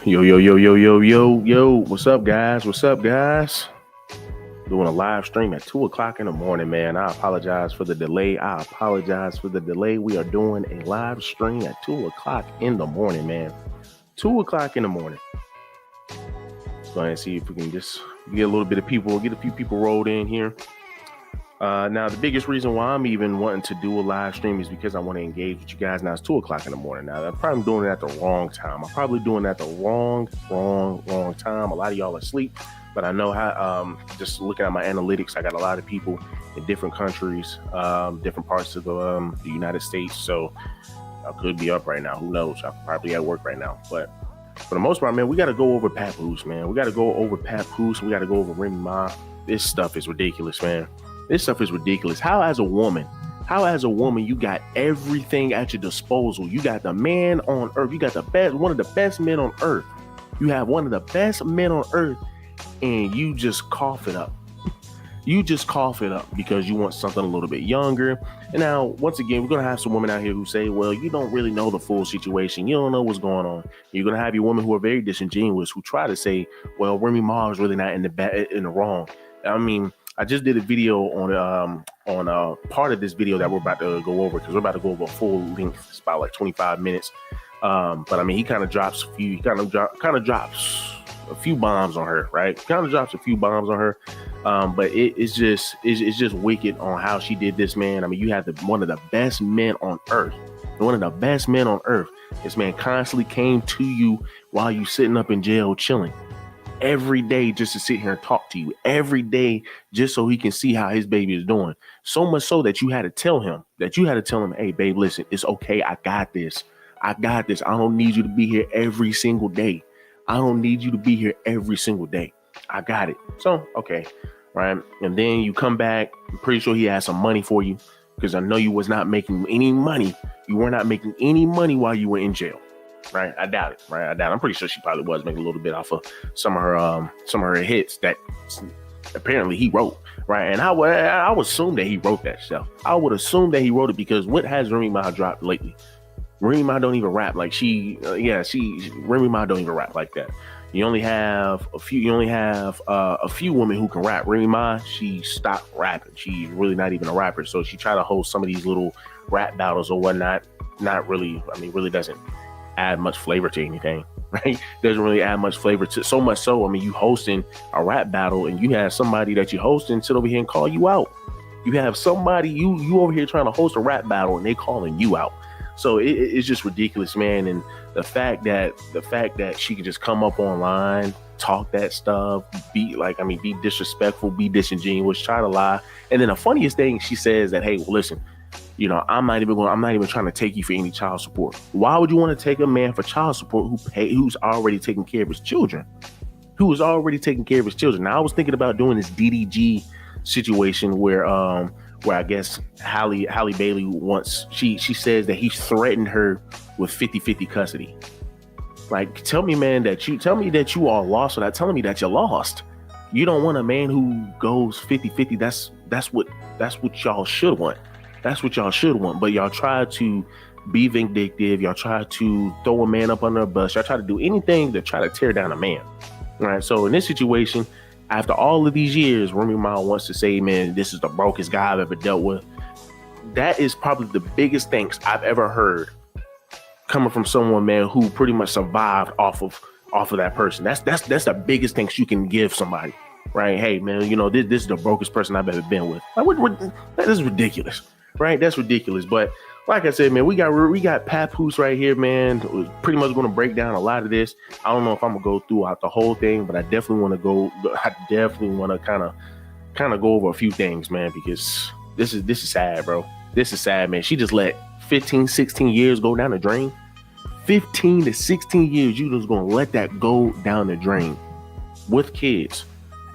Yo, yo, yo, yo, yo, yo, yo. What's up, guys? What's up, guys? Doing a live stream at 2 o'clock in the morning, man. I apologize for the delay. We are doing a live stream at 2 o'clock in the morning, man. 2 o'clock in the morning. Let's go ahead and see if we can just get a few people rolled in here. Now, the biggest reason why I'm even wanting to do a live stream is because I want to engage with you guys. Now, it's 2 o'clock in the morning. Now, I'm probably doing it at the wrong time. I'm probably doing it at the wrong time. A lot of y'all are asleep, but I know how, just looking at my analytics, I got a lot of people in different countries, different parts of the United States. So I could be up right now. Who knows? I'm probably at work right now. But for the most part, man, we got to go over Papoose, man. We got to go over Papoose. We got to go over Remy Ma. This stuff is ridiculous, man. This stuff is ridiculous. How as a woman, you got everything at your disposal. You got the man on earth. You got one of the best men on earth. You have one of the best men on earth, and you just cough it up. You just cough it up because you want something a little bit younger. And now, once again, we're going to have some women out here who say, well, you don't really know the full situation. You don't know what's going on. You're going to have your women who are very disingenuous, who try to say, well, Remy Ma is really not in the wrong. I mean, I just did a video on part of this video that we're about to go over, because we're about to go over a full length. It's about like 25 minutes. But I mean, he kind of drops a few bombs on her, right? But it's just wicked on how she did this, man. I mean, you have one of the best men on earth. This man constantly came to you while you sitting up in jail chilling. Every day just to sit here and talk to you every day, just so he can see how his baby is doing. So much so that you had to tell him, hey, babe, listen, it's okay. I got this. I don't need you to be here every single day. I got it. So, okay. Right. And then you come back. I'm pretty sure he had some money for you, because I know you was not making any money. You were not making any money while you were in jail. Right, I doubt it. I'm pretty sure she probably was making a little bit off of some of her hits that apparently he wrote. Right, and I would assume that he wrote that stuff. I would assume that he wrote it, because what has Remy Ma dropped lately? Remy Ma don't even rap like Remy Ma don't even rap like that. You only have a few women who can rap. Remy Ma, she stopped rapping. She's really not even a rapper. So she tried to host some of these little rap battles or whatnot. Not really. I mean, really doesn't add much flavor to anything, right? Doesn't really add much flavor to, so much so, I mean, you hosting a rap battle and you have somebody that you're hosting sit over here and call you out. You have somebody, you over here trying to host a rap battle and they calling you out. So it's just ridiculous, man. And the fact that she can just come up online, talk that stuff, be disrespectful, be disingenuous, try to lie. And then the funniest thing, she says that, hey, well, listen, you know, I'm not even trying to take you for any child support. Why would you want to take a man for child support who's already taking care of his children? Now, I was thinking about doing this DDG situation where I guess Halle Bailey she says that he threatened her with 50-50 custody. Like, tell me that you are lost without telling me that you're lost. You don't want a man who goes 50-50. That's what y'all should want. But y'all try to be vindictive. Y'all try to throw a man up under a bus. Y'all try to do anything to try to tear down a man. All right. So in this situation, after all of these years, Remy Ma wants to say, man, this is the brokest guy I've ever dealt with. That is probably the biggest thanks I've ever heard coming from someone, man, who pretty much survived off of that person. That's the biggest thanks you can give somebody. Right. Hey, man, you know, this is the brokest person I've ever been with. Like, that is ridiculous. Right. That's ridiculous. But like I said, man, we got Papoose right here, man. We're pretty much going to break down a lot of this. I don't know if I'm going to go throughout the whole thing, but I definitely want to kind of go over a few things, man, because this is sad, bro. This is sad, man. She just let 15, 16 years go down the drain. 15 to 16 years, you just going to let that go down the drain with kids.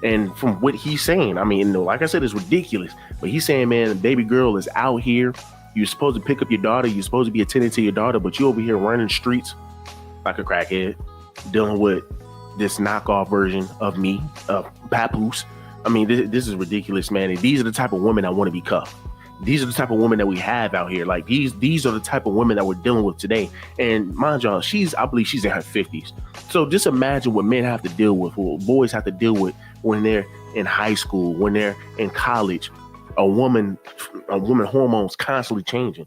And from what he's saying, I mean, like I said, it's ridiculous. But he's saying, man, the baby girl is out here. You're supposed to pick up your daughter. You're supposed to be attending to your daughter, but you over here running streets like a crackhead, dealing with this knockoff version of Papoose. I mean, this is ridiculous, man. And these are the type of women I want to be cuffed. These are the type of women that we have out here. Like these are the type of women that we're dealing with today. And mind y'all, I believe she's in her 50s. So just imagine what men have to deal with, what boys have to deal with when they're in high school, when they're in college. A woman hormones constantly changing.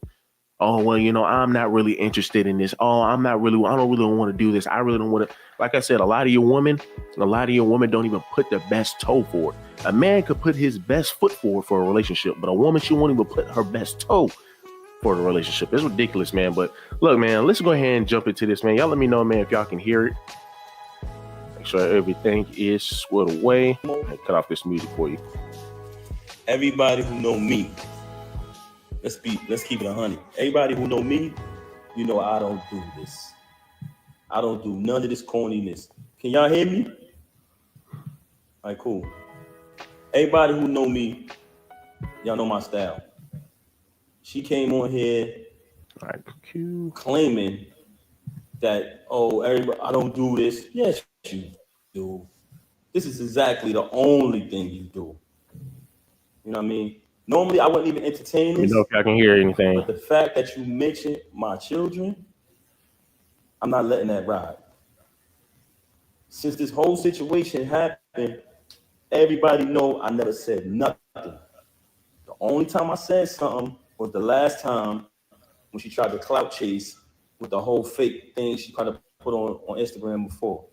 Oh, well, I'm not really interested in this. Oh, I don't really want to do this. I really don't want to. Like I said, a lot of your women don't even put their best toe forward. A man could put his best foot forward for a relationship, but a woman, she won't even put her best toe for the relationship. It's ridiculous, man. But look, man, let's go ahead and jump into this, man. Y'all let me know, man, if y'all can hear it. Make sure everything is squared away. Cut off this music for you. Everybody who know me, let's keep it 100. Everybody who know me, you know I don't do this. I don't do none of this corniness. Can y'all hear me? All right, cool. Everybody who know me, y'all know my style. She came on here claiming that, everybody, I don't do this. Yes, you do. This is exactly the only thing you do. You know what I mean? Normally, I wouldn't even entertain this. Let me know if y'all can hear anything. But the fact that you mentioned my children, I'm not letting that ride. Since this whole situation happened, everybody know I never said nothing. The only time I said something was the last time when she tried to clout chase with the whole fake thing she kind of put on Instagram before.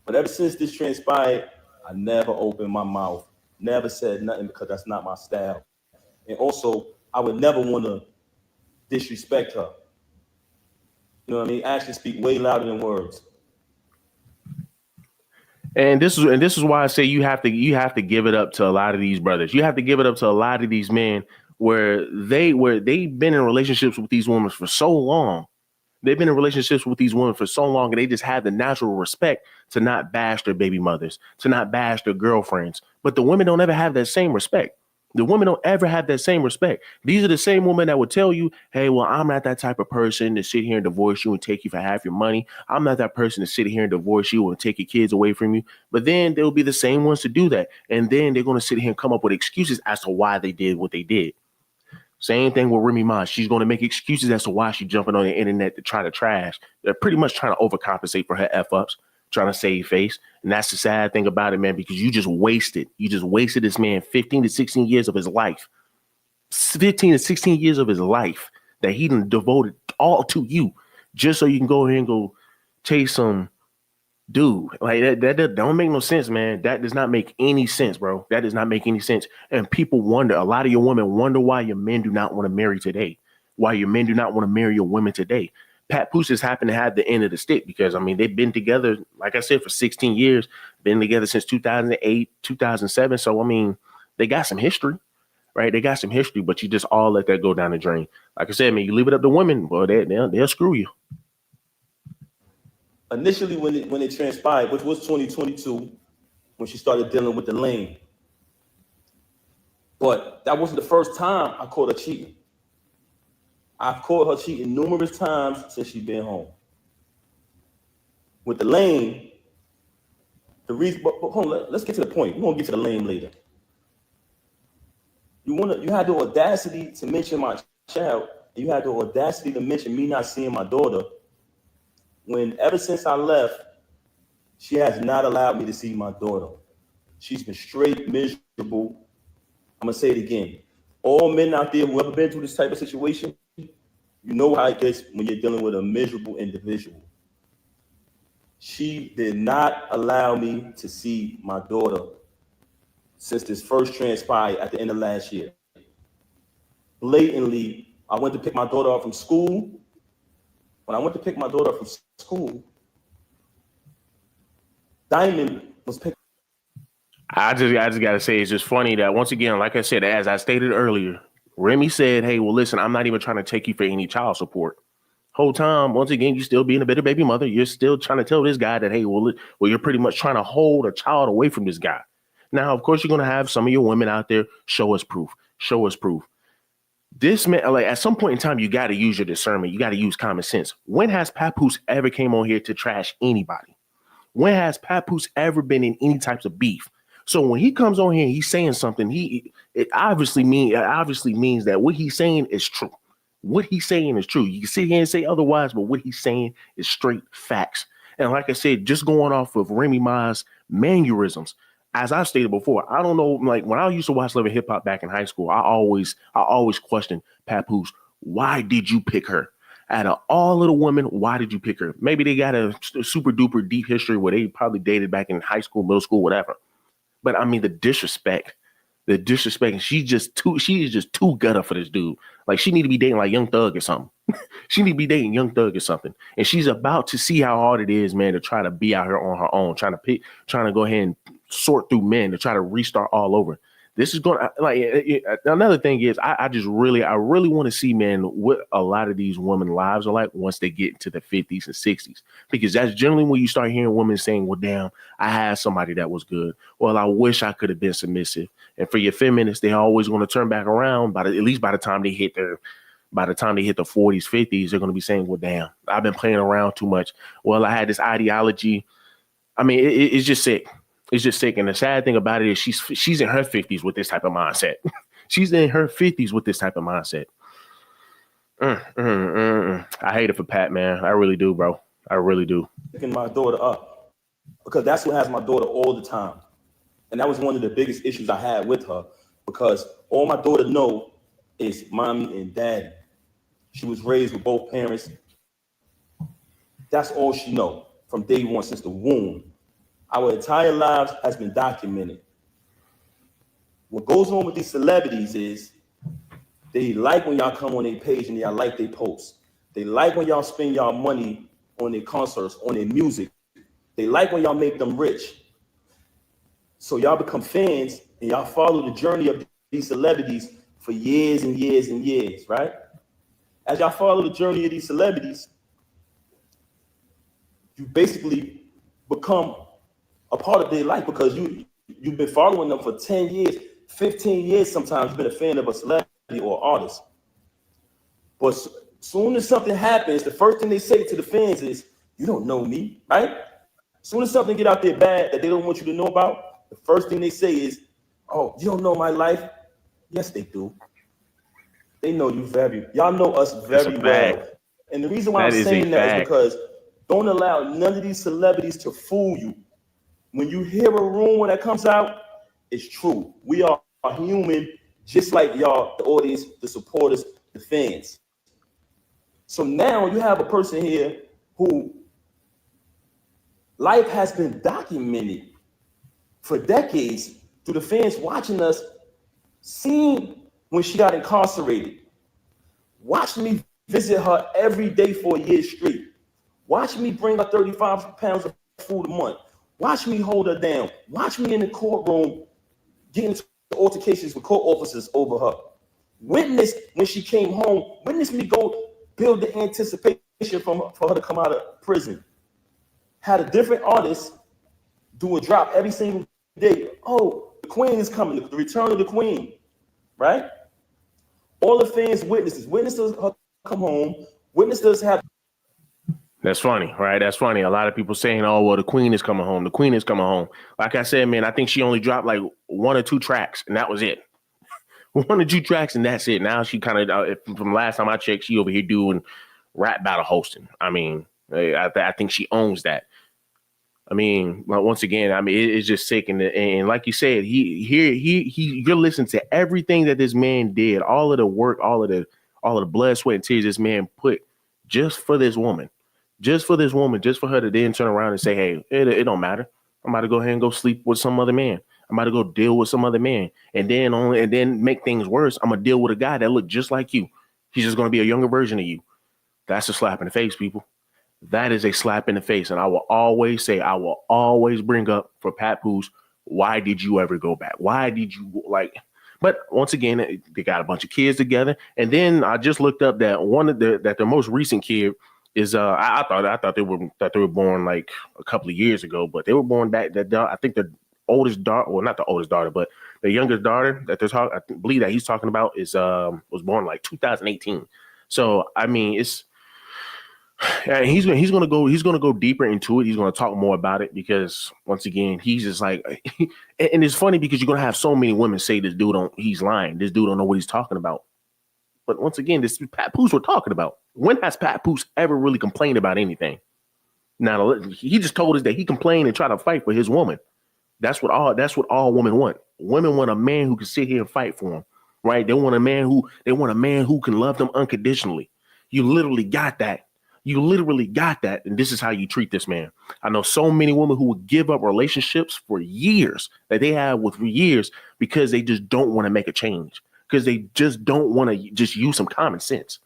But ever since this transpired, I never opened my mouth, never said nothing because that's not my style. And also, I would never want to disrespect her. You know what I mean? Actions speak way louder than words. And this is why I say you have to give it up to a lot of these brothers. You have to give it up to a lot of these men where they've been in relationships with these women for so long. They've been in relationships with these women for so long, and they just have the natural respect to not bash their baby mothers, to not bash their girlfriends. But the women don't ever have that same respect. The women don't ever have that same respect. These are the same women that would tell you, hey, well, I'm not that type of person to sit here and divorce you and take you for half your money. I'm not that person to sit here and divorce you and take your kids away from you. But then they'll be the same ones to do that. And then they're going to sit here and come up with excuses as to why they did what they did. Same thing with Remy Ma. She's going to make excuses as to why she's jumping on the internet to try to trash. They're pretty much trying to overcompensate for her F-ups, trying to save face. And that's the sad thing about it, man, because you just wasted this man 15 to 16 years of his life. 15 to 16 years of his life that he done devoted all to you just so you can go ahead and go chase some dude. Like that don't make no sense, man. That does not make any sense, bro. That does not make any sense. And people wonder, a lot of your women wonder why your men do not want to marry today. Why your men do not want to marry your women today. Papoose has happened to have the end of the stick because, I mean, they've been together, like I said, for 16 years, been together since 2008, 2007. So, I mean, they got some history, right? They got some history, but you just all let that go down the drain. Like I said, man, you leave it up to women, boy, they'll screw you. Initially, when it transpired, which was 2022, when she started dealing with the lane. But that wasn't the first time I caught her cheating. I've caught her cheating numerous times since she's been home. With the lane, the reason, but hold on, let's get to the point. We're gonna get to the lane later. You had the audacity to mention my child. You had the audacity to mention me not seeing my daughter. When ever since I left, she has not allowed me to see my daughter. She's been straight miserable. I'm gonna say it again. All men out there who ever been through this type of situation, you know how it gets when you're dealing with a miserable individual. She did not allow me to see my daughter since this first transpired at the end of last year. Blatantly, I went to pick my daughter up from school. When I went to pick my daughter up from school, Diamond was picked. I just gotta say, it's just funny that once again, like I said, as I stated earlier, Remy said, hey, well, listen, I'm not even trying to take you for any child support. Whole time, once again, you still being a bitter baby mother. You're still trying to tell this guy that, hey, well, you're pretty much trying to hold a child away from this guy. Now, of course, you're going to have some of your women out there. Show us proof. This man, like at some point in time, you got to use your discernment. You got to use common sense. When has Papoose ever came on here to trash anybody? When has Papoose ever been in any types of beef? So when he comes on here, he's saying something. It obviously means that what he's saying is true. What he's saying is true. You can sit here and say otherwise, but what he's saying is straight facts. And like I said, just going off of Remy Ma's mannerisms, as I stated before, I don't know. Like when I used to watch Love and Hip Hop back in high school, I always questioned Papoose. Why did you pick her? Out of all of the women, why did you pick her? Maybe they got a super duper deep history where they probably dated back in high school, middle school, whatever. But I mean, the disrespect, and she is just too gutter for this dude. Like she need to be dating like Young Thug or something. She need to be dating Young Thug or something. And she's about to see how hard it is, man, to try to be out here on her own, trying to go ahead and sort through men to try to restart all over. This is going to another thing is I really want to see, man, what a lot of these women lives are like once they get into the 50s and 60s, because that's generally when you start hearing women saying, well, damn, I had somebody that was good. Well, I wish I could have been submissive. And for your feminists, they're always going to turn back around, at least by the time they hit the 40s, 50s, they're going to be saying, well, damn, I've been playing around too much. Well, I had this ideology. I mean, it's just sick. It's just sick. And the sad thing about it is she's in her 50s with this type of mindset. She's in her 50s with this type of mindset. I hate it for Pat, man. I really do, bro. I really do. Picking my daughter up because that's what has my daughter all the time. And that was one of the biggest issues I had with her, because all my daughter know is mommy and daddy. She was raised with both parents. That's all she know from day one, since the womb. Our entire lives has been documented. What goes on with these celebrities is they like when y'all come on their page and y'all like their posts. They like when y'all spend y'all money on their concerts, on their music. They like when y'all make them rich. So y'all become fans and y'all follow the journey of these celebrities for years and years and years, right? As y'all follow the journey of these celebrities, you basically become a part of their life, because you've been following them for 10 years, 15 years sometimes. You've been a fan of a celebrity or artist. But soon as something happens, the first thing they say to the fans is, you don't know me, right? As soon as something get out there bad that they don't want you to know about, the first thing they say is, oh, you don't know my life? Yes, they do. They know you y'all know us very well. And the reason why I'm saying that is because don't allow none of these celebrities to fool you. When you hear a rumor that comes out, it's true. We are human, just like y'all, the audience, the supporters, the fans. So now you have a person here who life has been documented for decades through the fans watching us, seeing when she got incarcerated. Watch me visit her every day for a year straight. Watch me bring her 35 pounds of food a month. Watch me hold her down. Watch me in the courtroom getting into altercations with court officers over her. Witness when she came home. Witness me go build the anticipation for her to come out of prison. Had a different artist do a drop every single day. Oh, the queen is coming. The return of the queen, right? All the fans witnesses her come home. Witnesses have. That's funny, right? That's funny. A lot of people saying, oh, well, the queen is coming home. The queen is coming home. Like I said, man, I think she only dropped like 1 or 2 tracks, and that was it. 1 or 2 tracks, and that's it. Now she kind of, from last time I checked, she over here doing rap battle hosting. I mean, I think she owns that. I mean, once again, I mean, it's just sick. And like you said, you're listening to everything that this man did, all of the work, all of the blood, sweat, and tears this man put just for this woman. Just for her to then turn around and say, hey, it don't matter. I'm about to go ahead and go sleep with some other man. I'm about to go deal with some other man. And then make things worse, I'm going to deal with a guy that look just like you. He's just going to be a younger version of you. That's a slap in the face, people. That is a slap in the face. And I will always bring up for Papoose, why did you ever go back? Why did you but once again, they got a bunch of kids together. And then I just looked up that their most recent kid is I thought they were born like a couple of years ago, but they were born back. I think the oldest daughter, well, not the oldest daughter, but the youngest daughter that I believe that he's talking about is was born like 2018. So I mean, And he's gonna go deeper into it. He's gonna talk more about it because once again, he's just like, and it's funny because you're gonna have so many women say he's lying. This dude don't know what he's talking about. But once again, this is Papoose we're talking about. When has Papoose ever really complained about anything? Now he just told us that he complained and tried to fight for his woman. That's what all women want. Women want a man who can sit here and fight for them, right? They want a man who can love them unconditionally. You literally got that. You literally got that, and this is how you treat this man. I know so many women who would give up relationships for years that they have with for years because they just don't want to make a change because they just don't want to just use some common sense.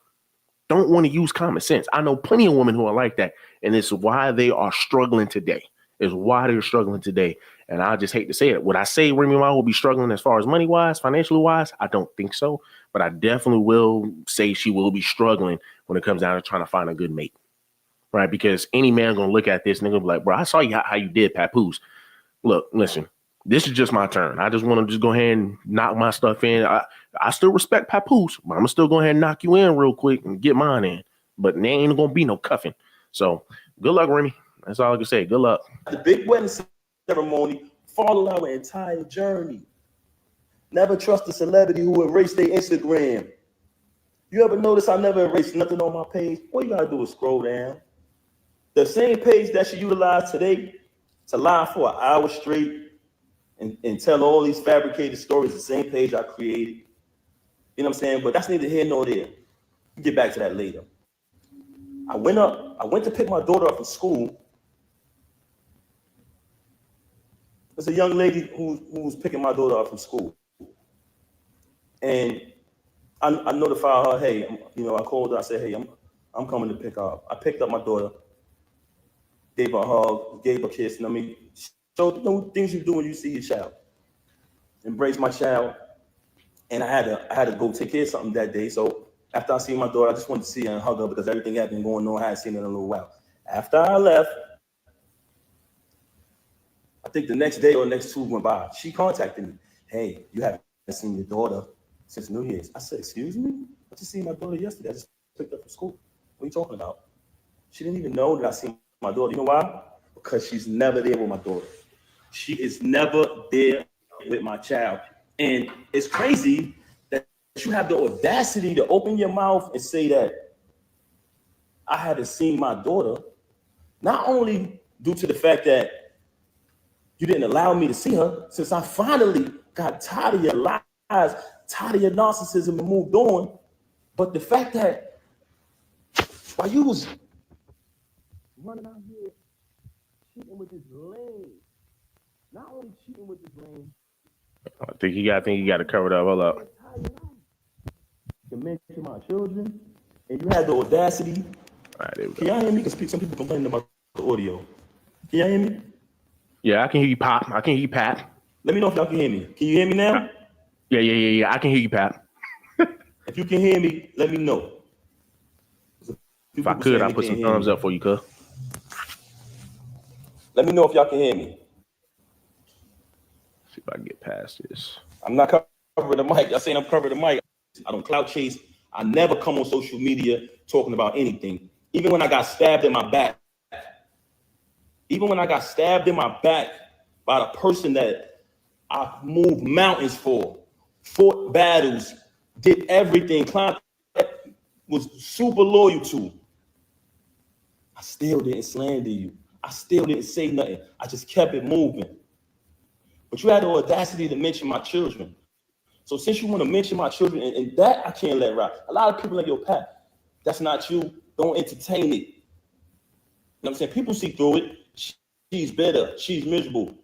Don't want to use common sense. I know plenty of women who are like that, and it's why they are struggling today. Is why they're struggling today. And I just hate to say it. Would I say Remy Ma will be struggling as far as money wise, financially wise? I don't think so. But I definitely will say she will be struggling when it comes down to trying to find a good mate. Right? Because any man gonna look at this and they're gonna be like, bro, I saw you how you did Papoose. Look, listen, this is just my turn. I just want to just go ahead and knock my stuff in. I still respect Papoose, but I'm gonna still go ahead and knock you in real quick and get mine in. But there ain't gonna be no cuffing. So good luck, Remy. That's all I can say. Good luck. The big wedding ceremony follow our entire journey. Never trust a celebrity who erased their Instagram. You ever notice I never erased nothing on my page? All you gotta do is scroll down. The same page that she utilized today to lie for an hour straight and tell all these fabricated stories, the same page I created. You know what I'm saying? But that's neither here nor there. We'll get back to that later. I went to pick my daughter up from school. There's a young lady who was picking my daughter up from school. And I notified her, hey, I called her, I said, hey, I'm coming to pick her up. I picked up my daughter, gave her a hug, gave her a kiss, so things you do when you see your child. Embrace my child. And I had to go take care of something that day. So after I seen my daughter, I just wanted to see her and hug her because everything had been going on. I hadn't seen her in a little while. After I left, I think the next day or next two went by. She contacted me. Hey, you haven't seen your daughter since New Year's. I said, excuse me? I just seen my daughter yesterday. I just picked up from school. What are you talking about? She didn't even know that I seen my daughter. You know why? Because she's never there with my daughter. She is never there with my child. And it's crazy that you have the audacity to open your mouth and say that I haven't seen my daughter, not only due to the fact that you didn't allow me to see her, since I finally got tired of your lies, tired of your narcissism and moved on, but the fact that while you was running out here cheating with this lame, not only cheating with this lame, I think you got to cover it up. Hold up. You mentioned my children, and you had the audacity. All right, there we go. Can y'all hear me? Because some people complaining about the audio. Can y'all hear me? Yeah, I can hear you, Pop. I can hear you, Pat. Let me know if y'all can hear me. Can you hear me now? Yeah. I can hear you, Pat. If you can hear me, let me know. If I could, I'd put some thumbs up for you, cuz. Let me know if y'all can hear me. See if I can get past this. I'm not covering the mic. Y'all saying I'm covering the mic. I don't clout chase. I never come on social media talking about anything. Even when I got stabbed in my back. Even when I got stabbed in my back by the person that I moved mountains for, fought battles, did everything, climbed, was super loyal to, I still didn't slander you. I still didn't say nothing. I just kept it moving. But you had the audacity to mention my children. So since you want to mention my children, and that I can't let ride. A lot of people like, yo, Pat, that's not you. Don't entertain it. You know what I'm saying? People see through it. She's bitter. She's miserable.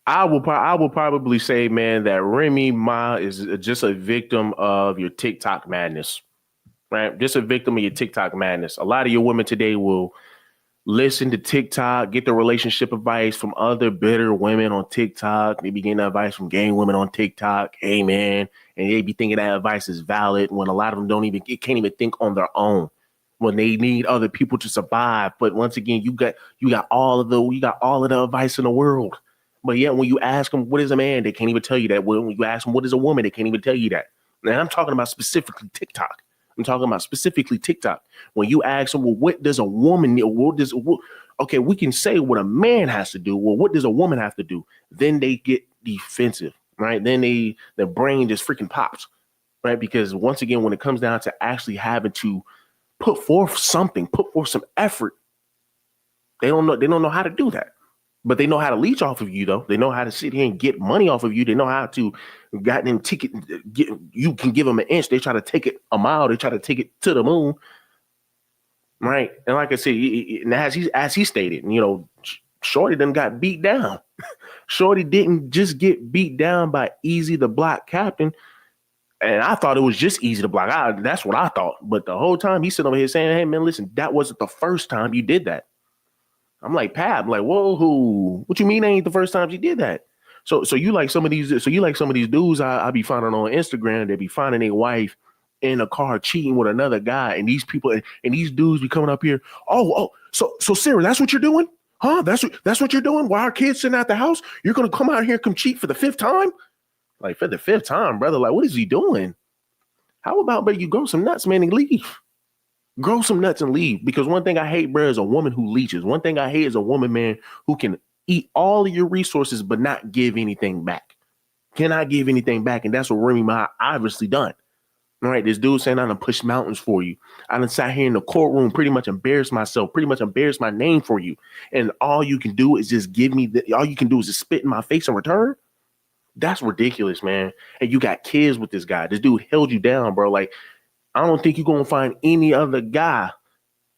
I will probably say, man, that Remy Ma is just a victim of your TikTok madness, right? Just a victim of your TikTok madness. A lot of your women today will listen to TikTok, get the relationship advice from other bitter women on TikTok. They be getting advice from gay women on TikTok. Hey, man. And they be thinking that advice is valid when a lot of them can't even think on their own when they need other people to survive. But once again, you got all of the advice in the world. But yet when you ask them, what is a man? They can't even tell you that. When you ask them, what is a woman? They can't even tell you that. And I'm talking about specifically TikTok. I'm talking about specifically TikTok. When you ask them, well, what does a woman need? Okay, we can say what a man has to do. Well, what does a woman have to do? Then they get defensive, right? Then their brain just freaking pops, right? Because once again, when it comes down to actually having to put forth something, put forth some effort, they don't know how to do that. But they know how to leech off of you, though. They know how to sit here and get money off of you. They know how to got them ticket. You can give them an inch. They try to take it a mile. They try to take it to the moon, right? And like I said, and as he stated, Shorty done got beat down. Shorty didn't just get beat down by Easy the Block Captain. And I thought it was just Easy to block. That's what I thought. But the whole time he's sitting over here saying, hey, man, listen, that wasn't the first time you did that. I'm like, Pap, I'm like, whoa, what you mean ain't the first time you did that? So you like some of these dudes I be finding on Instagram, they be finding their wife in a car cheating with another guy, and these people and these dudes be coming up here, so Sarah, that's what you're doing? Huh? That's what you're doing while our kids sitting at the house? You're gonna come out here and come cheat for the fifth time? Like, for the fifth time, brother, like, what is he doing? How about, bro, you grow some nuts, man, and leave? Grow some nuts and leave. Because one thing I hate, bro, is a woman who leeches. One thing I hate is a woman, man, who can eat all of your resources but not give anything back. Cannot give anything back. And that's what Remy Ma obviously done. All right, this dude saying I done push mountains for you. I done sat here in the courtroom, pretty much embarrassed myself, pretty much embarrassed my name for you. And all you can do is just all you can do is just spit in my face in return. That's ridiculous, man. And you got kids with this guy. This dude held you down, bro. Like, I don't think you're going to find any other guy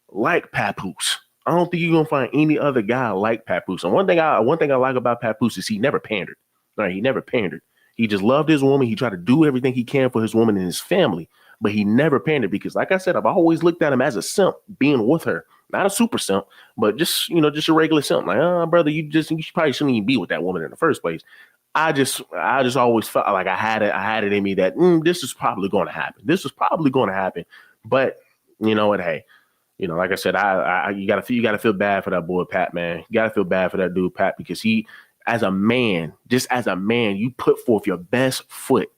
like Papoose. I don't think you're going to find any other guy like Papoose. And one thing I like about Papoose is he never pandered. Right? He never pandered. He just loved his woman. He tried to do everything he can for his woman and his family, but he never pandered because, like I said, I've always looked at him as a simp being with her. Not a super simp, but just a regular simp. Like, brother, you probably shouldn't even be with that woman in the first place. I just always felt like I had it in me that this is probably going to happen. This is probably going to happen. But you know what? Hey, like I said, you gotta feel bad for that boy Pat, man. You gotta feel bad for that dude Pat because he, as a man, you put forth your best foot.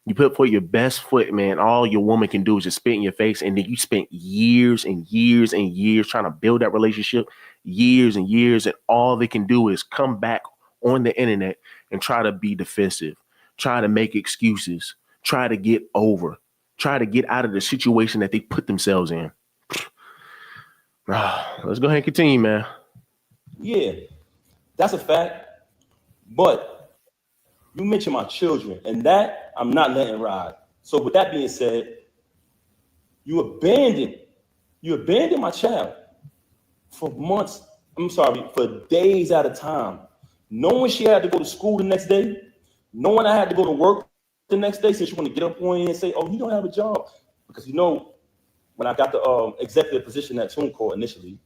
You put forth your best foot, man. All your woman can do is just spit in your face, and then you spent years and years and years trying to build that relationship, years and years, and all they can do is come back on the internet and try to be defensive, try to make excuses, try to get over, try to get out of the situation that they put themselves in. Let's go ahead and continue, man. Yeah, that's a fact. But you mentioned my children, and that I'm not letting ride. So with that being said, you abandoned my child for months. I'm sorry, for days at a time. Knowing she had to go to school the next day, knowing I had to go to work the next day, since you want to get up on you and say, oh, you don't have a job. Because when I got the executive position at TuneCore initially,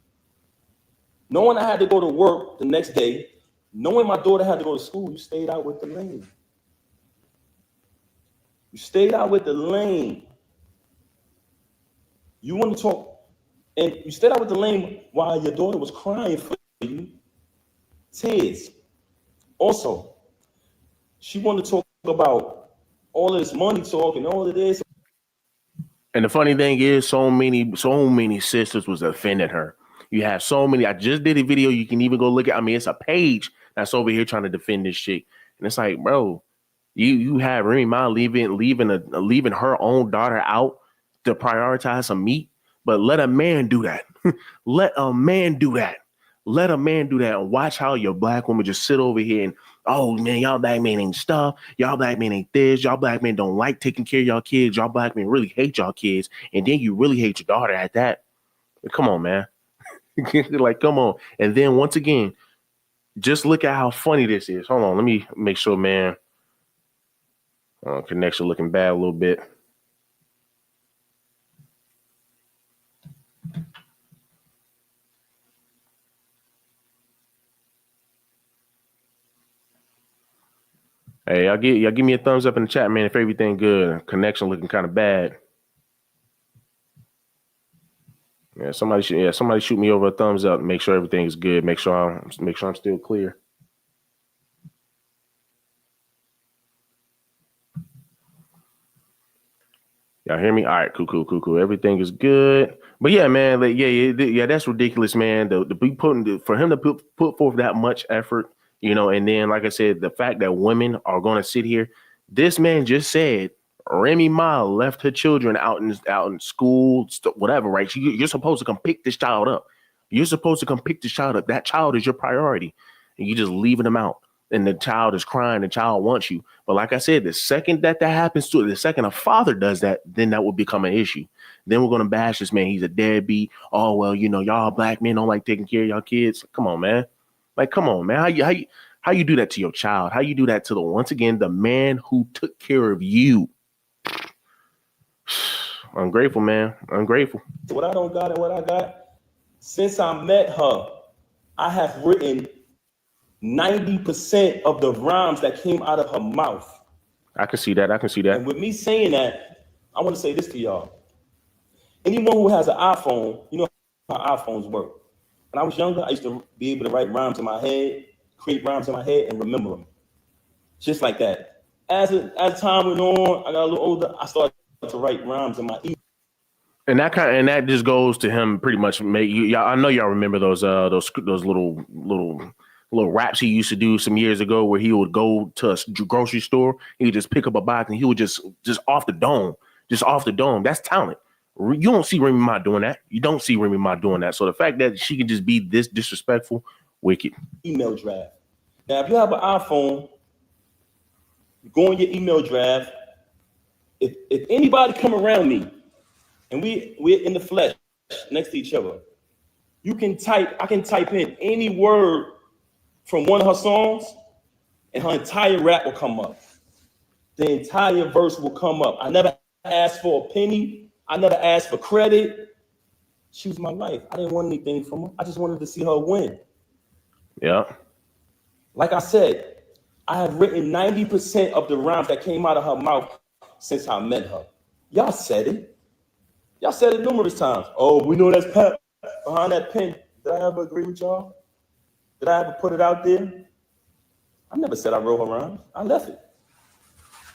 knowing I had to go to work the next day, knowing my daughter had to go to school, you stayed out with the lane. You stayed out with the lane. You want to talk, and you stayed out with the lane while your daughter was crying for you. Tears. Also, she wanted to talk about all of this money talk and all of this. And the funny thing is, so many sisters was offending her. You have so many. I just did a video. You can even go look at. I mean, it's a page that's over here trying to defend this shit. And it's like, bro, you have Remy Ma leaving her own daughter out to prioritize some meat. But let a man do that. Let a man do that. Let a man do that and watch how your black woman just sit over here and, oh, man, y'all black men ain't stuff. Y'all black men ain't this. Y'all black men don't like taking care of y'all kids. Y'all black men really hate y'all kids. And then you really hate your daughter at that. Come on, man. Like, come on. And then once again, just look at how funny this is. Hold on. Let me make sure, man. Connection looking bad a little bit. Hey, y'all give me a thumbs up in the chat, man, if everything good. Connection looking kind of bad. Yeah, somebody shoot me over a thumbs up. Make sure everything is good. Make sure I'm still clear. Y'all hear me? All right, cool. Everything is good. But yeah, man, like, yeah, that's ridiculous, man. The be putting for him to put forth that much effort, and then like I said, the fact that women are going to sit here. This man just said Remy Ma left her children out in school, whatever, right? You're supposed to come pick this child up. You're supposed to come pick this child up. That child is your priority, and you just leaving them out. And the child is crying. The child wants you. But like I said, the second that happens to it, the second a father does that, then that will become an issue. Then we're gonna bash this man. He's a deadbeat. Oh well, y'all black men don't like taking care of y'all kids. Come on, man. Like, come on, man. How you do that to your child? How you do that to once again the man who took care of you? Ungrateful, man. Ungrateful. What I don't got and what I got, since I met her, I have written 90% of the rhymes that came out of her mouth. I can see that. And with me saying that, I want to say this to y'all. Anyone who has an iPhone, you know how iPhones work. When I was younger, I used to be able to write rhymes in my head, create rhymes in my head, and remember them. Just like that. As time went on, I got a little older, I started to write rhymes in my email. And that just goes to him pretty much. Y'all, I know y'all remember those little raps he used to do some years ago, where he would go to a grocery store, he would just pick up a box and he would just off the dome. That's talent. You don't see Remy Ma doing that. You don't see Remy Ma doing that. So the fact that she can just be this disrespectful, wicked. Email draft. Now, if you have an iPhone, go in your email draft. If anybody come around me and we're in the flesh next to each other, I can type in any word from one of her songs and her entire rap will come up. The entire verse will come up. I never asked for a penny. I never asked for credit. She was my life. I didn't want anything from her. I just wanted to see her win. Yeah. Like I said, I have written 90% of the rhymes that came out of her mouth since I met her. Y'all said it. Y'all said it numerous times. Oh, we know that's Pep behind that pen. Did I ever agree with y'all? Did I ever put it out there? I never said I wrote her rhymes. I left it.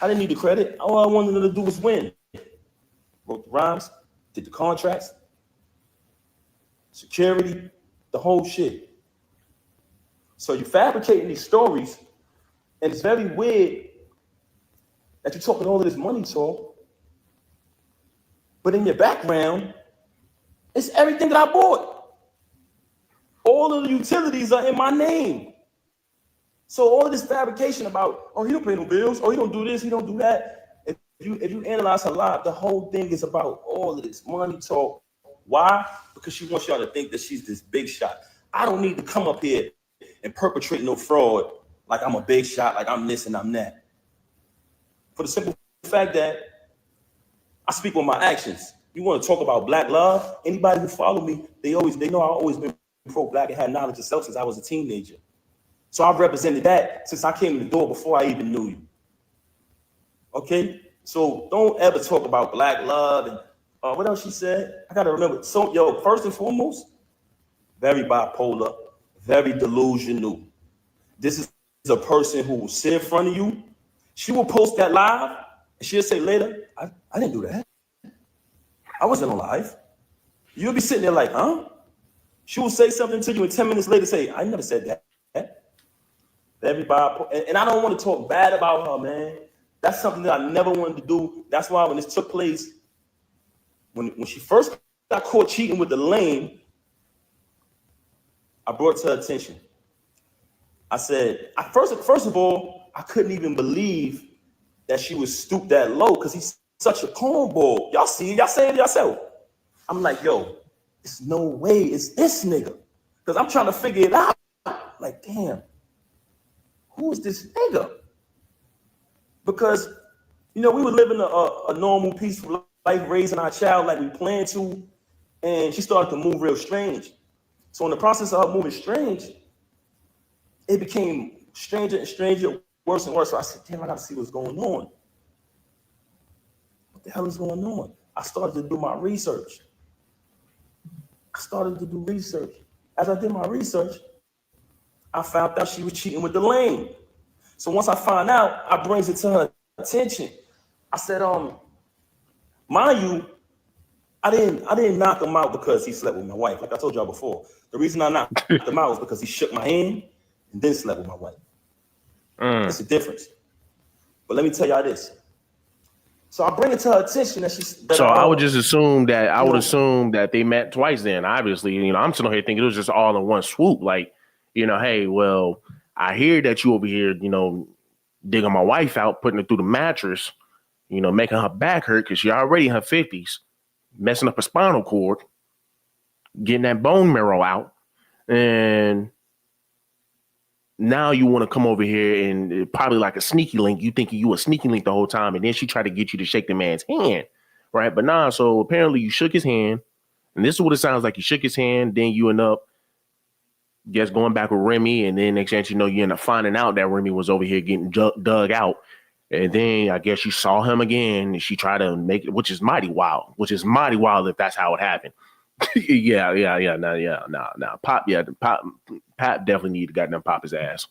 I didn't need the credit. All I wanted her to do was win. Wrote the rhymes, did the contracts, security, the whole shit. So you're fabricating these stories, and it's very weird that you're talking all of this money talk, but in your background, it's everything that I bought. All of the utilities are in my name. So all of this fabrication about, oh, he don't pay no bills, oh, he don't do this, he don't do that. If you analyze her life, the whole thing is about all of this money talk. Why? Because she wants y'all to think that she's this big shot. I don't need to come up here and perpetrate no fraud like I'm a big shot, like I'm this and I'm that. For the simple fact that I speak with my actions. You want to talk about black love? Anybody who follow me, they know I've always been pro-black and had knowledge of self since I was a teenager. So I've represented that since I came in the door before I even knew you. Okay? So don't ever talk about black love and what else she said? I gotta remember. So, first and foremost, very bipolar, very delusional. This is a person who will sit in front of you. She will post that live, and she'll say later, I didn't do that. I wasn't on live. You'll be sitting there like, huh? She will say something to you, and 10 minutes later say, I never said that. Very bipolar. And I don't want to talk bad about her, man. That's something that I never wanted to do. That's why when this took place, when she first got caught cheating with the lame, I brought it to her attention. I said, first of all, I couldn't even believe that she would stoop that low because he's such a cornball. Y'all see it, y'all say it yourself. I'm like, yo, there's no way it's this nigga. Because I'm trying to figure it out. Like, damn, who is this nigga? Because, we were living a normal, peaceful life, raising our child like we planned to, and she started to move real strange. So in the process of her moving strange, it became stranger and stranger, worse and worse. So I said, damn, I gotta see what's going on. What the hell is going on? I started to do my research. As I did my research, I found out she was cheating with the lame. So once I find out, I brings it to her attention. I said, Mind you, I didn't knock him out because he slept with my wife. Like I told y'all before, the reason I knocked him out was because he shook my hand and then slept with my wife. That's the difference. But let me tell y'all this. So I bring it to her attention that So I would just assume that they met twice. Then obviously, I'm sitting here thinking it was just all in one swoop. Like, hey, well, I hear that you over here, digging my wife out, putting her through the mattress, making her back hurt because she's already in her 50s, messing up her spinal cord, getting that bone marrow out, and now you want to come over here and probably like a sneaky link. You thinking you a sneaky link the whole time, and then she tried to get you to shake the man's hand, right? But nah, so apparently you shook his hand, and this is what it sounds like. You shook his hand, then you end up, guess, going back with Remy, and then next chance you end up finding out that Remy was over here getting dug out. And then I guess you saw him again, and she tried to make it, which is mighty wild if that's how it happened. Yeah. Pap definitely need to goddamn pop his ass.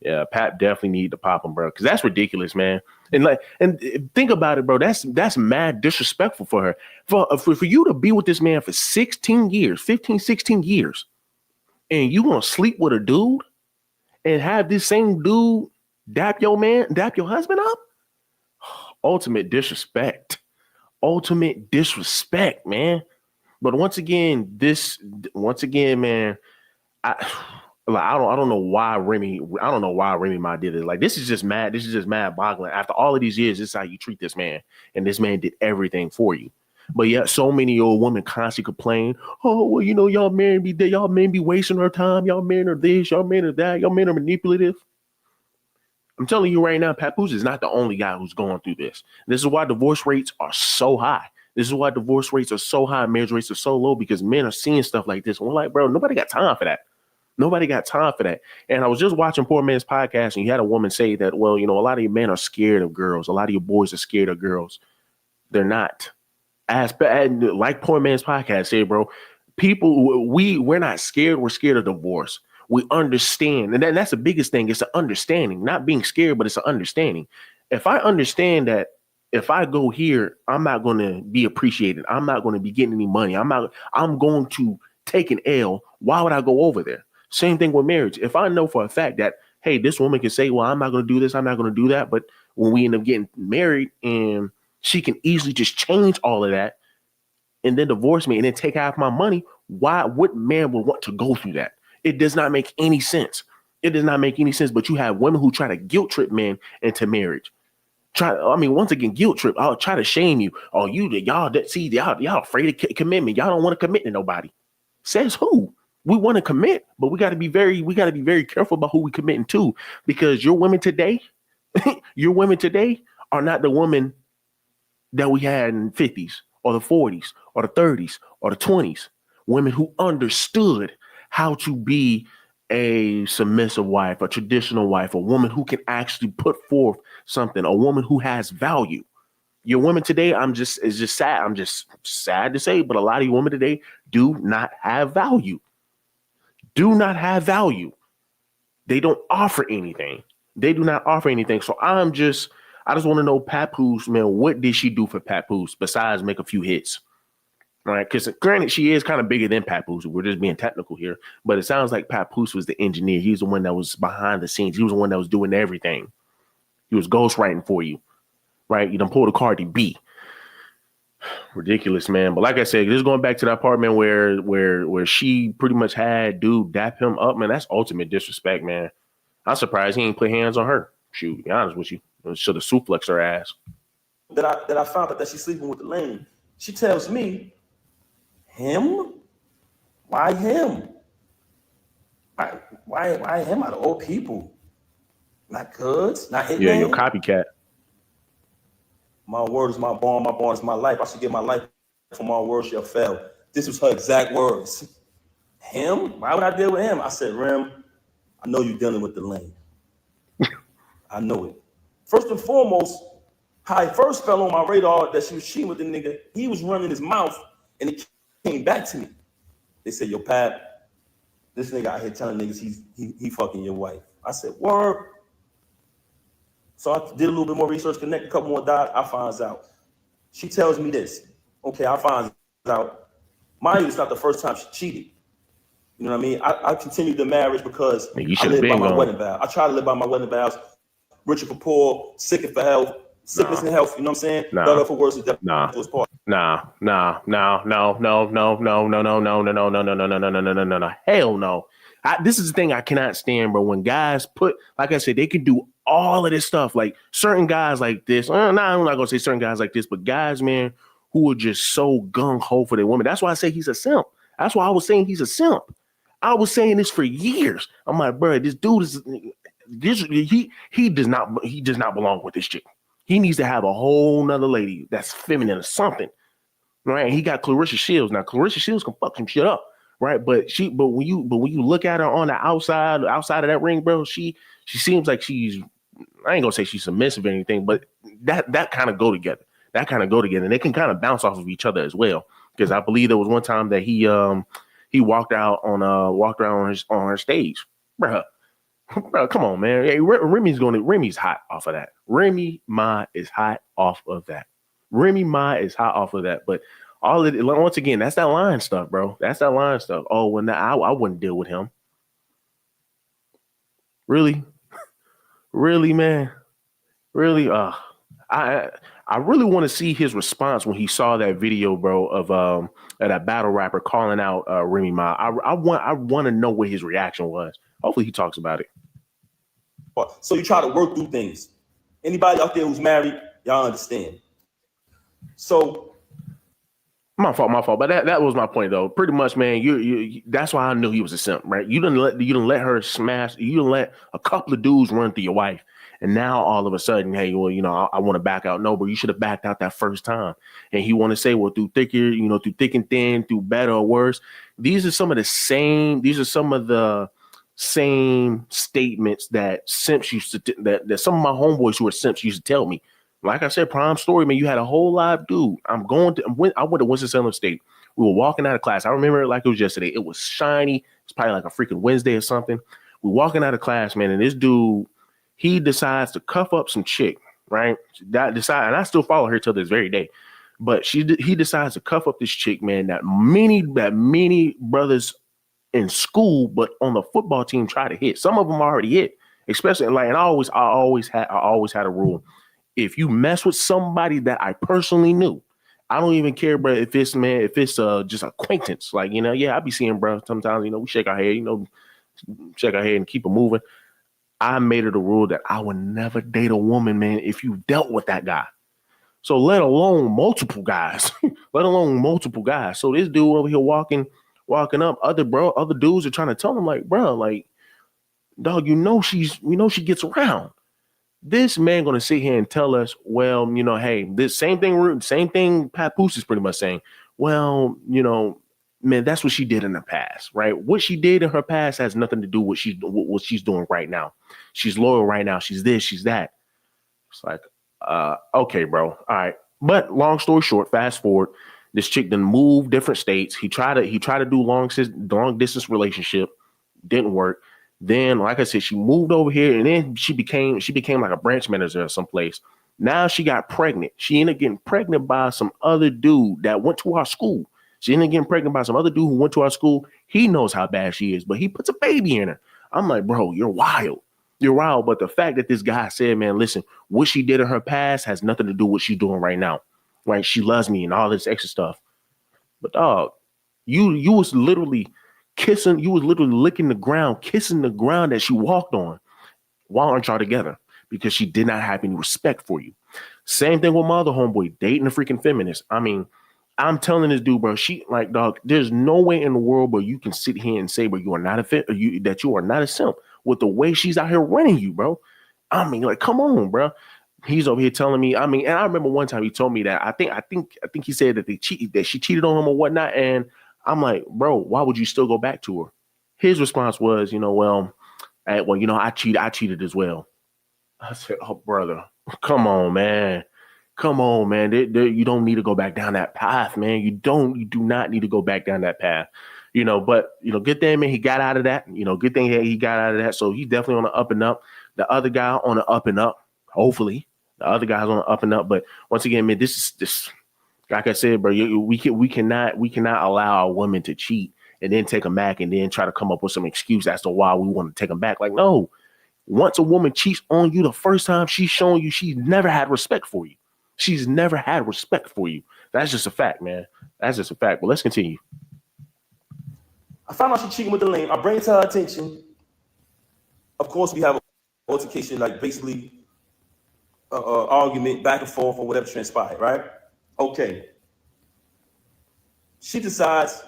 Yeah, Pap definitely need to pop him, bro, because that's ridiculous, man. And think about it, bro. That's mad disrespectful for her. For you to be with this man for 16 years, 15, 16 years, and you gonna sleep with a dude and have this same dude dap your husband up? Ultimate disrespect, man. But once again, man, I don't know why Remy Ma did it. Like, this is just mad boggling. After all of these years, this is how you treat this man, and this man did everything for you. But yet, so many old women constantly complain, oh, well, y'all men be wasting our time, y'all men are this, y'all men are that, y'all men are manipulative. I'm telling you right now, Papoose is not the only guy who's going through this. This is why divorce rates are so high. This is why divorce rates are so high, marriage rates are so low, because men are seeing stuff like this. And we're like, bro, nobody got time for that. And I was just watching Poor Man's podcast, and you had a woman say that, well, a lot of your men are scared of girls. A lot of your boys are scared of girls. They're not. Like Poor Man's podcast said, bro, we're not scared. We're scared of divorce. We understand. And that's the biggest thing. It's an understanding, not being scared, but it's an understanding. If I understand that if I go here, I'm not going to be appreciated. I'm not going to be getting any money. I'm going to take an L. Why would I go over there? Same thing with marriage. If I know for a fact that, hey, this woman can say, well, I'm not going to do this, I'm not going to do that. But when we end up getting married, and she can easily just change all of that and then divorce me and then take half my money, what man would want to go through that? It does not make any sense. But you have women who try to guilt trip men into marriage. Once again, guilt trip. I'll try to shame you. Oh, y'all afraid of commitment. Y'all don't want to commit to nobody. Says who? We want to commit, but we got to be very careful about who we committing to, because your women today are not the women that we had in the 50s or the 40s or the 30s or the 20s. Women who understood how to be a submissive wife, a traditional wife, a woman who can actually put forth something, a woman who has value. Your women today, it's just sad. I'm just sad to say, but a lot of you women today do not have value. They don't offer anything. So I just want to know, Papoose, man, what did she do for Papoose besides make a few hits? Right? Because granted, she is kind of bigger than Papoose. We're just being technical here, but it sounds like Papoose was the engineer. He's the one that was behind the scenes. He was the one that was doing everything. He was ghostwriting for you, right? You done pulled a Cardi B. Ridiculous, man. But like I said, just going back to the apartment where she pretty much had dude dap him up, man. That's ultimate disrespect, man. I'm surprised he ain't put hands on her. Shoot, to be honest with you, should have suplexed her ass. That I found out that she's sleeping with the lane. She tells me, him? Why him? Why him out of all people? Not goods, not hitting. Yeah, your copycat. My word is my bond is my life. I should give my life for my word shall fail. This was her exact words. Him? Why would I deal with him? I said, Rem, I know you're dealing with the lane. I know it. First and foremost, how it first fell on my radar that she was cheating with the nigga, he was running his mouth, and it came back to me. They said, yo, Pat, this nigga out here telling niggas he fucking your wife. I said, word. So I did a little bit more research, connect a couple more dots. I finds out She tells me this. Okay, I find out. Mind you, it's not the first time she cheated. You know what I mean? I continued the marriage because Man, you I should have live by been my gone. wedding vow. I try to live by my wedding vows. Richer for poor, sick for health, sickness and health. You know what I'm saying? Better for worse, death was part. No. Hell no. This is the thing I cannot stand, bro. When guys put, like I said, they can do all of this stuff. Like certain guys like this. I'm not gonna say certain guys like this, but guys, man, who are just so gung ho for their women. That's why I say he's a simp. That's why I was saying he's a simp. I was saying this for years. I'm like, bro, this dude is he does not belong with this chick. He needs to have a whole nother lady that's feminine or something. Right? He got Clarissa Shields. Now Clarissa Shields can fuck some shit up. Right. But when you look at her on the outside of that ring, bro, she seems like she's, I ain't gonna say she's submissive or anything, but that kind of go together. That kind of go together. And they can kind of bounce off of each other as well. Because I believe there was one time that he walked around on her stage. Bro, come on, man. Hey, Remy's hot off of that. Remy Ma is hot off of that. Remy Ma is hot off of that. But all of it, once again, that's that line stuff, bro. That's that line stuff. Oh, when I wouldn't deal with him. Really? Really, man? Really? I really want to see his response when he saw that video, bro, of that battle rapper calling out Remy Ma. I want to know what his reaction was. Hopefully he talks about it. So you try to work through things. Anybody out there who's married, y'all understand. So my fault. But that was my point, though. Pretty much, man. You that's why I knew he was a simp, right? You didn't let her smash. You didn't let a couple of dudes run through your wife, and now all of a sudden, hey, well, I want to back out. No, but you should have backed out that first time. And he want to say, well, through thick and thin, through better or worse. These are some of the same statements that simps used to that some of my homeboys who are simps used to tell me. Like I said, prime story, man. You had a whole live dude. I went to Winston-Salem State. We were walking out of class. I remember it like it was yesterday. It was shiny. It's probably like a freaking Wednesday or something. We're walking out of class, man, and this dude, he decides to cuff up some chick, right? And I still follow her till this very day. But he decides to cuff up this chick, man. That many brothers in school, but on the football team try to hit. Some of them already hit, especially like. And I always had a rule. If you mess with somebody that I personally knew, I don't even care, bro. If it's just acquaintance, like, I be seeing, bro. Sometimes, we shake our head, and keep it moving. I made it a rule that I would never date a woman, man, if you dealt with that guy. So let alone multiple guys. So this dude over here walking up, other dudes are trying to tell him, like, bro, like, dog, she gets around. This man gonna sit here and tell us, well, hey, this same thing Papoose is pretty much saying. Well, man, that's what she did in the past, right? What she did in her past has nothing to do with what she's doing right now. She's loyal right now. She's this, she's that. It's like, okay, bro. All right. But long story short, fast forward, this chick then moved different states. He tried to do long distance relationship, didn't work. Then, like I said, she moved over here, and then she became like a branch manager or someplace. Now she got pregnant. She ended up getting pregnant by some other dude that went to our school. She ended up getting pregnant by some other dude who went to our school. He knows how bad she is, but he puts a baby in her. I'm like, bro, you're wild. You're wild. But the fact that this guy said, man, listen, what she did in her past has nothing to do with what she's doing right now. Right? She loves me and all this extra stuff. But dog, you was literally licking the ground, kissing the ground that she walked on. Why aren't y'all together? Because she did not have any respect for you. Same thing with my other homeboy, dating a freaking feminist. I mean, I'm telling this dude, bro, she like, dog, there's no way in the world where you can sit here and say, bro, you are not that you are not a simp with the way she's out here running you, bro. I mean, like, come on, bro. He's over here telling me, I mean, and I remember one time he told me that I think he said that she cheated on him or whatnot. And I'm like, bro, why would you still go back to her? His response was, I cheated as well. I said, oh, brother, come on, man. You don't need to go back down that path, man. You do not need to go back down that path, but, good thing, man, he got out of that, good thing he got out of that. So he's definitely on the up and up. The other guy on the up and up, hopefully. The other guy's on the up and up. But once again, man, this Like I said, bro, we cannot allow a woman to cheat and then take them back and then try to come up with some excuse as to why we want to take them back. Like, no, once a woman cheats on you the first time, she's showing you she's never had respect for you. She's never had respect for you. That's just a fact, man. That's just a fact. But let's continue. I found out she cheating with the lame. I bring it to her attention. Of course, we have an altercation, like basically argument back and forth or whatever transpired, right? Okay. She decides,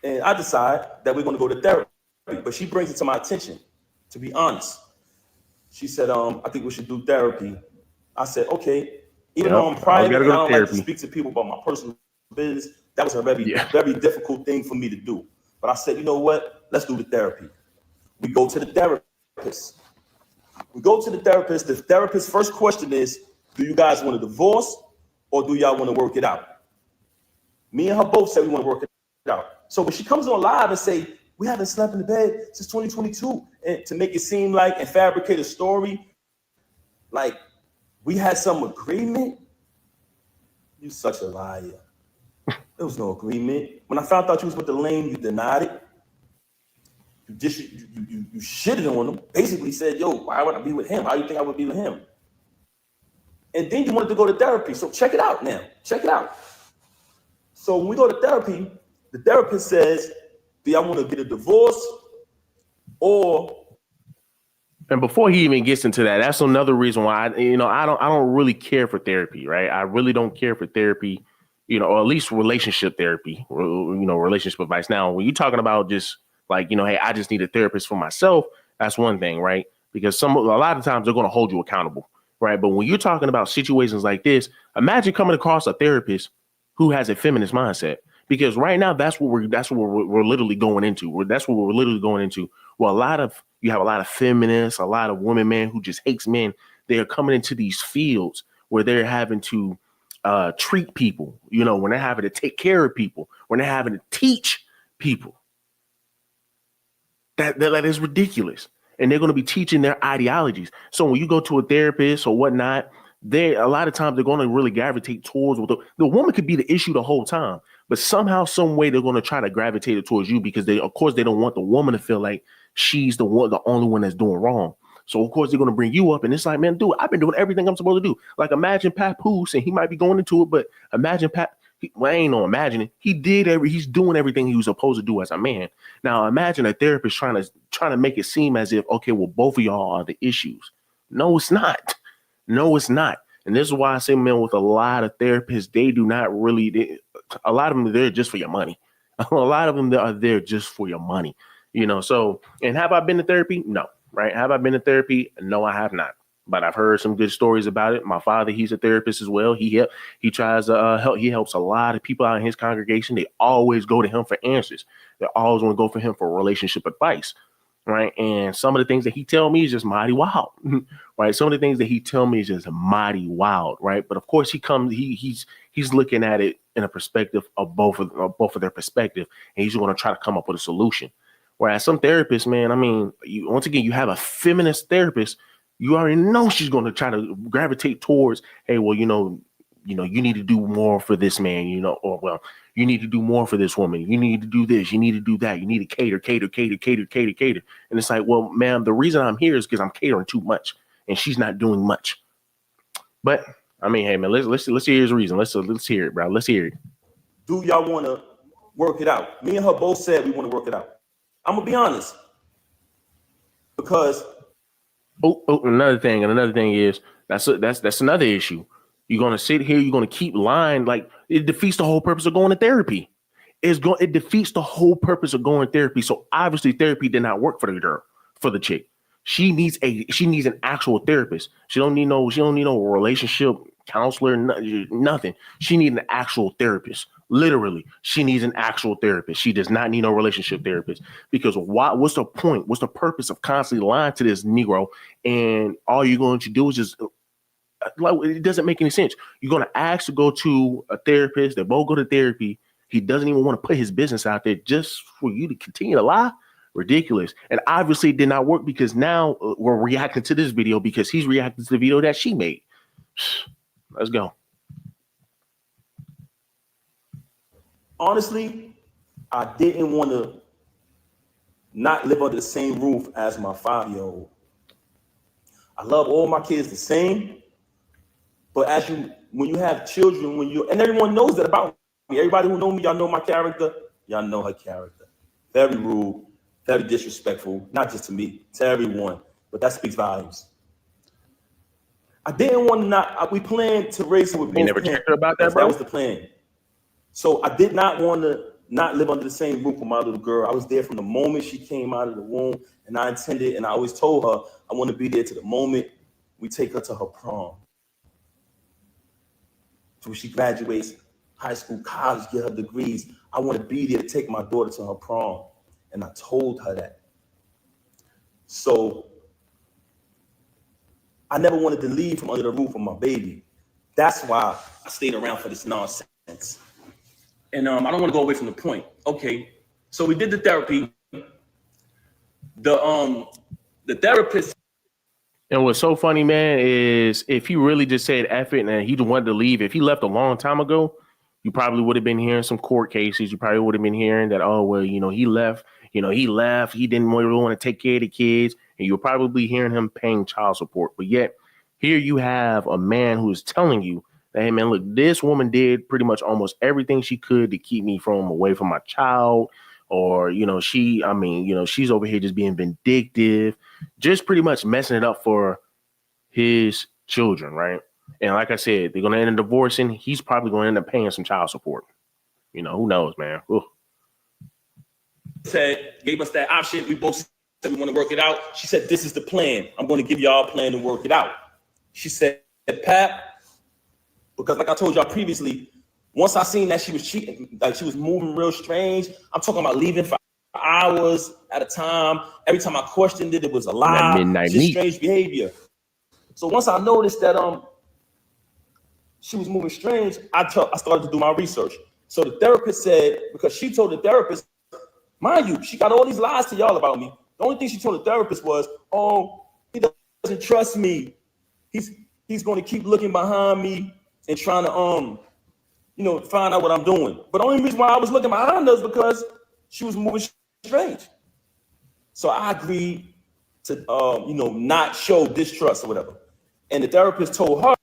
and I decide that we're going to go to therapy. But she brings it to my attention, to be honest. She said, I think we should do therapy. I said, okay. Even though I'm Yep. I private gotta and I go to don't like to therapy. speak to people about my personal business, that was a very, Yeah. very difficult thing for me to do. But I said, you know what? Let's do the therapy. We go to the therapist. We go to the therapist. The therapist's first question is, do you guys want a divorce or do y'all want to work it out? Me and her both said we want to work it out. So when she comes on live and say, we haven't slept in the bed since 2022, and to make it seem like and fabricate a story, like we had some agreement, you such a liar. There was no agreement. When I found out you was with the lame, you denied it. You shitted on him. Basically said, yo, why would I be with him? How do you think I would be with him? And then you wanted to go to therapy. So check it out now. Check it out. So when we go to therapy, the therapist says, do y'all want to get a divorce or... And before he even gets into that, that's another reason why I don't really care for therapy, right? I really don't care for therapy, or at least relationship therapy, relationship advice. Now, when you're talking about just like, hey, I just need a therapist for myself, that's one thing, right? Because a lot of times they're going to hold you accountable, right? But when you're talking about situations like this, imagine coming across a therapist who has a feminist mindset. Because right now, that's what we're literally going into. That's what we're literally going into. Well, you have a lot of feminists, a lot of women, man, who just hates men. They are coming into these fields where they're having to treat people, when they're having to take care of people, when they're having to teach people. That is ridiculous. And they're going to be teaching their ideologies. So when you go to a therapist or whatnot, a lot of times they're going to really gravitate towards the woman could be the issue the whole time, but somehow, some way they're going to try to gravitate it towards you because they don't want the woman to feel like she's the only one that's doing wrong. So of course they're going to bring you up, and it's like, man, dude, I've been doing everything I'm supposed to do. Like imagine Papoose, and he might be going into it, but imagine I ain't no imagining. He's doing everything he was supposed to do as a man. Now imagine a therapist trying to make it seem as if, okay, well, both of y'all are the issues. No, it's not. No, it's not. And this is why I say, man, with a lot of therapists, they do not really, a lot of them are there just for your money. A lot of them are there just for your money, So, and have I been to therapy? No, right? Have I been to therapy? No, I have not. But I've heard some good stories about it. My father, he's a therapist as well. He tries to help. He helps a lot of people out in his congregation. They always go to him for answers. They always want to go for him for relationship advice. Right. And some of the things that he tell me is just mighty wild. Right. Some of the things that he tell me is just mighty wild. Right. But of course, he's looking at it in a perspective of both of their perspective. And he's going to try to come up with a solution. Whereas some therapists, man, I mean, once again, you have a feminist therapist. You already know she's going to try to gravitate towards, hey, well, you need to do more for this man, or well, you need to do more for this woman. You need to do this. You need to do that. You need to cater. And it's like, well, ma'am, the reason I'm here is because I'm catering too much and she's not doing much. But I mean, hey, man, let's hear his reason. Let's hear it, bro. Let's hear it. Do y'all want to work it out? Me and her both said we want to work it out. I'm going to be honest. Because another thing is that's another issue. You're gonna sit here, you're gonna keep lying, like it defeats the whole purpose of going to therapy. It defeats the whole purpose of going to therapy. So obviously therapy did not work for the girl, for the chick. She needs an actual therapist. She don't need no relationship counselor, nothing. She needs an actual therapist. Literally, she needs an actual therapist. She does not need no relationship therapist, because what's the point? What's the purpose of constantly lying to this Negro? And all you're going to do is just, like, it doesn't make any sense. You're going to ask to go to a therapist. They both go to therapy. He doesn't even want to put his business out there just for you to continue to lie. Ridiculous. And obviously it did not work, because now we're reacting to this video because he's reacting to the video that she made. Let's go. honestly, I didn't want to not live under the same roof as my 5-year-old. I love all my kids the same, but when you have children, and everyone knows that about me. Everybody who know me, y'all know my character. Y'all know her character. Very rude, very disrespectful, not just to me, to everyone. But that speaks volumes. I didn't want to we planned to raise her with both You never checked her about that, bro? That was the plan. So I did not want to not live under the same roof with my little girl. I was there from the moment she came out of the womb, and I intended, and I always told her, I want to be there to the moment we take her to her prom. So when she graduates high school, college, get her degrees, I want to be there to take my daughter to her prom. And I told her that. So I never wanted to leave from under the roof of my baby. That's why I stayed around for this nonsense. And I don't want to go away from the point. Okay, so we did the therapy. The therapist. And what's so funny, man, is if he really just said F it and he wanted to leave, if he left a long time ago, you probably would have been hearing some court cases. You probably would have been hearing that, oh, well, he left. He left. He didn't really want to take care of the kids. And you're probably hearing him paying child support. But yet here you have a man who is telling you that, hey, man, look, this woman did pretty much almost everything she could to keep me away from my child. Or, she's over here just being vindictive, just pretty much messing it up for his children, right? And like I said, they're going to end up divorcing. He's probably going to end up paying some child support. Who knows, man? Ooh. Gave us that option. We both said we want to work it out. She said, this is the plan. I'm going to give y'all a plan to work it out. She said, Pat, because like I told y'all previously, once I seen that she was cheating, like she was moving real strange, I'm talking about leaving for hours at a time. Every time I questioned it, it was a lie. Just strange behavior. So once I noticed that she was moving strange, I started to do my research. So the therapist said, because she told the therapist, mind you, she got all these lies to y'all about me. The only thing she told the therapist was, oh, he doesn't trust me. He's going to keep looking behind me and trying to find out what I'm doing. But the only reason why I was looking behind her is because she was moving strange. So I agreed to, not show distrust or whatever. And the therapist told her.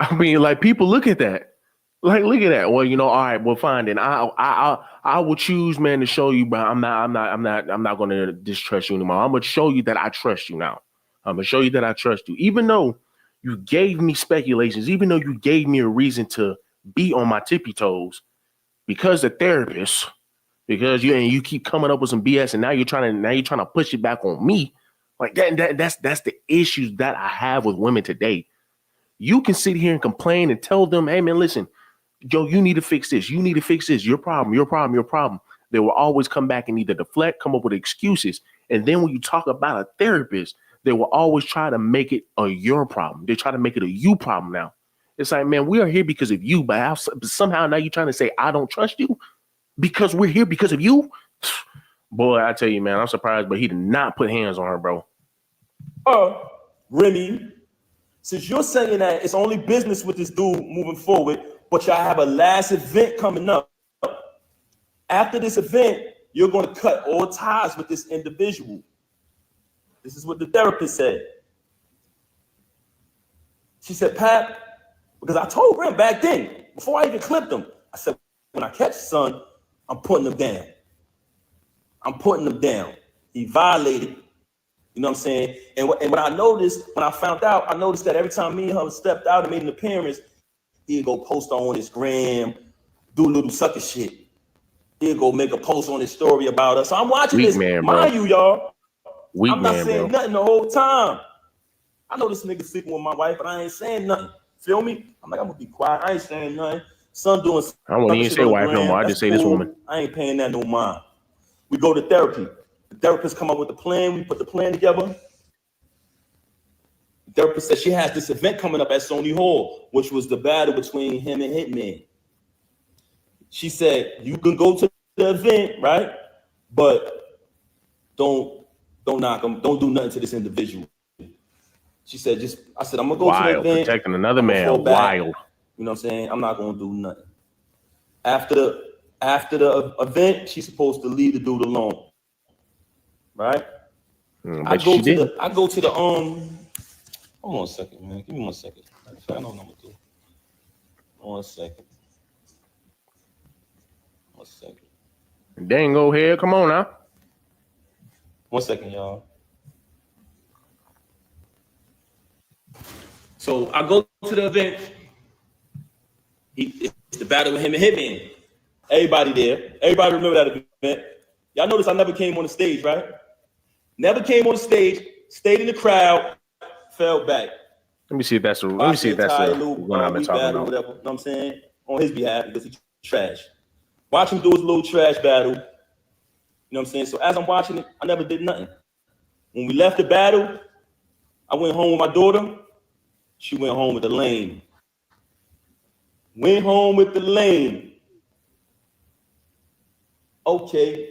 I mean, like, people look at that. Like, look at that. Well, all right, well, fine. Then I will choose, man, to show you, but I'm not going to distrust you anymore. I'm going to show you that I trust you now. I'm going to show you that I trust you, even though you gave me speculations, even though you gave me a reason to be on my tippy toes, because the therapist, because you keep coming up with some BS, and now you're trying to push it back on me. Like that's the issues that I have with women today. You can sit here and complain and tell them, hey man, listen, yo, you need to fix this. You need to fix this. Your problem. They will always come back and either deflect, come up with excuses. And then when you talk about a therapist, they will always try to make it a your problem. They try to make it a you problem now. It's like, man, we are here because of you, but somehow now you're trying to say, I don't trust you because we're here because of you. Boy, I tell you, man, I'm surprised, but he did not put hands on her, bro. Remy, since you're saying that it's only business with this dude moving forward, but y'all have a last event coming up. After this event, you're going to cut all ties with this individual. This is what the therapist said. She said, Pat, because I told Ram back then, before I even clipped him, I said, when I catch son, I'm putting him down. He violated. You know what I'm saying? And what I noticed, when I found out, I noticed that every time me and her stepped out and made an appearance, he'd go post on his gram, do a little sucker shit. He'd go make a post on his story about us. So I'm watching this. Mind you, y'all. I'm not saying nothing the whole time. I know this nigga sleeping with my wife, but I ain't saying nothing. Feel me? I'm gonna be quiet. I ain't saying nothing. Son doing. I won't even say wife no more. I just say this woman. I ain't paying that no mind. We go to therapy. The therapist come up with the plan. We put the plan together. The therapist said she has this event coming up at Sony Hall, which was the battle between him and Hitman. She said, you can go to the event, right? But don't knock him. Don't do nothing to this individual. She said, I said, I'm going to go to the event. Protecting another man. Wild. You know what I'm saying? I'm not going to do nothing. After the event, she's supposed to leave the dude alone, right? I Bet you go she to didn't. the Hold on a second, man. Give me 1 second. I know what I'm gonna do. 1 second. 1 second. Dang, go ahead. Come on now. 1 second, y'all. So I go to the event. It's the battle with him and Hitman. Everybody there. Everybody remember that event. Y'all notice I never came on the stage, right? Never came on the stage. Stayed in the crowd. Fell back. Let me see if that's the Watched the entire one I've been talking battle, about. whatever. You know what I'm saying? On his behalf because he's trash. Watch him do his little trash battle. You know what I'm saying? So as I'm watching it, I never did nothing. When we left the battle, I went home with my daughter. She went home with the lame. Went home with the lame. Okay.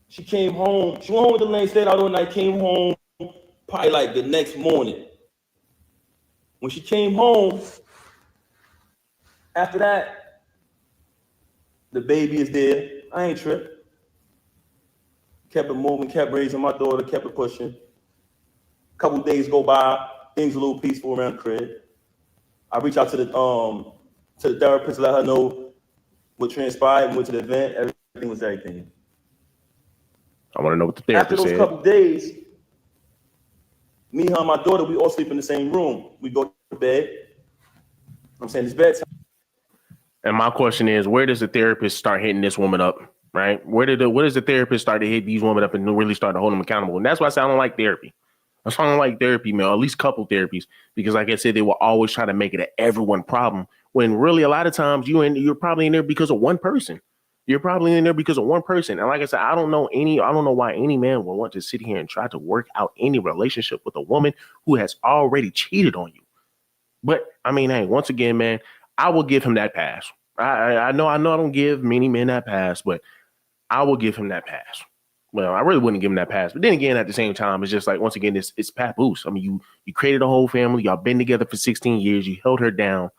She came home. She went home with the lane, stayed out all night, came home probably like the next morning. When she came home, after that, the baby is there. I ain't tripped. Kept it moving, kept raising my daughter, kept it pushing. A couple days go by, things a little peaceful around the crib. I reach out to the therapist, let her know what transpired, went to the event, everything was everything. I want to know what the After therapist those said. couple days, me, her, and my daughter, we all sleep in the same room. We go to bed. I'm saying it's bedtime. And my question is, where does the therapist start hitting this woman up? Right? Where does the therapist start to hit these women up and really start to hold them accountable? And that's why I say I don't like therapy. That's why I don't like therapy, man. Or at least couple therapies, because like I said, they will always try to make it an everyone problem. When really a lot of times you're probably in there because of one person. You're probably in there because of one person. And like I said, I don't know why any man would want to sit here and try to work out any relationship with a woman who has already cheated on you. But I mean, hey, once again, man, I will give him that pass. I know I don't give many men that pass, but I will give him that pass. Well, I really wouldn't give him that pass. But then again, at the same time, it's just like, once again, it's Papoose. I mean, you created a whole family. Y'all been together for 16 years. You held her down.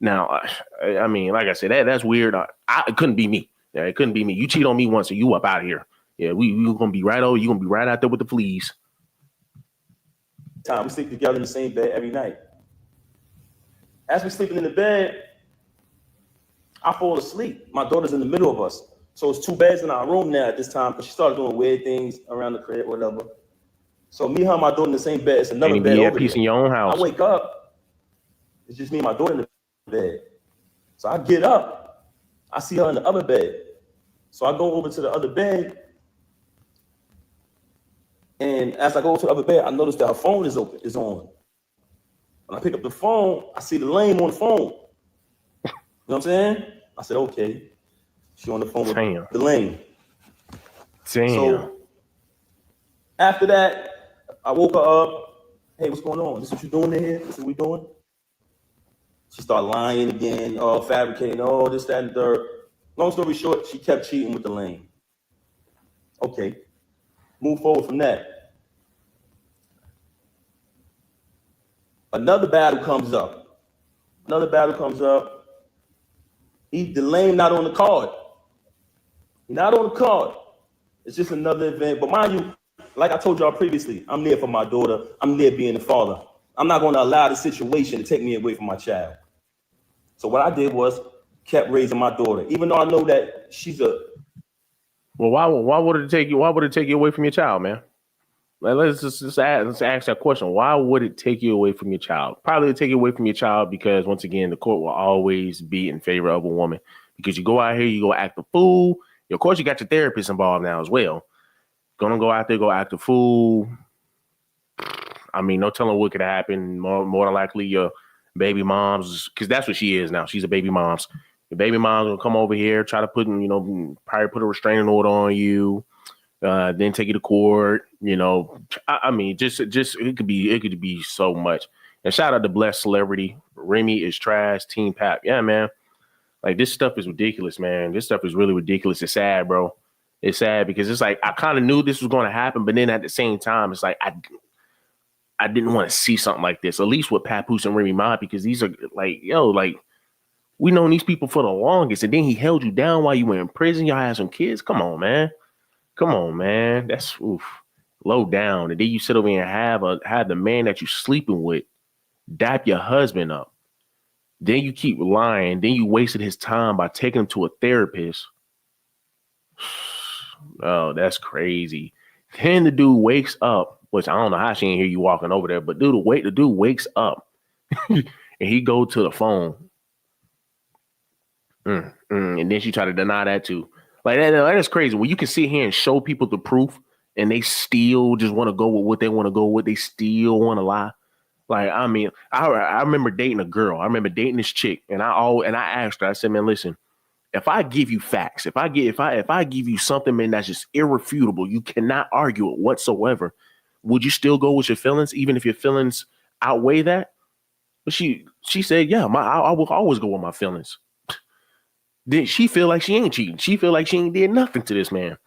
Now, I mean, like I said, that's weird. It couldn't be me. Yeah, it couldn't be me. You cheat on me once, so you up out of here. Yeah, we gonna be right over. You gonna be right out there with the fleas. We sleep together in the same bed every night. As we're sleeping in the bed, I fall asleep. My daughter's in the middle of us. So it's 2 beds in our room now at this time because she started doing weird things around the crib, whatever. So me, her, and my daughter in the same bed. It's another bed over Peace there. in your own house. I wake up. It's just me and my daughter in the bed. So I get up. I see her in the other bed. So I go over to the other bed. And as I go to the other bed, I notice that her phone is on. When I pick up the phone, I see the lame on the phone. You know what I'm saying? I said, okay. She on the phone with the lame. Damn. So after that, I woke her up. Hey, what's going on? This what you doing in here? This is what we doing? She started lying again, fabricating, this, that, and the third. Long story short, she kept cheating with the lame. Okay. Move forward from that. Another battle comes up. The lame not on the card. Not on the card. It's just another event. But mind you, like I told y'all previously, I'm there for my daughter. I'm there being the father. I'm not going to allow the situation to take me away from my child. So what I did was kept raising my daughter, even though I know that she's a. Well, why would it take you? Why would it take you away from your child, man? Let's ask that question. Why would it take you away from your child? Probably take you away from your child because, once again, the court will always be in favor of a woman. Because you go out here, you go act a fool. Of course, you got your therapist involved now as well. Gonna go out there, go act a fool. I mean, no telling what could happen. More than likely, your baby mom's, because that's what she is now. She's a baby mom's. Your baby mom's gonna come over here, try to probably put a restraining order on you. Then take you to court. I mean, just it could be so much. And shout out to Blessed Celebrity. Remy is trash. Team Pap. Yeah, man. Like, this stuff is ridiculous, man. This stuff is really ridiculous. It's sad, bro. It's sad because it's like I kind of knew this was going to happen, but then at the same time, it's like I didn't want to see something like this, at least with Papoose and Remy Ma, because these are like, yo, like, we known these people for the longest, and then he held you down while you were in prison. Y'all had some kids. Come on, man. Come on, man. That's low down. And then you sit over here and have the man that you sleeping with dap your husband up. Then you keep lying. Then you wasted his time by taking him to a therapist. Oh, that's crazy. Then the dude wakes up, which I don't know how she didn't hear you walking over there, but the dude wakes up and he go to the phone. And then she try to deny that too. Like that is crazy. When you can sit here and show people the proof and they still just want to go with what they want to go with, they still want to lie. Like, I mean, I remember dating a girl. I remember dating this chick, and I asked her, I said, man, listen, if I give you facts, if I give you something, man, that's just irrefutable, you cannot argue it whatsoever, would you still go with your feelings, even if your feelings outweigh that? But she said, yeah, I will always go with my feelings. Then she feel like she ain't cheating. She feel like she ain't did nothing to this man.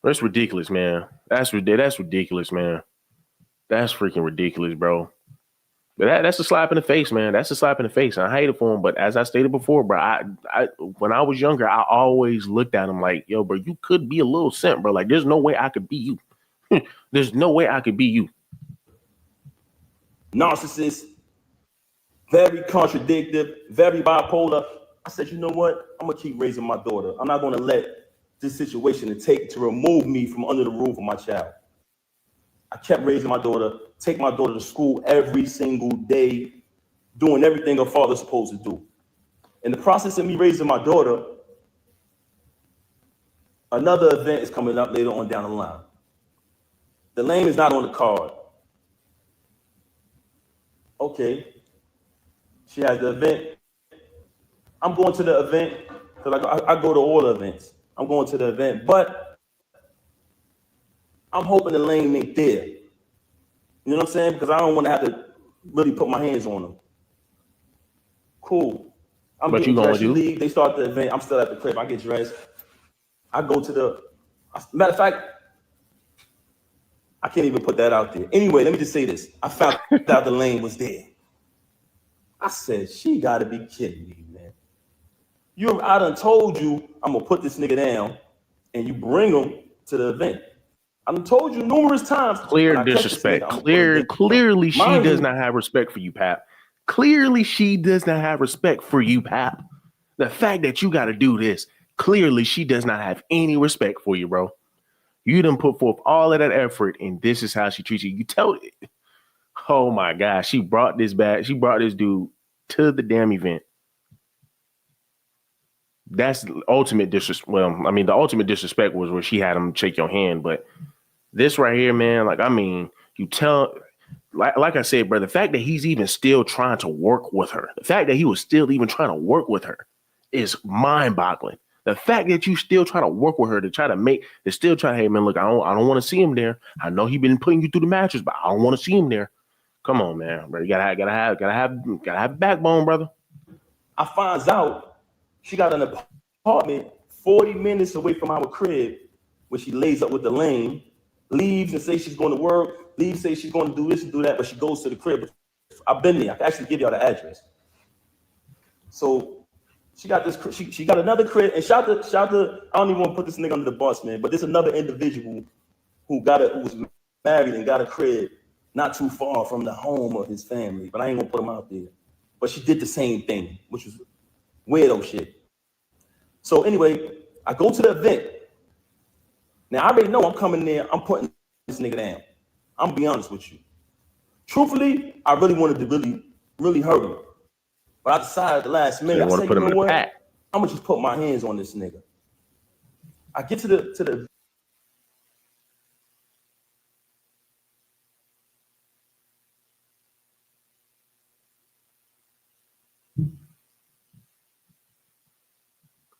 That's ridiculous, man. That's ridiculous, man. That's freaking ridiculous, bro. But that's a slap in the face, man. That's a slap in the face. And I hate it for him. But as I stated before, bro, I when I was younger, I always looked at him like, yo, bro, you could be a little simp, bro. Like, there's no way I could be you. There's no way I could be you. Narcissist, very contradictory, very bipolar. I said, you know what? I'm gonna keep raising my daughter. I'm not gonna let this situation to remove me from under the roof of my child. I kept raising my daughter, take my daughter to school every single day, doing everything her father's supposed to do. In the process of me raising my daughter, another event is coming up later on down the line. The lane is not on the card. Okay, she has the event. I'm going to the event because I go to all the events. I'm going to the event, but I'm hoping the lane ain't there. You know what I'm saying? Because I don't want to have to really put my hands on them. Cool. I'm getting dressed. You leave. They start the event. I'm still at the crib. I get dressed. I go to the. Matter of fact, I can't even put that out there. Anyway, let me just say this. I found out the lane was there. I said, she got to be kidding me, man. I done told you I'm going to put this nigga down and you bring him to the event. I done told you numerous times. Clear disrespect. Clearly she does not have respect for you, Pap. Clearly she does not have respect for you, Pap. The fact that you got to do this, clearly she does not have any respect for you, bro. You done put forth all of that effort and this is how she treats you. You tell it. Oh my gosh, she brought this dude to the damn event. That's ultimate disrespect. Well, I mean, the ultimate disrespect was where she had him shake your hand, but this right here, man, like, I mean, you tell, like I said, bro, the fact that he's even still trying to work with her, the fact that he was still even trying to work with her is mind-boggling. The fact that you still try to work with her to still try, hey man, look, I don't want to see him there. I know he been putting you through the mattress, but I don't want to see him there. Come on, man, bro. You gotta have backbone, brother. I finds out she got an apartment 40 minutes away from our crib where she lays up with the lane, leaves and says she's going to work, leaves, says she's going to do this and do that, but she goes to the crib. I've been there. I can actually give y'all the address. So she got this. She got another crib, and shout to. I don't even want to put this nigga under the bus, man. But there's another individual who was married and got a crib not too far from the home of his family. But I ain't gonna put him out there. But she did the same thing, which was weirdo shit. So anyway, I go to the event. Now I already know I'm coming there. I'm putting this nigga down. I'm gonna be honest with you. Truthfully, I really wanted to really hurt him. But I decided at the last minute, I said, you know what? I'm gonna just put my hands on this nigga. I get to the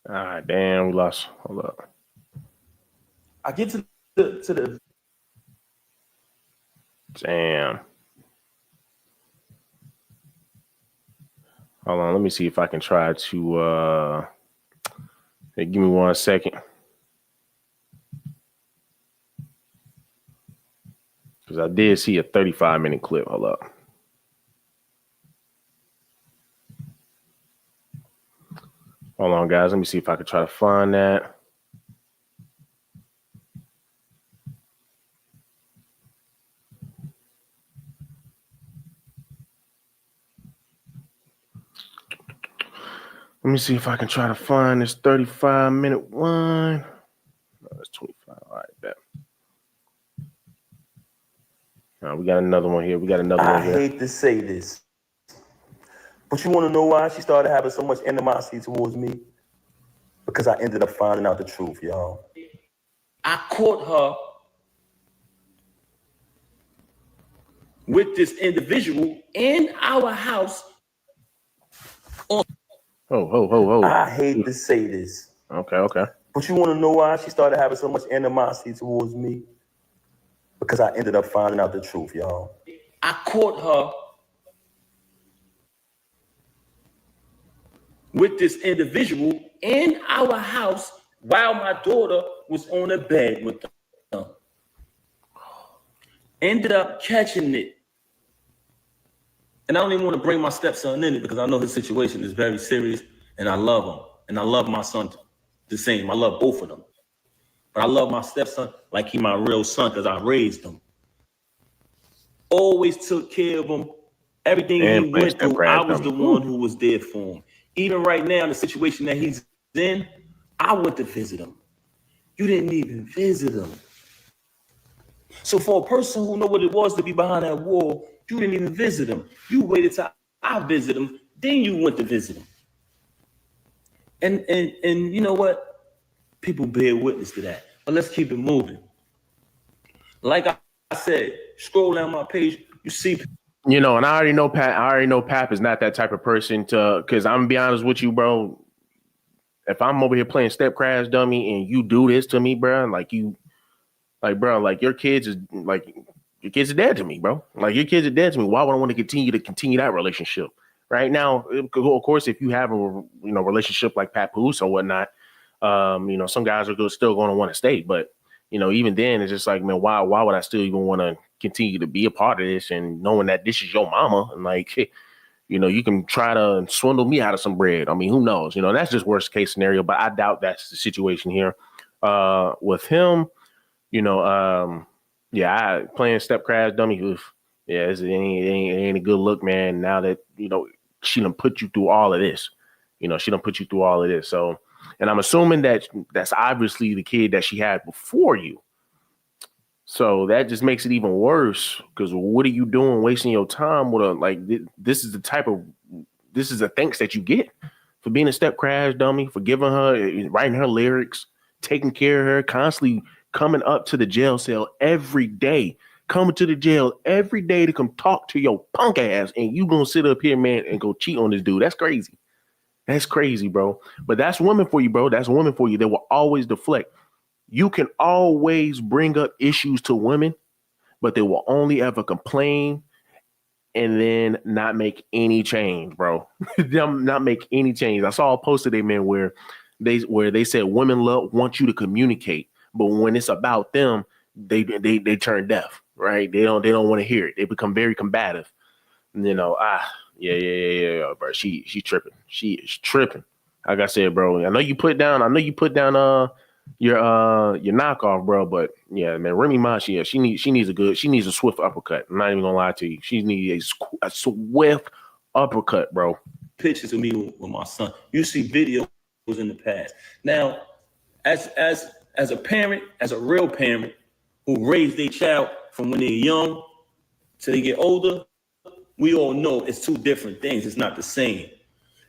All right, damn, we lost. Hold up. I get to the damn. Hold on, let me see if I can try to hey, give me 1 second. Because I did see a 35-minute clip. Hold up. Hold on, guys. Let me see if I can try to find that. Let me see if I can try to find this 35-minute one. No, that's 25. All right, bet. We got another one here. I hate to say this, but you want to know why she started having so much animosity towards me? Because I ended up finding out the truth, y'all. I caught her with this individual in our house. Oh. I hate to say this. Okay. But you want to know why she started having so much animosity towards me? Because I ended up finding out the truth, y'all. I caught her with this individual in our house while my daughter was on the bed with them. Ended up catching it. And I don't even want to bring my stepson in it because I know his situation is very serious and I love him. And I love my son the same. I love both of them. But I love my stepson like he my real son because I raised him. Always took care of him. Everything he went through, I was the one who was there for him. Even right now, in the situation that he's in, I went to visit him. You didn't even visit him. So for a person who know what it was to be behind that wall, you didn't even visit him. You waited till I visit him, then you went to visit him. And you know what? People bear witness to that. But let's keep it moving. Like I said, scroll down my page, you see. You know, and I already know Pap is not that type of person because I'm gonna be honest with you, bro. If I'm over here playing step crash dummy and you do this to me, bro, like your kids are dead to me, bro. Like your kids are dead to me. Why would I want to continue that relationship? Right now, of course, if you have a relationship like Papoose or whatnot, some guys are still going to want to stay. But even then, it's just like, man, why would I still even want to continue to be a part of this and knowing that this is your mama and you can try to swindle me out of some bread. I mean, who knows? That's just worst case scenario, but I doubt that's the situation here. With him, playing step crash dummy. Oof, yeah, it ain't a good look, man. Now that, she done put you through all of this, So, and I'm assuming that's obviously the kid that she had before you. So that just makes it even worse because what are you doing wasting your time with this is the thanks that you get for being a step crash dummy, for giving her, writing her lyrics, taking care of her, constantly coming up to the jail cell every day, coming to the jail every day to come talk to your punk ass. And you gonna sit up here, man, and go cheat on this dude. That's crazy. That's crazy, bro. But that's women for you, bro. That's women for you. They will always deflect. You can always bring up issues to women, but they will only ever complain and then not make any change, bro. Them not make any change. I saw a post today, man, where they said women want you to communicate, but when it's about them, they turn deaf, right? They don't want to hear it. They become very combative. Yeah, bro. She tripping. She is tripping. Like I said, bro. I know you put down your knockoff, bro. But yeah, man, Remy Ma, she needs a swift uppercut. I'm not even gonna lie to you. She needs a swift uppercut, bro. Pictures of me with my son. You see videos in the past. Now, as a parent, as a real parent who raised their child from when they're young till they get older, we all know it's two different things. It's not the same.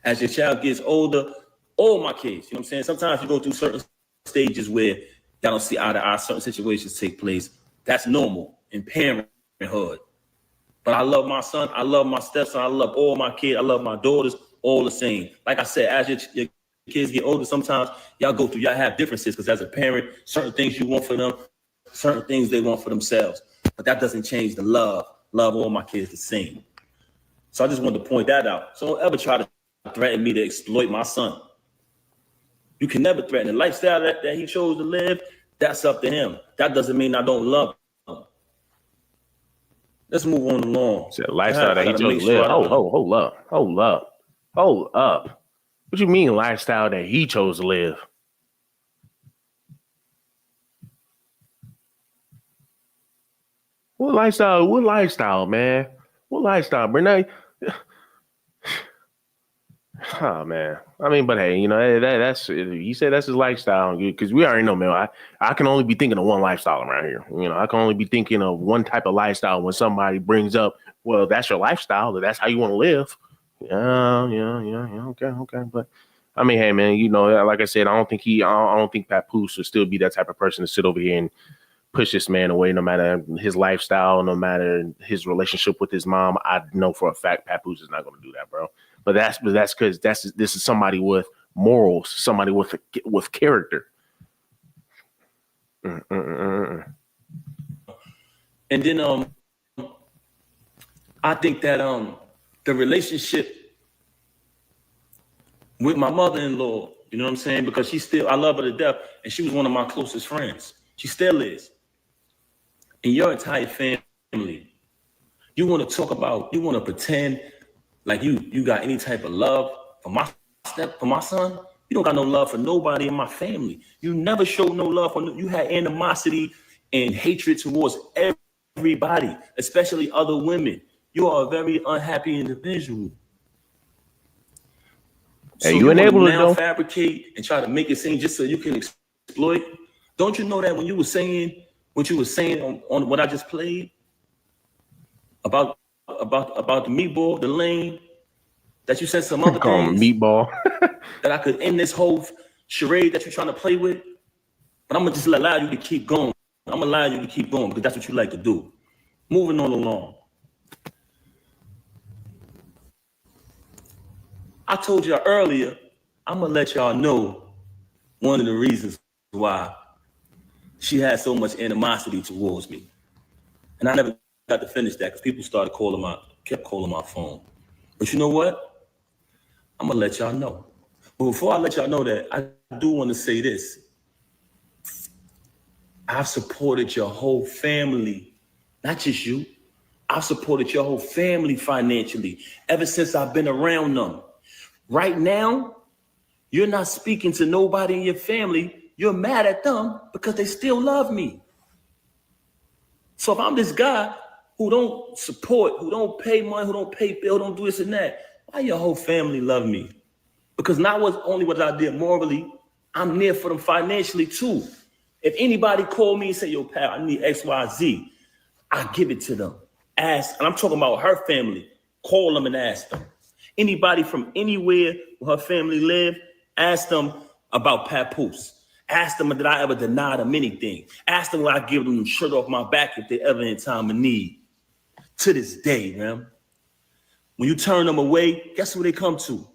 As your child gets older, all my kids, you know what I'm saying? Sometimes you go through certain stages where y'all don't see eye to eye, certain situations take place. That's normal in parenthood. But I love my son, I love my stepson, I love all my kids, I love my daughters, all the same. Like I said, as your kids get older, sometimes y'all have differences because as a parent, certain things you want for them, certain things they want for themselves. But that doesn't change the love. Love all my kids the same. So I just wanted to point that out. So don't ever try to threaten me to exploit my son. You can never threaten the lifestyle that he chose to live. That's up to him. That doesn't mean I don't love him. let's move on along. It's a lifestyle that he chose to sure live. Hold up. What you mean lifestyle that he chose to live? What lifestyle, man? What lifestyle, Bernay? Oh man, I mean, but hey, you know that's he said that's his lifestyle because we already know, man. I can only be thinking of one lifestyle around here. You know, I can only be thinking of one type of lifestyle when somebody brings up, well, that's your lifestyle, that's how you want to live. Yeah. Okay, but I mean, hey, man, you know, like I said, I don't think Papoose should still be that type of person to sit over here and push this man away, no matter his lifestyle, no matter his relationship with his mom. I know for a fact Papoose is not going to do that, bro. But that's because this is somebody with morals, somebody with character. And then I think that the relationship with my mother-in-law, you know what I'm saying? Because I love her to death, and she was one of my closest friends. She still is. And your entire family, you want to pretend like you got any type of love for my son. You don't got no love for nobody in my family. You never showed no love you had animosity and hatred towards everybody, especially other women. You are a very unhappy individual. Hey, so you enable to now fabricate and try to make it seem just so you can exploit. Don't you know that when you were saying what you were saying on what I just played about the meatball, the lane, that you said some other things meatball that I could end this whole charade that you're trying to play with, but I'm gonna just allow you to keep going. I'm gonna allow you to keep going because that's what you like to do. Moving on along. I told you earlier, I'm gonna let y'all know one of the reasons why she had so much animosity towards me. And I never got to finish that because people kept calling my phone. But you know what? I'm gonna let y'all know. But before I let y'all know that, I do want to say this. I've supported your whole family, not just you. I've supported your whole family financially ever since I've been around them. Right now, you're not speaking to nobody in your family. You're mad at them because they still love me. So if I'm this guy who don't support, who don't pay money, who don't pay bill, don't do this and that, why your whole family love me? Because not only what I did morally, I'm there for them financially too. If anybody call me and say, yo, pal, I need X, Y, Z, I give it to them. Ask, and I'm talking about her family. Call them and ask them. Anybody from anywhere where her family live, ask them about Papoose. Ask them, did I ever deny them anything? Ask them, will I give them the shirt off my back if they're ever in time of need? To this day, man. When you turn them away, guess who they come to?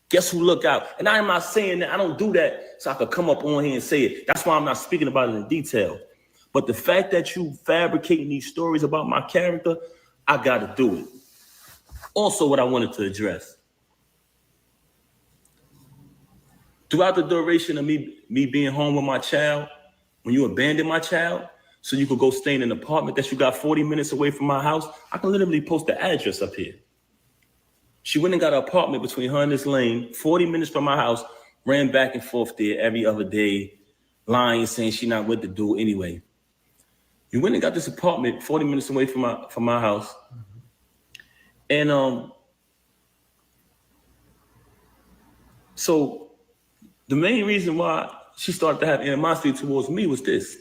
Guess who look out? And I'm not saying that I don't do that so I could come up on here and say it. That's why I'm not speaking about it in detail. But the fact that you fabricating these stories about my character, I got to do it. Also, what I wanted to address. Throughout the duration of me being home with my child, when you abandon my child, so you could go stay in an apartment that you got 40 minutes away from my house, I can literally post the address up here. She went and got an apartment between her and this lane, 40 minutes from my house, ran back and forth there every other day, lying, saying she not with the dude anyway. You went and got this apartment 40 minutes away from my house. And so the main reason why she started to have animosity towards me was this.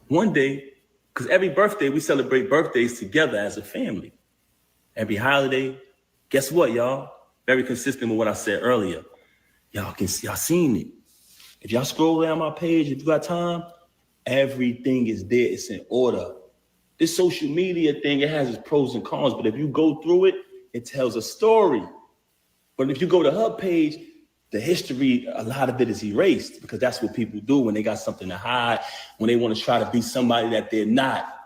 One day, because every birthday, we celebrate birthdays together as a family. Every holiday, guess what, y'all? Very consistent with what I said earlier. Y'all seen it. If y'all scroll down my page, if you got time, everything is there. It's in order. This social media thing, it has its pros and cons, but if you go through it, it tells a story. But if you go to her page, the history, a lot of it is erased because that's what people do when they got something to hide, when they want to try to be somebody that they're not.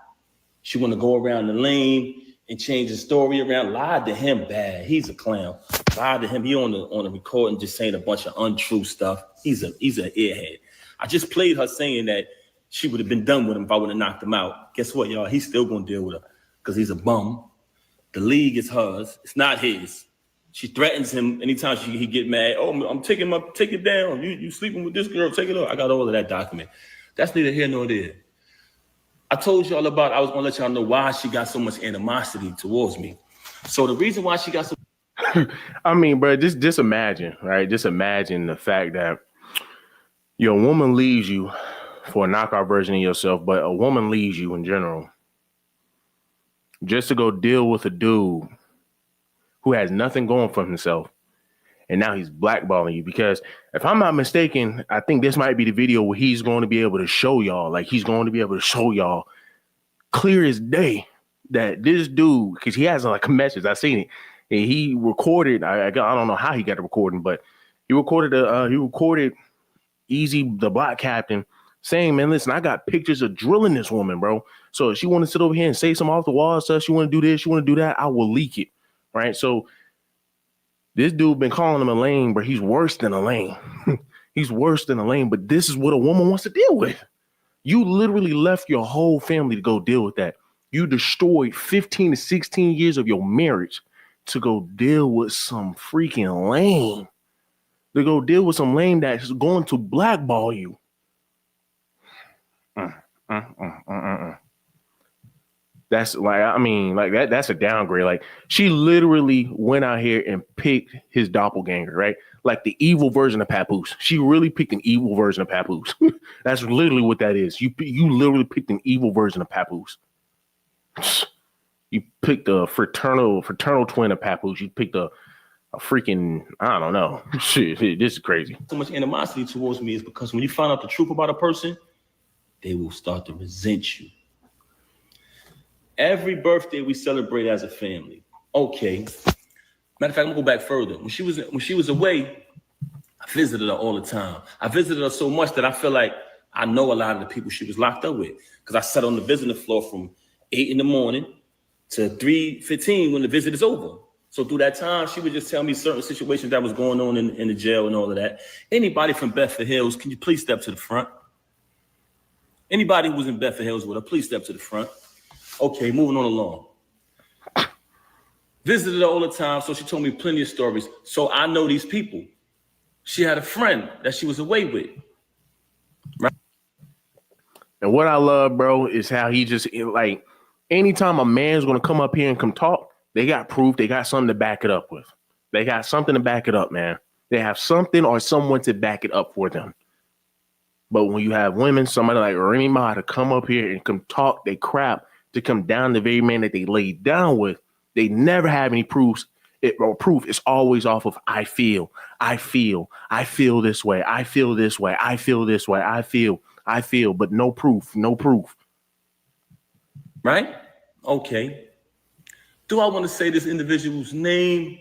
She want to go around the lane and change the story around, lied to him bad. He's a clown. Lied to him. He on the recording just saying a bunch of untrue stuff. He's an earhead. I just played her saying that She would have been done with him if I would have knocked him out. Guess what, y'all? He's still gonna deal with her because he's a bum. The league is hers. It's not his. She threatens him anytime he get mad. Oh, I'm taking my ticket down. You sleeping with this girl? Take it off. I got all of that document. That's neither here nor there. I told y'all about. I was gonna let y'all know why she got so much animosity towards me. So the reason why she got so. I mean, bro, just imagine, right? Just imagine the fact that your woman leaves you for a knockout version of yourself, but a woman leaves you in general just to go deal with a dude who has nothing going for himself. And now he's blackballing you because if I'm not mistaken, I think this might be the video where he's going to be able to show y'all, like he's going to be able to show y'all clear as day that this dude, because he has like a message, I seen it. And he recorded, I don't know how he got the recording, but he recorded Easy, the block captain, saying, man, listen, I got pictures of drilling this woman, bro. So if she want to sit over here and say some off the wall stuff, she want to do this, she want to do that, I will leak it. Right. So this dude been calling him a lame, but he's worse than a lame. He's worse than a lame, but this is what a woman wants to deal with. You literally left your whole family to go deal with that. You destroyed 15 to 16 years of your marriage to go deal with some freaking lame. To go deal with some lame that's going to blackball you. That's like, I mean, like that's a downgrade. Like she literally went out here and picked his doppelganger, right? Like the evil version of Papoose. She really picked an evil version of Papoose. That's literally what that is. You literally picked an evil version of Papoose. You picked a fraternal twin of Papoose. You picked a freaking, I don't know. Shit, this is crazy. So much animosity towards me is because when you find out the truth about a person, they will start to resent you. Every birthday we celebrate as a family. Okay. Matter of fact, I'm gonna go back further. When she was away, I visited her all the time. I visited her so much that I feel like I know a lot of the people she was locked up with because I sat on the visiting floor from 8 in the morning to 3:15 when the visit is over. So through that time, she would just tell me certain situations that was going on in the jail and all of that. Anybody from Bedford Hills, can you please step to the front? Anybody who was in Bedford Hills with her, please step to the front. Okay, moving on along. Visited her all the time, so she told me plenty of stories. So I know these people. She had a friend that she was away with. Right? And what I love, bro, is how he just, like, anytime a man's going to come up here and come talk, they got proof. They got something to back it up with. They got something to back it up, man. They have something or someone to back it up for them. But when you have women, somebody like Remy Ma to come up here and come talk they crap, to come down the very man that they laid down with, they never have any proofs. Proof is always off of I feel this way, I feel this way, I feel this way, I feel, but no proof. Right? Okay. Do I want to say this individual's name?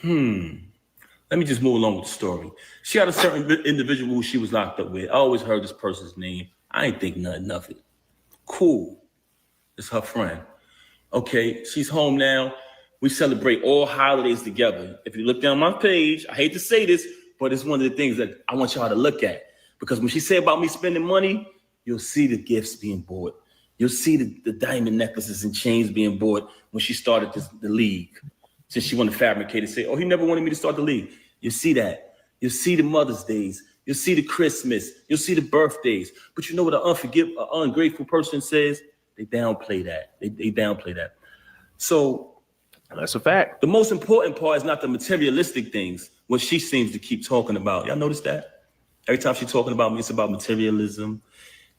Let me just move along with the story. She had a certain individual who she was locked up with. I always heard this person's name. I ain't think nothing of it. Cool. It's her friend. Okay, she's home now. We celebrate all holidays together. If you look down my page, I hate to say this, but it's one of the things that I want y'all to look at. Because when she said about me spending money, you'll see the gifts being bought. You'll see the diamond necklaces and chains being bought when she started the league. Since she wanted to fabricate and say, oh, he never wanted me to start the league. You'll see that. You'll see the Mother's Days. You'll see the Christmas. You'll see the birthdays. But you know what an ungrateful person says? They downplay that. They downplay that. So that's a fact. The most important part is not the materialistic things, what she seems to keep talking about. Y'all notice that? Every time she's talking about me, it's about materialism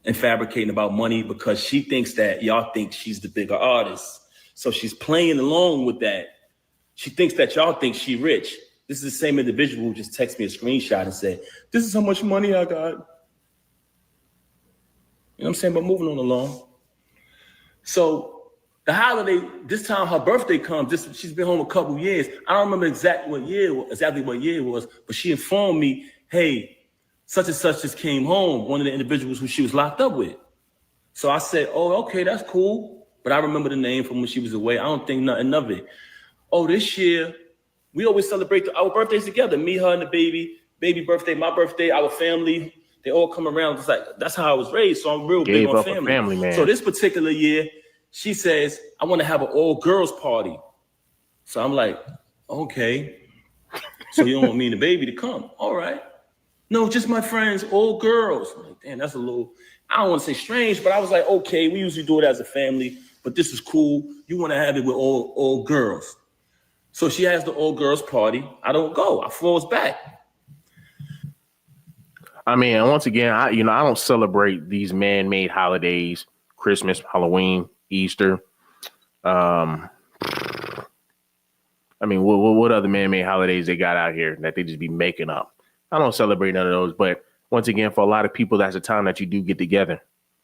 and fabricating about money because she thinks that y'all think she's the bigger artist. So she's playing along with that. She thinks that y'all think she rich. This is the same individual who just texted me a screenshot and said, this is how much money I got. You know what I'm saying? But moving on along. So the holiday, this time her birthday comes. She's been home a couple years. I don't remember exactly what year it was, but she informed me, hey, such and such just came home, one of the individuals who she was locked up with. So I said, oh, okay, that's cool. But I remember the name from when she was away. I don't think nothing of it. Oh, this year, we always celebrate our birthdays together. Me, her, and the baby birthday, my birthday, our family. They all come around. It's like, that's how I was raised. So I'm real big Gave on up family. a family, man. So this particular year, she says, I want to have an all girls party. So I'm like, okay. So you don't want me and the baby to come? All right. No, just my friends, all girls. I'm like, damn, that's a little, I don't want to say strange, but I was like, okay, we usually do it as a family, but this is cool. You want to have it with all girls. So she has the all girls party. I don't go. I falls back. I mean, once again, I don't celebrate these man-made holidays, Christmas, Halloween, Easter. I mean, what other man-made holidays they got out here that they just be making up? I don't celebrate none of those. But once again, for a lot of people, that's a time that you do get together.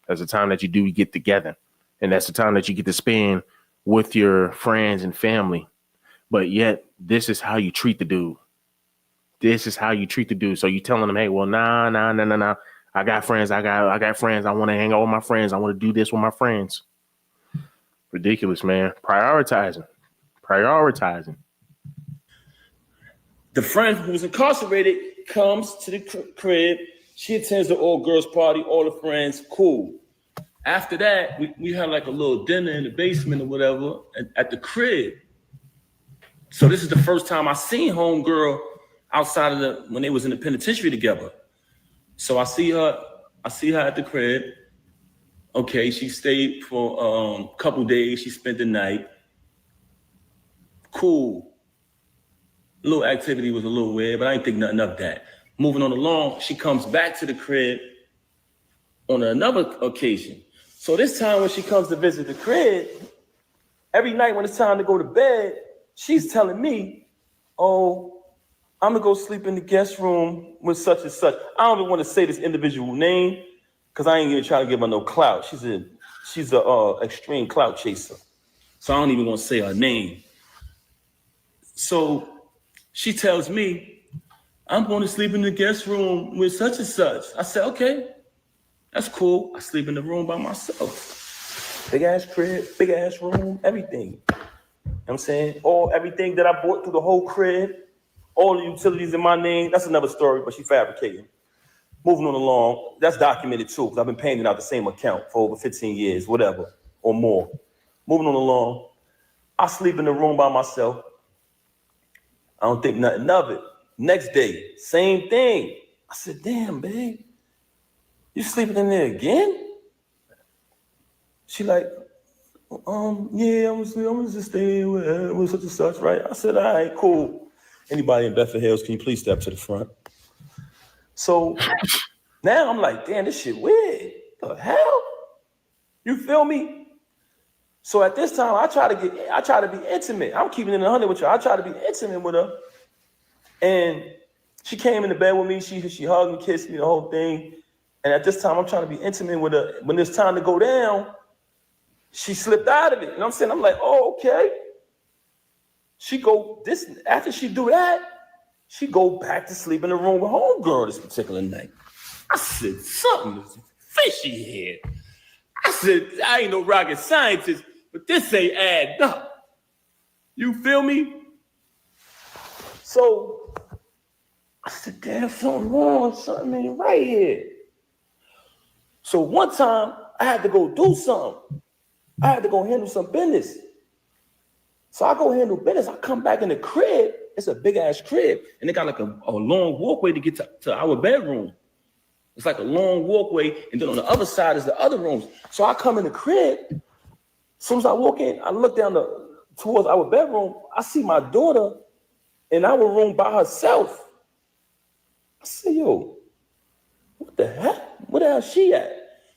That's a time that you do get together. And that's the time that you get to spend with your friends and family. But yet, this is how you treat the dude. This is how you treat the dude. So you telling them, hey, well, nah. I got friends. I got friends. I want to hang out with my friends. I want to do this with my friends. Ridiculous, man. Prioritizing. The friend who's incarcerated comes to the crib. She attends the all girls party, all the friends, cool. After that, we had like a little dinner in the basement or whatever at the crib. So this is the first time I seen homegirl outside of when they was in the penitentiary together. So I see her at the crib. Okay, she stayed for a couple days. She spent the night. Cool. Little activity was a little weird, but I didn't think nothing of that. Moving on along, she comes back to the crib on another occasion. So this time when she comes to visit the crib, every night when it's time to go to bed, she's telling me, oh, I'm gonna go sleep in the guest room with such and such. I don't even want to say this individual name because I ain't even trying to give her no clout. She's a extreme clout chaser. So I don't even want to say her name. So she tells me, I'm going to sleep in the guest room with such and such. I said, okay, that's cool. I sleep in the room by myself. Big ass crib, big ass room, everything. You know what I'm saying? Everything that I bought through the whole crib, all the utilities in my name. That's another story, but she fabricating. Moving on along, that's documented too, because I've been paying it out the same account for over 15 years, whatever, or more. Moving on along, I sleep in the room by myself. I don't think nothing of it. Next day, same thing. I said, damn, babe, you sleeping in there again? She like, yeah, I'm gonna just stay with such and such, right? I said, all right, cool. Anybody in Bedford Hills, can you please step to the front? So now I'm like, damn, this shit weird. The hell? You feel me? So at this time, I try to be intimate. I'm keeping it 100 with you. I try to be intimate with her. And she came into bed with me. She hugged me, kissed me, the whole thing. And at this time, I'm trying to be intimate with her. When it's time to go down, she slipped out of it. You know what I'm saying? I'm like, oh, okay. After she do that, she go back to sleep in the room with homegirl this particular night. I said, something is fishy here. I said, I ain't no rocket scientist, but this ain't adding up. You feel me? So I said, damn, something wrong, something ain't right here. So one time I had to go do something. I had to go handle some business. So I go handle business. I come back in the crib. It's a big ass crib. And they got like a long walkway to get to our bedroom. It's like a long walkway. And then on the other side is the other rooms. So I come in the crib. As soon as I walk in, I look down towards our bedroom. I see my daughter in our room by herself. I say, yo, what the heck? Where the hell is she at?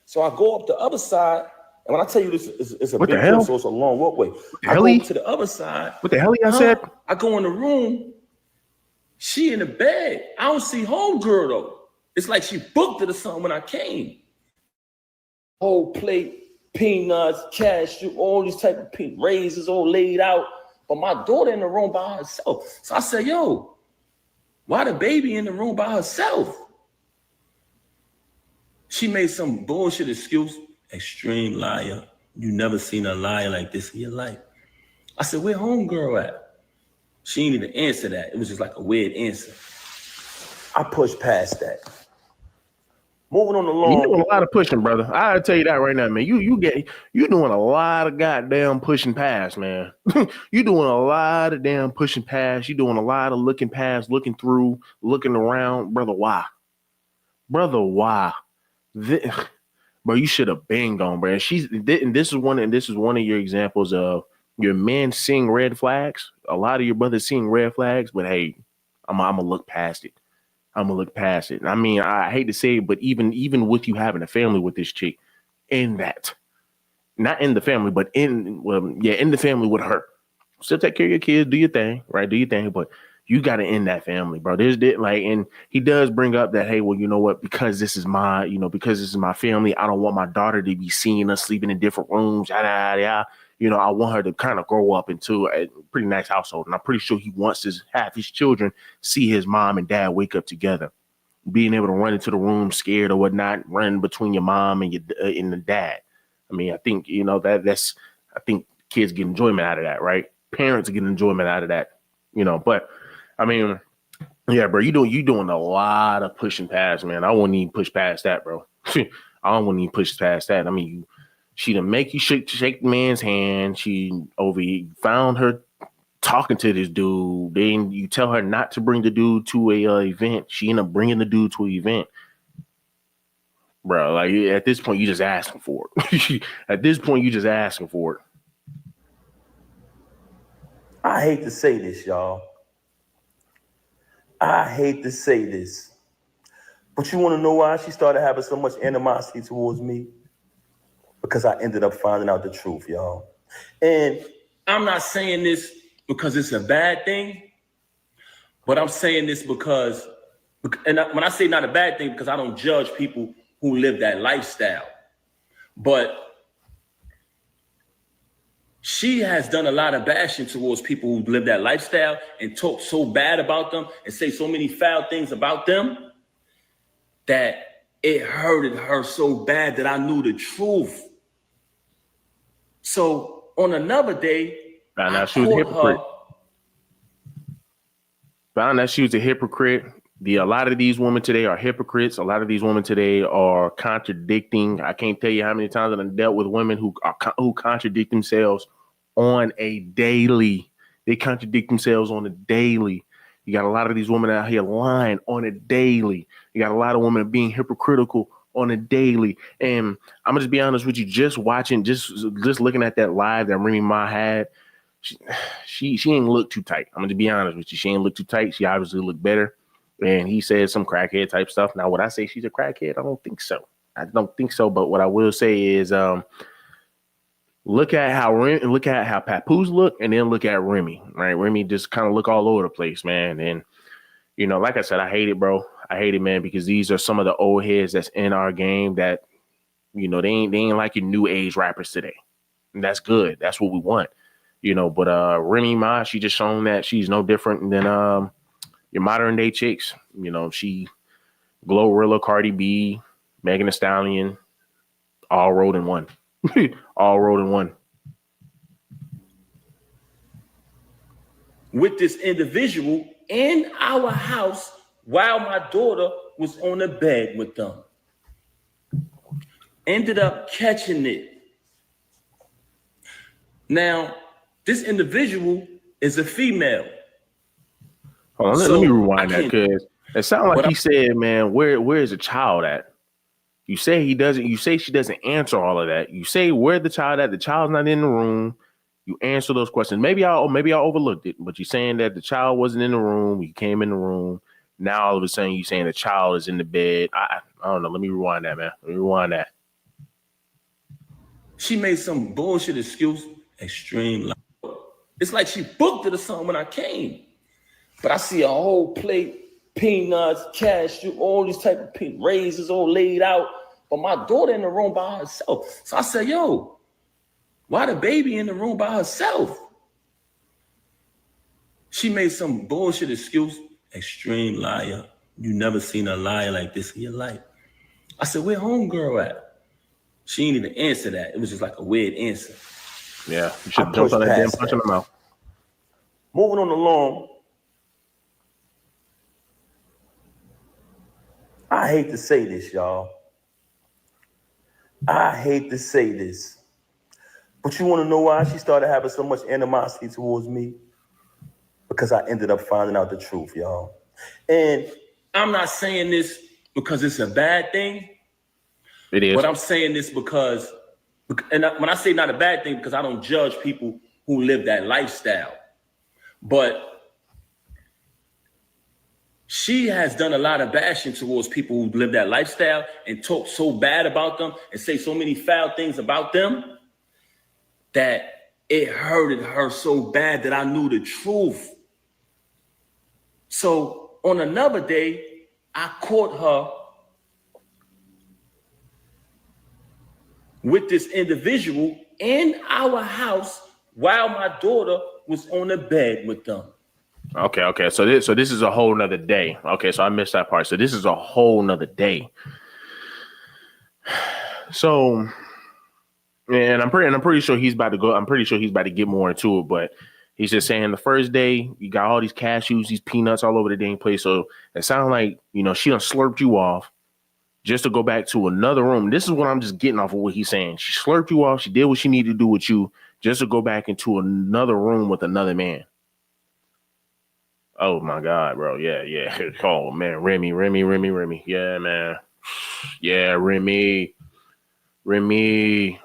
So I go up the other side. And when I tell you this is a big crib, so it's a long walkway. I go to the other side. What the hell I said? I go in the room. She in the bed. I don't see homegirl though. It's like she booked it or something when I came. Whole plate, peanuts, cashew, all these type of raisins all laid out. But my daughter in the room by herself. So I said, yo, why the baby in the room by herself? She made some bullshit excuse. Extreme liar. You never seen a liar like this in your life. I said, where homegirl at? She didn't even answer that. It was just like a weird answer. I pushed past that. Moving on You doing along. a lot of pushing, brother. I'll tell you that right now, man. You doing a lot of goddamn pushing past, man. You doing a lot of damn pushing past. You doing a lot of looking past, looking through, looking around, brother. Why, brother? Why? Thi- bro, you should have been gone, bro. And this is one of your examples of your men seeing red flags. A lot of your brothers seeing red flags, but hey, I'm gonna look past it. I'm gonna look past it. I mean, I hate to say it, but even with you having a family with this chick, in that, not in the family, but in the family with her, still take care of your kids, do your thing, right? Do your thing, but you got to end that family, bro. And he does bring up that, hey, well, you know what? Because this is my family, I don't want my daughter to be seeing us sleeping in different rooms, yada yada yada. I want her to kind of grow up into a pretty nice household, and I'm pretty sure he wants to have his children see his mom and dad wake up together, being able to run into the room scared or whatnot, run between your mom and your and the dad. I mean, I think I think kids get enjoyment out of that, right? Parents get enjoyment out of that, But I mean, yeah, bro, you doing a lot of pushing past, man. I wouldn't even push past that, bro. I don't want to even push past that. I mean, she didn't make you shake the man's hand. She found her talking to this dude. Then you tell her not to bring the dude to a event. She ended up bringing the dude to an event, bro. Like at this point, you just asking for it. At this point, you just asking for it. I hate to say this, y'all. I hate to say this. But you want to know why she started having so much animosity towards me? Because I ended up finding out the truth, y'all. And I'm not saying this because it's a bad thing, but I'm saying this because, when I say not a bad thing, because I don't judge people who live that lifestyle. But she has done a lot of bashing towards people who live that lifestyle and talk so bad about them and say so many foul things about them that it hurted her so bad that I knew the truth. So on another day, Found I out she was a caught hypocrite. her. Found out she was a hypocrite. A lot of these women today are hypocrites. A lot of these women today are contradicting. I can't tell you how many times I've dealt with women who contradict themselves on a daily. They contradict themselves on a daily. You got a lot of these women out here lying on a daily. You got a lot of women being hypocritical on a daily. And I'm gonna just be honest with you, just watching, just looking at that live that Remy Ma had, she ain't look too tight. I'm gonna be honest with you. She ain't look too tight. She obviously looked better. And he said some crackhead type stuff. Now, would I say she's a crackhead? I don't think so. I don't think so. But what I will say is, look at how Papoose look, and then look at Remy. Right, Remy just kind of look all over the place, man. And like I said, I hate it, bro. I hate it, man, because these are some of the old heads that's in our game that they ain't like your new age rappers today. And that's good. That's what we want. But Remy Ma, she just shown that she's no different than your modern day chicks. She Glorilla, Cardi B, Megan Thee Stallion, all rolled in one. All rolled in one. With this individual in our house while my daughter was on the bed with them. Ended up catching it. Now, this individual is a female. Hold on, let me rewind that because it sounded like he said, man, where is the child at? You say he doesn't, you say she doesn't answer all of that. You say where the child at, the child's not in the room. You answer those questions. Maybe I overlooked it, but you're saying that the child wasn't in the room. You came in the room. Now all of a sudden you're saying the child is in the bed. I don't know. Let me rewind that, man. Let me rewind that. She made some bullshit excuse. Extreme. It's like she booked it or something when I came. But I see a whole plate, peanuts, cashew, all these type of raisins all laid out. But my daughter in the room by herself. So I said, yo, why the baby in the room by herself? She made some bullshit excuse. Extreme liar. You never seen a liar like this in your life. I said, where homegirl at? She didn't even answer that. It was just like a weird answer. Yeah, you should have jumped on that damn punch in the mouth. Moving on along. I hate to say this, y'all. I hate to say this, but you want to know why she started having so much animosity towards me? Because I ended up finding out the truth, y'all. And I'm not saying this because it's a bad thing, It is. but I'm saying this because, when I say not a bad thing, because I don't judge people who live that lifestyle. But she has done a lot of bashing towards people who live that lifestyle and talk so bad about them and say so many foul things about them that it hurted her so bad that I knew the truth. So on another day, I caught her with this individual in our house while my daughter was on the bed with them. Okay. So this is a whole nother day. Okay, so I missed that part. So this is a whole nother day. So, and I'm pretty sure he's about to go. I'm pretty sure he's about to get more into it, but he's just saying the first day you got all these cashews, these peanuts all over the dang place. So it sounds like, she done slurped you off just to go back to another room. This is what I'm just getting off of what he's saying. She slurped you off. She did what she needed to do with you just to go back into another room with another man. Oh my God, bro. Yeah. Oh man, Remy. Yeah, man. Yeah, Remy.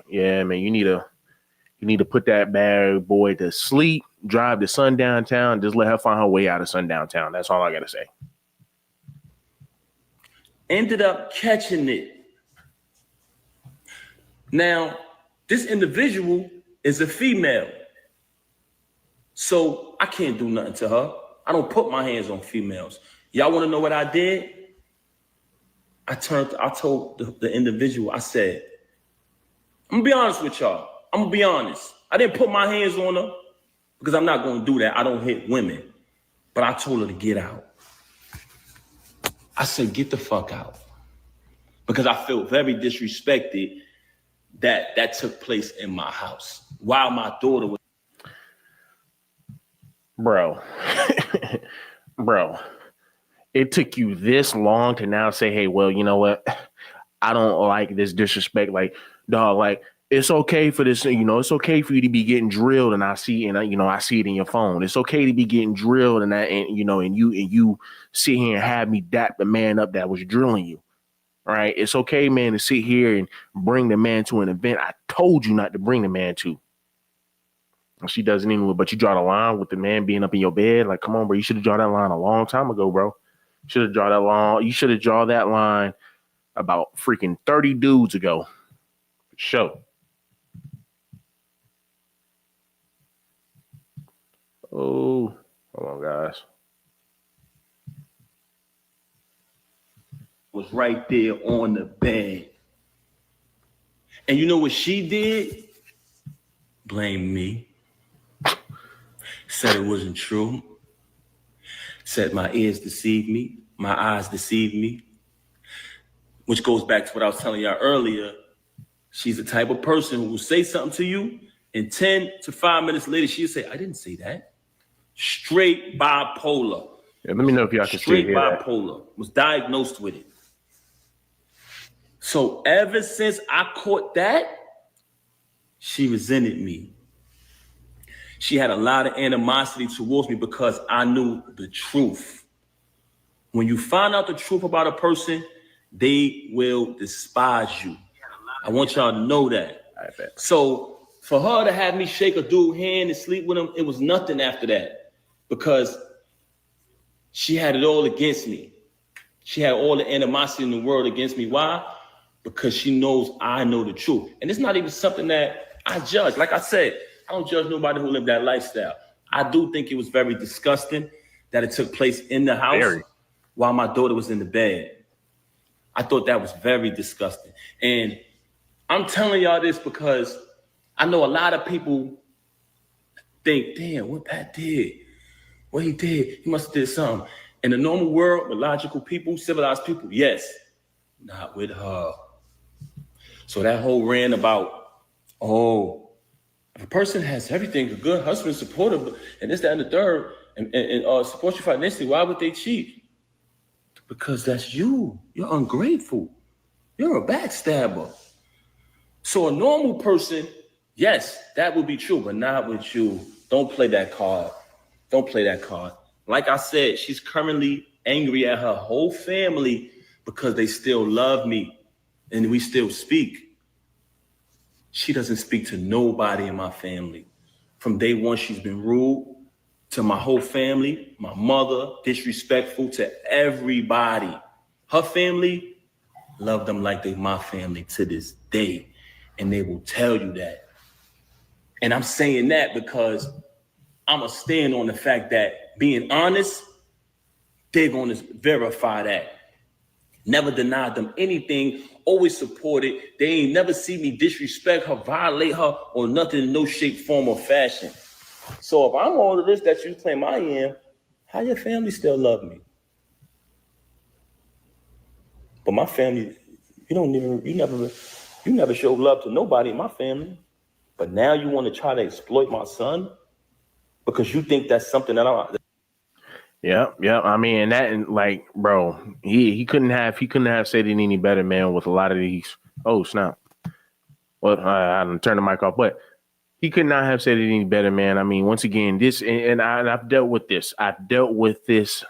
Yeah, man. You need to put that bad boy to sleep, drive to sundown town, just let her find her way out of sundown town. That's all I gotta say. Ended up catching it. Now, this individual is a female. So I can't do nothing to her. I don't put my hands on females. Y'all want to know what I did? I told the individual, I said, I'm gonna be honest with y'all. I'm gonna be honest. I didn't put my hands on her because I'm not gonna do that. I don't hit women. But I told her to get out. I said, get the fuck out. Because I felt very disrespected that took place in my house while my daughter was. Bro, it took you this long to now say, hey, well, you know what? I don't like this disrespect. Like, dog, like, it's okay for this, it's okay for you to be getting drilled, and I see it in your phone. It's okay to be getting drilled, and you sit here and have me dap the man up that was drilling you. All right. It's okay, man, to sit here and bring the man to an event I told you not to bring the man to. She doesn't even, but you draw the line with the man being up in your bed. Like, come on, bro. You should have drawn that line a long time ago, bro. You should have drawn that line about freaking 30 dudes ago. Show. Oh, hold on, guys. Was right there on the bed. And you know what she did? Blame me. Said it wasn't true. Said my ears deceived me. My eyes deceived me. Which goes back to what I was telling y'all earlier. She's the type of person who will say something to you, and 10 to 5 minutes later, she'll say, I didn't say that. Straight bipolar. Yeah, let me know if y'all can Straight still hear bipolar. Was diagnosed with it. So ever since I caught that, she resented me. She had a lot of animosity towards me because I knew the truth. When you find out the truth about a person, they will despise you. I want y'all to know that. So for her to have me shake a dude's hand and sleep with him, it was nothing after that because she had it all against me. She had all the animosity in the world against me. Why? Because she knows I know the truth. And it's not even something that I judge. Like I said, I don't judge nobody who lived that lifestyle. I do think it was very disgusting that it took place in the house while my daughter was in the bed. I thought that was very disgusting. And I'm telling y'all this because I know a lot of people think, damn, what Pat did, what he did, he must have did something. In the normal world, with logical people, civilized people, yes, not with her. So that whole rant about, if a person has everything, a good husband, supportive, and this, that, and the third, and supports you financially, why would they cheat? Because that's you. You're ungrateful. You're a backstabber. So a normal person, yes, that would be true, but not with you. Don't play that card. Don't play that card. Like I said, she's currently angry at her whole family because they still love me and we still speak. She doesn't speak to nobody in my family. From day one, she's been rude to my whole family, my mother, disrespectful to everybody. Her family, love them like they my family to this day. And they will tell you that. And I'm saying that because I'm going to stand on the fact that being honest, they're going to verify that. Never denied them anything, always supported. They ain't never see me disrespect her, violate her, or nothing in no shape, form, or fashion. So if I'm all of this that you claim I am, how your family still love me? But my family, you never show love to nobody in my family. But now you want to try to exploit my son because you think that's something that I. Yep. I mean, and like, bro, he couldn't have said it any better, man. With a lot of these, oh snap! Well, I turned the mic off, but he could not have said it any better, man. I mean, once again, this and I've dealt with this. I've dealt with this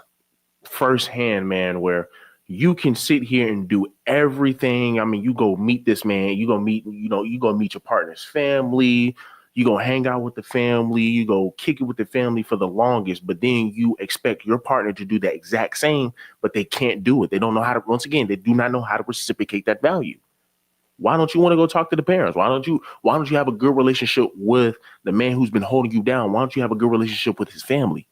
firsthand, man, where you can sit here and do everything. I mean, you go meet this man, you go meet your partner's family, you go hang out with the family, you go kick it with the family for the longest, but then you expect your partner to do the exact same, but they can't do it. They don't know how to, once again, they do not know how to reciprocate that value. Why don't you want to go talk to the parents? Why don't you have a good relationship with the man who's been holding you down? Why don't you have a good relationship with his family?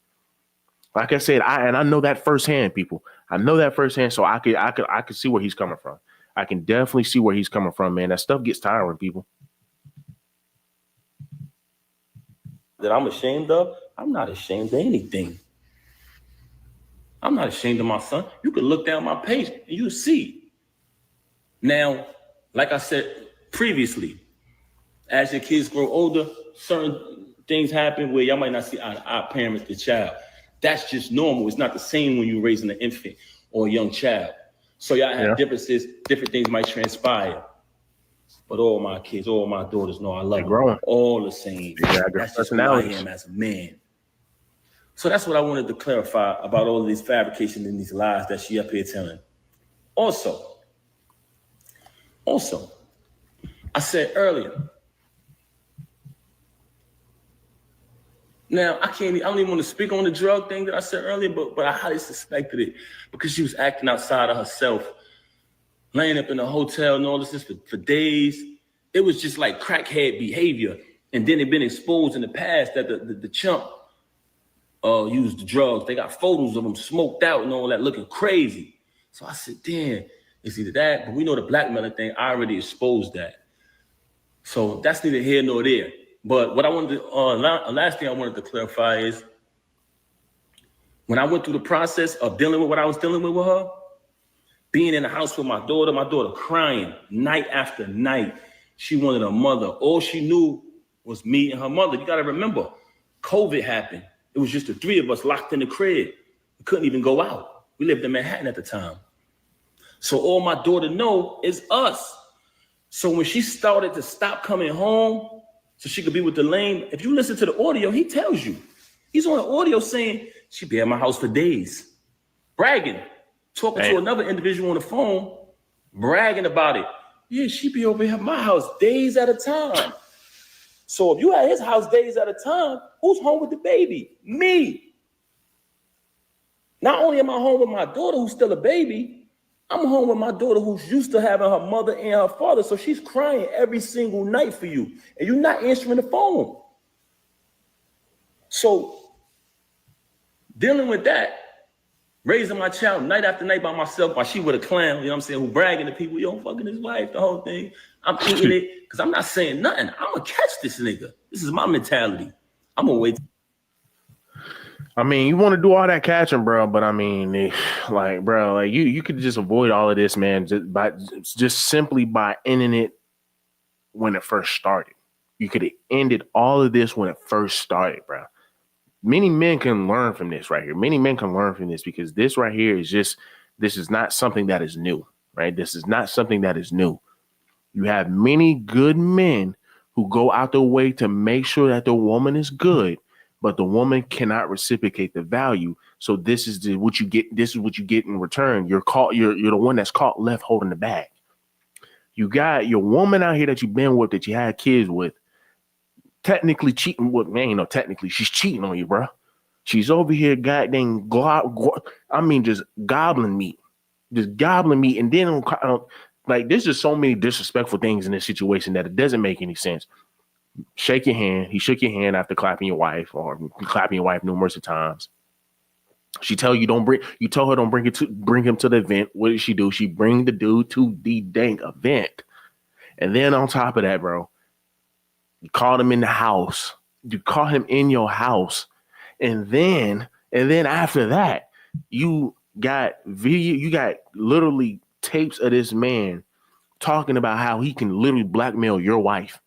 Like I said, I know that firsthand, people. I know that firsthand, so I could see where he's coming from. I can definitely see where he's coming from, man. That stuff gets tiring, people. That I'm ashamed of, I'm not ashamed of anything. I'm not ashamed of my son. You can look down my page and you see. Now, like I said previously, as your kids grow older, certain things happen where y'all might not see eye to eye parents the child. That's just normal. It's not the same when you're raising an infant or a young child. So y'all have differences, different things might transpire. But all my kids, all my daughters know I love them all the same. That's just who I am as a man. So that's what I wanted to clarify about all of these fabrications and these lies that she up here telling. Also, I said earlier, now, I don't even want to speak on the drug thing that I said earlier, but I highly suspected it because she was acting outside of herself, laying up in a hotel and all this for days. It was just like crackhead behavior. And then it been exposed in the past that the chump used the drugs. They got photos of him smoked out and all that, looking crazy. So I said, damn, it's either that, but we know the blackmailing thing, I already exposed that. So that's neither here nor there. But what I wanted to, last thing I wanted to clarify is when I went through the process of dealing with what I was dealing with her, being in the house with my daughter crying night after night. She wanted a mother. All she knew was me and her mother. You got to remember, COVID happened. It was just the three of us locked in the crib. We couldn't even go out. We lived in Manhattan at the time. So all my daughter know is us. So when she started to stop coming home so she could be with the lame, if you listen to the audio, he tells you. He's on the audio saying she'd be at my house for days, bragging, talking to another individual on the phone, bragging about it. Yeah, she'd be over here at my house days at a time. So if you at his house days at a time, who's home with the baby? Me. Not only am I home with my daughter who's still a baby, I'm home with my daughter who's used to having her mother and her father. So she's crying every single night for you. And you're not answering the phone. So dealing with that, raising my child night after night by myself while she with a clown, you know what I'm saying, who bragging to people, yo, fucking his wife, the whole thing. I'm eating it because I'm not saying nothing. I'm going to catch this nigga. This is my mentality. I'm going to wait. I mean, you want to do all that catching, bro, but I mean, you could just avoid all of this, man, just simply by ending it when it first started. You could have ended all of this when it first started, bro. Many men can learn from this right here. Many men can learn from this because this right here is this is not something that is new, right? This is not something that is new. You have many good men who go out their way to make sure that the woman is good, but the woman cannot reciprocate the value. So this is what you get. This is what you get in return. You're caught. You're the one that's caught left holding the bag. You got your woman out here that you've been with, that you had kids with, technically cheating. Well, man, no, technically she's cheating on you, bro. She's over here, goddamn, just gobbling meat, and then like there's just so many disrespectful things in this situation that it doesn't make any sense. Shake your hand. He shook your hand after clapping your wife, or clapping your wife numerous of times. She tell you don't bring. You told her don't bring him to the event. What did she do? She bring the dude to the dang event, and then on top of that, bro, you called him in the house. You caught him in your house, and then after that, you got video. You got literally tapes of this man talking about how he can literally blackmail your wife.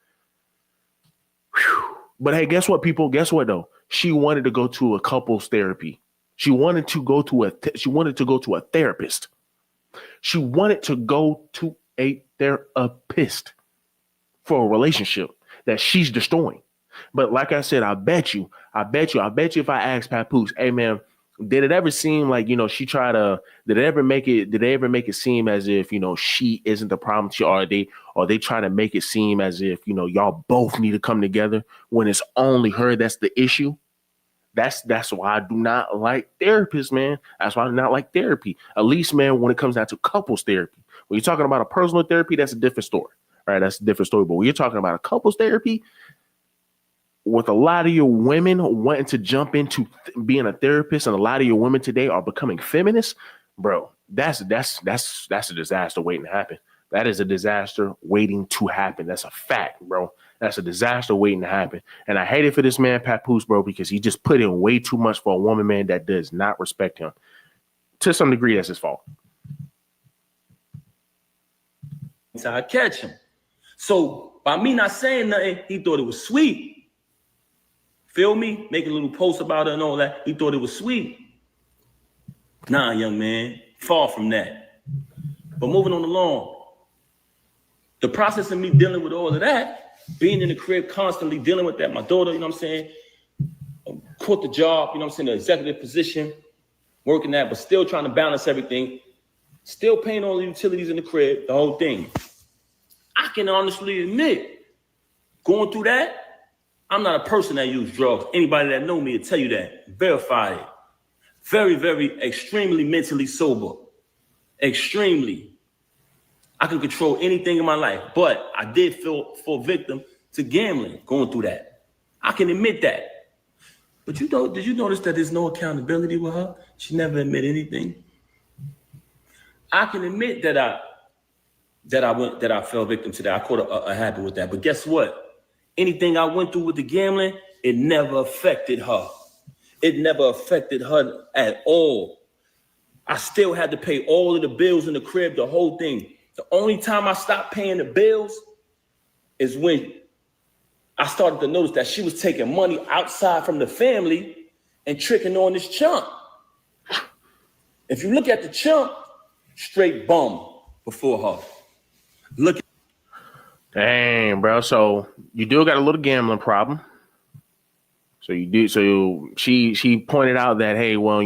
Whew. But hey, guess what, people? Guess what though? She wanted to go to a couples therapy. She wanted to go to a therapist. She wanted to go to a therapist for a relationship that she's destroying. But like I said, I bet you if I ask Papoose, hey man, did it ever seem like, did they ever make it seem as if, she isn't the problem? Or they try to make it seem as if, y'all both need to come together when it's only her that's the issue? That's why I do not like therapists, man. That's why I do not like therapy. At least, man, when it comes down to couples therapy, when you're talking about a personal therapy, that's a different story, right? That's a different story. But when you're talking about a couples therapy, with a lot of your women wanting to jump into being a therapist, and a lot of your women today are becoming feminists, bro, that's a disaster waiting to happen. That is a disaster waiting to happen. That's a fact, bro. That's a disaster waiting to happen. And I hate it for this man, Papoose, bro, because he just put in way too much for a woman, man, that does not respect him. To some degree, that's his fault. So I catch him. So by me not saying nothing, he thought it was sweet. Feel me? Make a little post about it and all that. He thought it was sweet. Nah, young man, far from that. But moving on along, the process of me dealing with all of that, being in the crib, constantly dealing with that, my daughter, you know what I'm saying, quit the job, you know what I'm saying, the executive position, working that, but still trying to balance everything, still paying all the utilities in the crib, the whole thing. I can honestly admit, going through that, I'm not a person that uses drugs. Anybody that know me will tell you that. Verify it. Very, very, extremely mentally sober. Extremely. I can control anything in my life, but I did fall victim to gambling, going through that. I can admit that. But did you notice that there's no accountability with her? She never admit anything. I can admit that I fell victim to that. I caught a habit with that. But guess what? Anything I went through with the gambling, it never affected her. It never affected her at all. I still had to pay all of the bills in the crib, the whole thing. The only time I stopped paying the bills is when I started to notice that she was taking money outside from the family and tricking on this chump. If you look at the chump, straight bum before her. Look. Dang, bro. So you do got a little gambling problem. So you do. So she pointed out that, hey, well,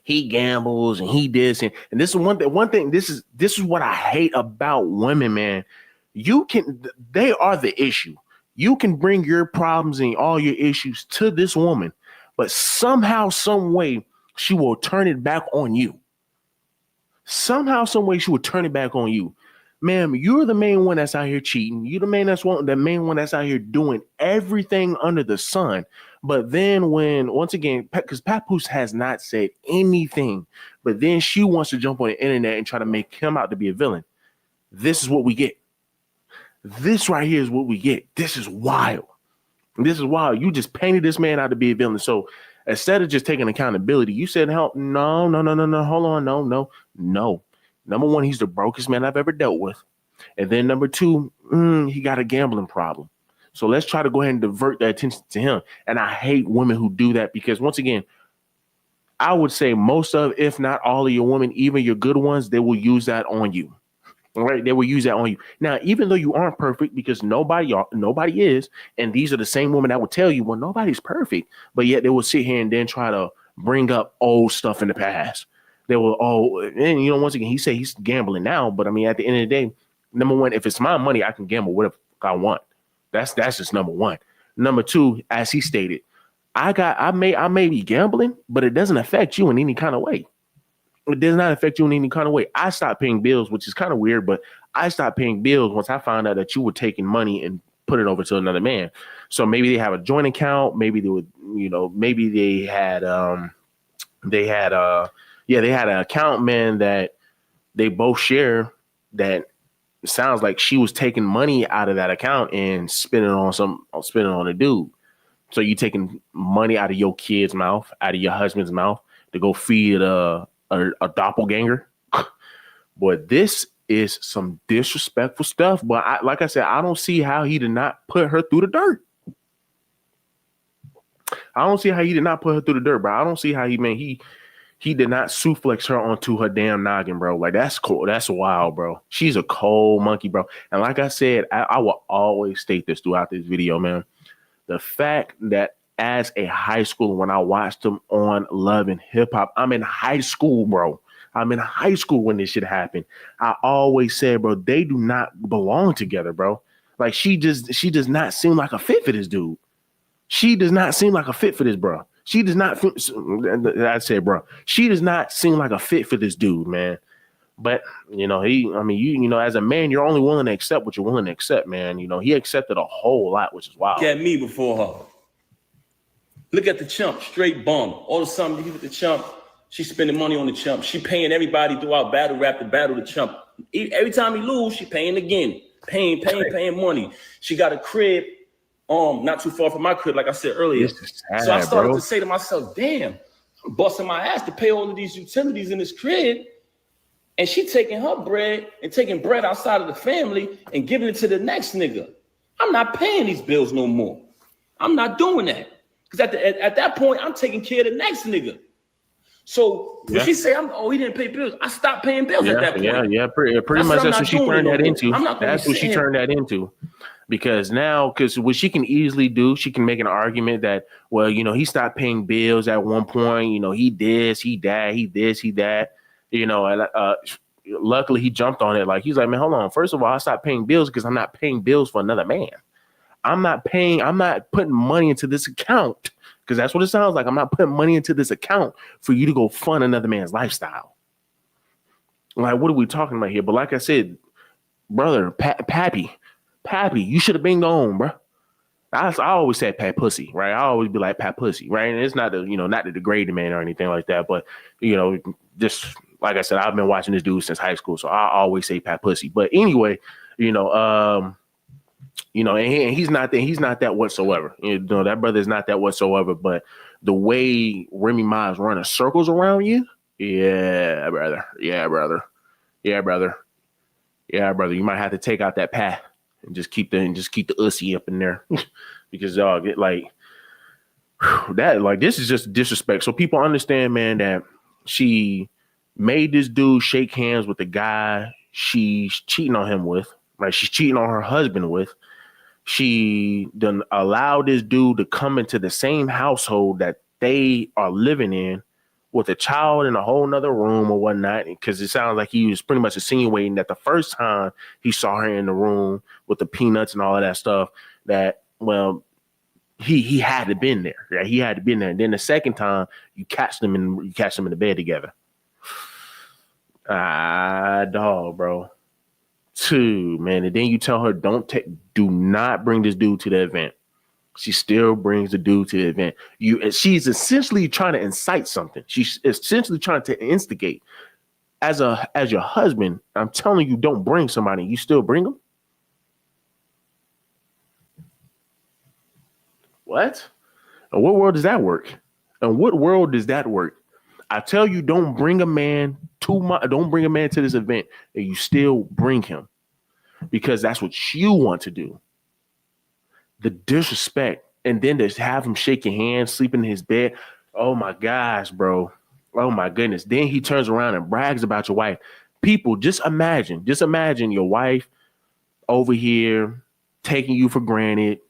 he gambles and he this and this is one thing. This is what I hate about women, man. They are the issue. You can bring your problems and all your issues to this woman, but somehow, some way, she will turn it back on you. Somehow, some way, she will turn it back on you. Ma'am, you're the main one that's out here cheating. You're the main one that's out here doing everything under the sun. But then once again, because Papoose has not said anything, but then she wants to jump on the internet and try to make him out to be a villain. This is what we get. This right here is what we get. This is wild. This is wild. You just painted this man out to be a villain. So instead of just taking accountability, you said, "Help! No. Hold on, no. Number one, he's the brokest man I've ever dealt with. And then number two, he got a gambling problem. So let's try to go ahead and divert that attention to him." And I hate women who do that because, once again, I would say most of, if not all of your women, even your good ones, they will use that on you. Right? They will use that on you. Now, even though you aren't perfect, because nobody is, and these are the same women that would tell you, well, nobody's perfect, but yet they will sit here and then try to bring up old stuff in the past. They will, and once again, he said he's gambling now, but I mean, at the end of the day, number one, if it's my money, I can gamble whatever I want. That's just number one. Number two, as he stated, I may be gambling, but it doesn't affect you in any kind of way. It does not affect you in any kind of way. I stopped paying bills, which is kind of weird, but I stopped paying bills once I found out that you were taking money and put it over to another man. So maybe they have a joint account. Maybe they would, maybe they had they had an account, man, that they both share, that sounds like she was taking money out of that account and spending on a dude. So you taking money out of your kid's mouth, out of your husband's mouth to go feed a doppelganger. Boy, this is some disrespectful stuff. But like I said, I don't see how he did not put her through the dirt. I don't see how he did not put her through the dirt, bro. I don't see how he did not suplex her onto her damn noggin, bro. Like, that's cool. That's wild, bro. She's a cold monkey, bro. And like I said, I will always state this throughout this video, man. The fact that as a high schooler, when I watched them on Love and Hip Hop, I'm in high school, bro. I'm in high school when this shit happened. I always said, bro, they do not belong together, bro. Like, she does not seem like a fit for this dude. She does not seem like a fit for this, bro. She does not. I said, bro, she does not seem like a fit for this dude, man. But as a man, you're only willing to accept what you're willing to accept, man. He accepted a whole lot, which is wild. Look at me before her. Look at the chump, straight bum. All of a sudden, you get the chump. She's spending money on the chump. She paying everybody throughout battle rap to battle the chump. Every time he lose, she paying again. Paying money. She got a crib, not too far from my crib, like I said earlier. Sad, so I started bro. to say to myself, damn, I'm busting my ass to pay all of these utilities in this crib. And she taking her bread and taking bread outside of the family and giving it to the next nigga. I'm not paying these bills no more. I'm not doing that. Because at that point, I'm taking care of the next nigga. So when she say, he didn't pay bills, I stopped paying bills at that point. Yeah, pretty much that's what she turned that into. That's what she turned that into. Because what she can easily do, she can make an argument that, well, he stopped paying bills at one point. He this, he that, he this, he that. And luckily he jumped on it. Like, he's like, man, hold on. First of all, I stopped paying bills because I'm not paying bills for another man. I'm not putting money into this account, because that's what it sounds like. I'm not putting money into this account for you to go fund another man's lifestyle. Like, what are we talking about here? But like I said, brother, Pappy, you should have been gone, bro. I always said Pat Pussy, right? I always be like Pat Pussy, right? And it's not not to degrade the man or anything like that, but just like I said, I've been watching this dude since high school, so I always say Pat Pussy. But anyway, and he's not that whatsoever. That brother is not that whatsoever. But the way Remy Ma is running circles around you, yeah, brother. You might have to take out that Pat and just keep the ussy up in there, because y'all get like that. Like, this is just disrespect. So people understand, man, that she made this dude shake hands with the guy she's cheating on him with, right? She's cheating on her husband with. She done allowed this dude to come into the same household that they are living in with a child in a whole nother room or whatnot, because it sounds like he was pretty much insinuating that the first time he saw her in the room with the peanuts and all of that stuff, that, well, he had to been there. Right? He had to been there. And then the second time you catch them in the bed together. Dog, bro. Two, man. And then you tell her, do not bring this dude to the event. She still brings the dude to the event. She's essentially trying to incite something. She's essentially trying to instigate. As your husband, I'm telling you, don't bring somebody. You still bring them? What? In what world does that work? In what world does that work? I tell you, don't bring a man to this event, and you still bring him, because that's what you want to do. The disrespect, and then to have him shake your hand, sleep in his bed. Oh my gosh, bro. Oh my goodness. Then he turns around and brags about your wife. People, just imagine your wife over here taking you for granted,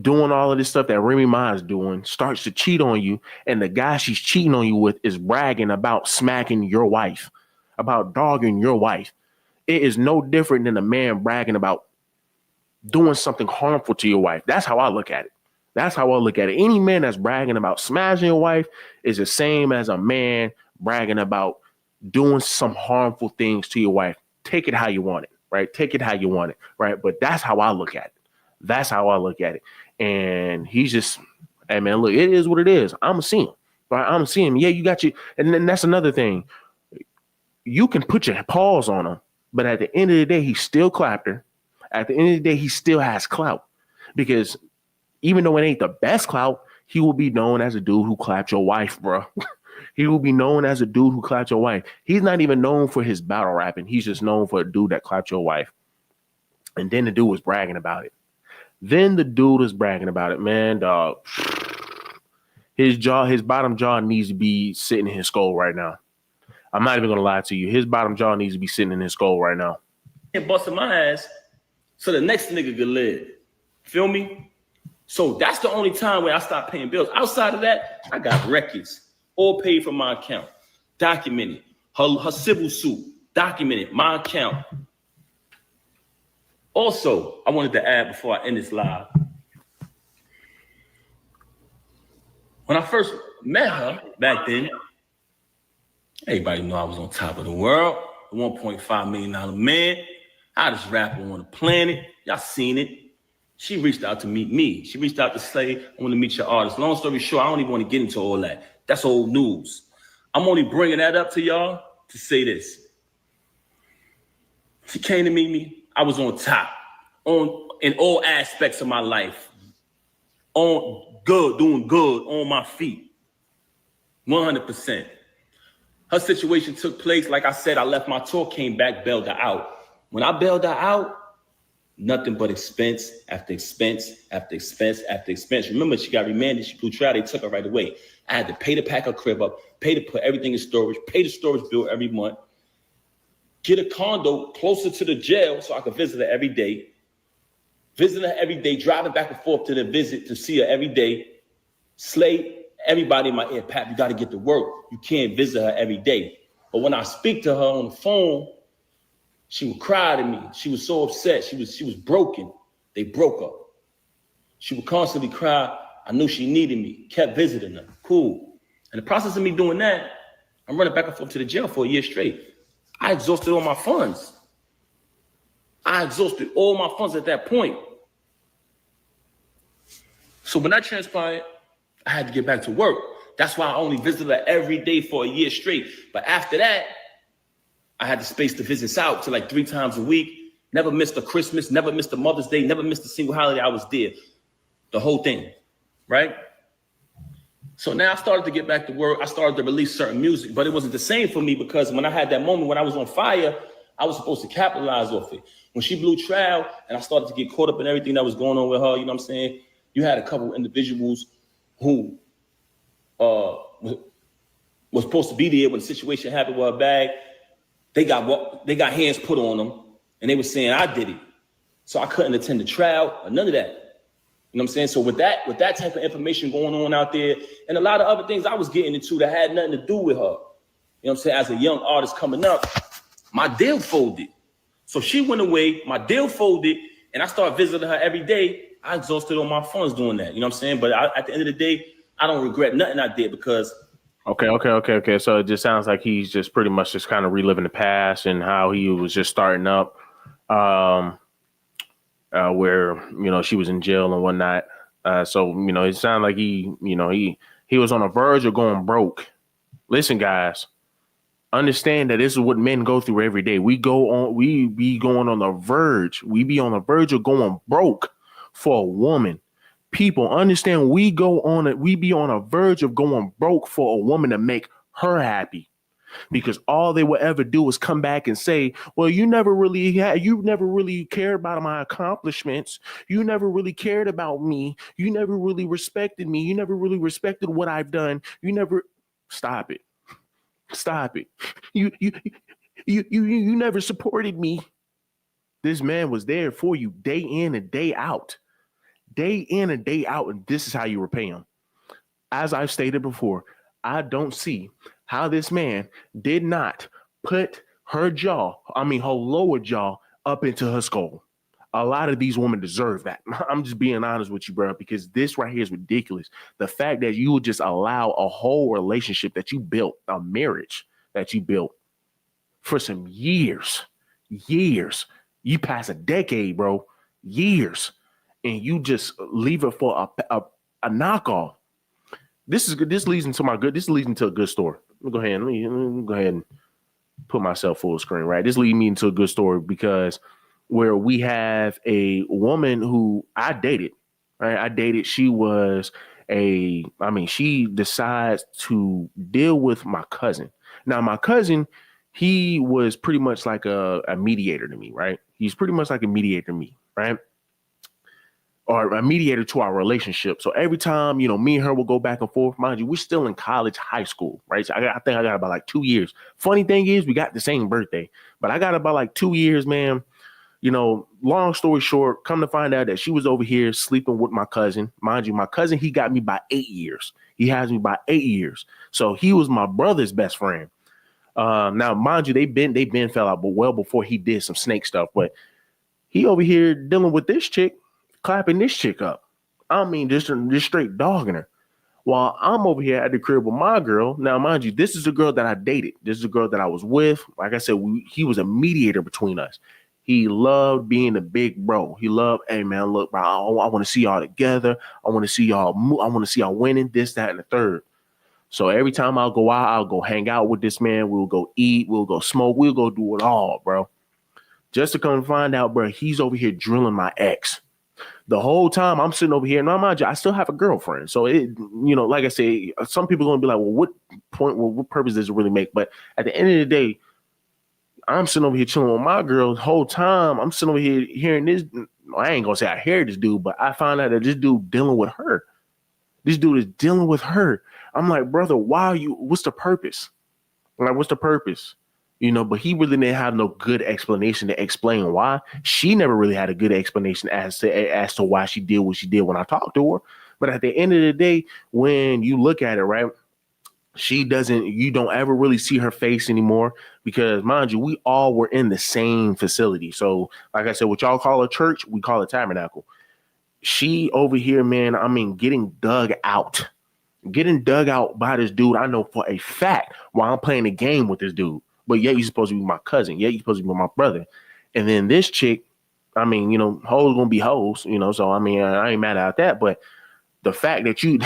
doing all of this stuff that Remy Ma is doing, starts to cheat on you, and the guy she's cheating on you with is bragging about smacking your wife, about dogging your wife. It is no different than a man bragging about doing something harmful to your wife. That's how I look at it. That's how I look at it. Any man that's bragging about smashing your wife is the same as a man bragging about doing some harmful things to your wife. Take it how you want it, right? Take it how you want it, right? But that's how I look at it. That's how I look at it. And he's just, hey man, look, it is what it is. I'm gonna see him, right? I'm gonna see him. Yeah, you got you. And then that's another thing. You can put your paws on him, but at the end of the day, he still clapped her. At the end of the day, he still has clout, because even though it ain't the best clout, he will be known as a dude who clapped your wife, bro. He will be known as a dude who clapped your wife. He's not even known for his battle rapping. He's just known for a dude that clapped your wife. And then the dude was bragging about it. Man, dog. His bottom jaw needs to be sitting in his skull right now. I'm not even gonna lie to you. His bottom jaw needs to be sitting in his skull right now. And busting my ass so the next nigga could live. Feel me? So that's the only time where I stopped paying bills. Outside of that, I got records, all paid from my account, documented. Her civil suit, documented, my account. Also, I wanted to add before I end this live. When I first met her back then, everybody knew I was on top of the world, a $1.5 million man, hottest rapper on the planet. Y'all seen it. She reached out to meet me. She reached out to say, I want to meet your artist. Long story short, I don't even want to get into all that. That's old news. I'm only bringing that up to y'all to say this. She came to meet me. I was on top, in all aspects of my life. On good, doing good, on my feet. 100%. Her situation took place. Like I said, I left my tour, came back, bailed her out. When I bailed her out, nothing but expense after expense after expense after expense. Remember, she got remanded. She blew trial. They took her right away. I had to pay to pack her crib up, pay to put everything in storage, pay the storage bill every month, get a condo closer to the jail so I could visit her every day. Visit her every day, driving back and forth to the visit to see her every day. Slay everybody in my ear, Pap, you got to get to work. You can't visit her every day. But when I speak to her on the phone, she would cry to me. She was so upset. She was broken. They broke up. She would constantly cry. I knew she needed me. Kept visiting her. Cool. In the process of me doing that, I'm running back and forth to the jail for a year straight. I exhausted all my funds. I exhausted all my funds at that point. So when that transpired, I had to get back to work. That's why I only visited her every day for a year straight. But after that, I had the space to visit out to like 3 times a week. Never missed a Christmas, never missed a Mother's Day, never missed a single holiday. I was there. The whole thing, right? So now I started to get back to work. I started to release certain music, but it wasn't the same for me because when I had that moment when I was on fire, I was supposed to capitalize off it. When she blew trial and I started to get caught up in everything that was going on with her, you know what I'm saying? You had a couple individuals who was supposed to be there when the situation happened with her bag. They got hands put on them and they were saying I did it. So I couldn't attend the trial or none of that. You know what I'm saying? So with that type of information going on out there and a lot of other things I was getting into that had nothing to do with her. You know what I'm saying? As a young artist coming up, my deal folded. So she went away, my deal folded, and I started visiting her every day. I exhausted all my funds doing that. You know what I'm saying? But at the end of the day, I don't regret nothing I did because... Okay. So it just sounds like he's just pretty much just kind of reliving the past and how he was just starting up, where, you know, she was in jail and whatnot. So, you know, it sounded like he was on the verge of going broke. Listen, guys, understand that this is what men go through every day. We be going on the verge. We be on the verge of going broke for a woman. People understand we be on a verge of going broke for a woman to make her happy, because all they will ever do is come back and say, well, you never really cared about my accomplishments. You never really cared about me. You never really respected me. You never really respected what I've done. You never... Stop it. You never supported me. This man was there for you day in and day out. Day in and day out, and this is how you repay him. As I've stated before, I don't see how this man did not put her jaw, her lower jaw, up into her skull. A lot of these women deserve that. I'm just being honest with you, bro, because this right here is ridiculous. The fact that you would just allow a whole relationship that you built, a marriage that you built for some years, you pass a decade, bro, years, and you just leave it for a knockoff. This leads into a good story. Let me go ahead and put myself full screen, right? This leads me into a good story because where we have a woman who I dated, right? She was she decides to deal with my cousin. Now, my cousin, he was pretty much like a mediator to me, right? He's pretty much like a mediator to me, right? Or a mediator to our relationship. So every time, me and her will go back and forth, mind you, we're still in college, high school, right? So I think I got about like 2 years. Funny thing is, we got the same birthday, but I got about like 2 years, man. Long story short, come to find out that she was over here sleeping with my cousin. Mind you, my cousin, he got me by 8 years. He has me by 8 years. So he was my brother's best friend. Now, mind you, they been fell out, but well before he did some snake stuff. But he over here dealing with this chick, clapping this chick up. Just straight dogging her. While I'm over here at the crib with my girl. Now, mind you, this is a girl that I dated. This is a girl that I was with. Like I said, he was a mediator between us. He loved being a big bro. He loved, hey man, look, bro, I want to see y'all together. I want to see y'all move. I want to see y'all winning this, that, and the third. So every time I'll go out, I'll go hang out with this man. We'll go eat. We'll go smoke. We'll go do it all, bro. Just to come find out, bro, he's over here drilling my ex. The whole time I'm sitting over here, and mind you, I still have a girlfriend. So like I say, some people are gonna be like, well, what purpose does it really make? But at the end of the day, I'm sitting over here chilling with my girl the whole time. I'm sitting over here hearing this. I ain't gonna say I hear this dude, but I find out that this dude dealing with her. This dude is dealing with her. I'm like, brother, what's the purpose? Like, what's the purpose? But he really didn't have no good explanation to explain why. She never really had a good explanation as to why she did what she did when I talked to her. But at the end of the day, when you look at it, right, you don't ever really see her face anymore because, mind you, we all were in the same facility. So, like I said, what y'all call a church, we call it tabernacle. She over here, man, getting dug out by this dude. I know for a fact while I'm playing the game with this dude. But yet you're supposed to be my cousin. Yet you're supposed to be my brother. And then this chick, hoes gonna be hoes, so I ain't mad at that. But the fact that you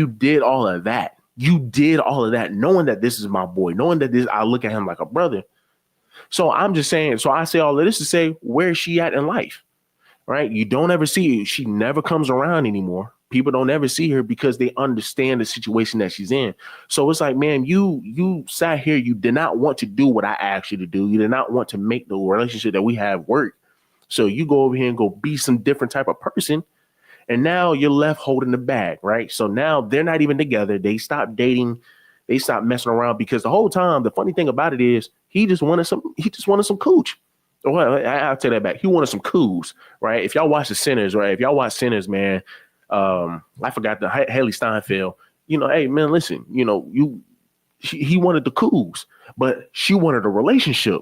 did all of that, knowing that this is my boy, knowing that I look at him like a brother. So I'm just saying, so I say all of this to say, where is she at in life? Right? You don't ever see her. She never comes around anymore. People don't ever see her because they understand the situation that she's in. So it's like, man, you sat here. You did not want to do what I asked you to do. You did not want to make the relationship that we have work. So you go over here and go be some different type of person. And now you're left holding the bag, right? So now they're not even together. They stopped dating. They stopped messing around because the whole time, the funny thing about it is he just wanted some cooch. Well, I'll take that back. He wanted some coos, right? If y'all watch the Sinners, right? If y'all watch Sinners, man, I forgot the Haley Steinfeld. Hey man, listen. He wanted the coos, but she wanted a relationship.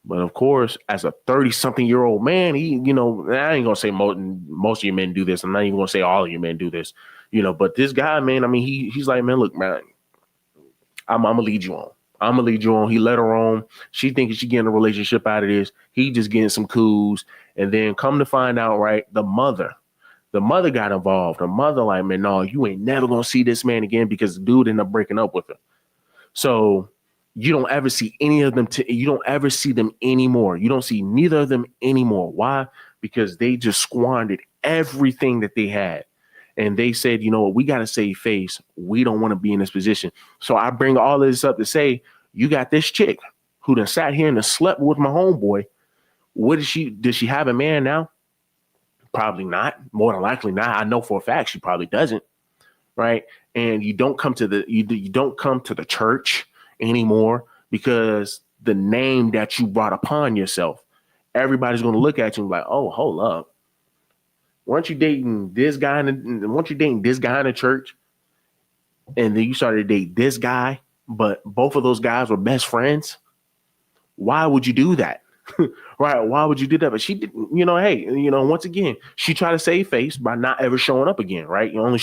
But of course, as a 30-something-year-old man, I ain't gonna say most of you men do this. I'm not even gonna say all of you men do this. But this guy, man, he's like, man, look, man, I'm gonna lead you on. He let her on. She thinking she getting a relationship out of this. He just getting some coos. And then come to find out, right, the mother got involved. The mother like, man, no, you ain't never going to see this man again because the dude ended up breaking up with her. So you don't ever see any of them. You don't ever see them anymore. You don't see neither of them anymore. Why? Because they just squandered everything that they had. And they said, you know what, we got to save face. We don't want to be in this position. So I bring all this up to say, you got this chick who done sat here and done slept with my homeboy. Does she have a man now? Probably not. More than likely not. I know for a fact she probably doesn't. Right. And you don't come to the church anymore because the name that you brought upon yourself, everybody's going to look at you and be like, oh, hold up. Weren't you dating this guy? Weren't you dating this guy in the church? And then you started to date this guy, but both of those guys were best friends. Why would you do that? Right? Why would you do that? But she didn't, hey, once again, she tried to save face by not ever showing up again, right? You only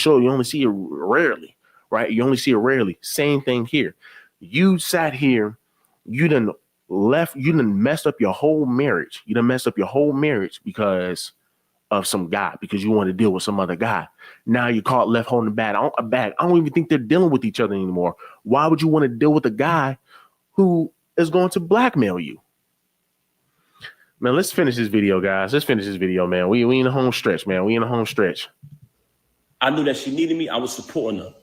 see it rarely, right? You only see it rarely. Same thing here. You sat here, you done messed up your whole marriage. You done messed up your whole marriage because of some guy, because you want to deal with some other guy. Now you're caught left holding a bag. I don't even think they're dealing with each other anymore. Why would you want to deal with a guy who is going to blackmail you? Man, let's finish this video, guys. Let's finish this video, man. We in the home stretch, man. We in the home stretch. I knew that she needed me. I was supporting her.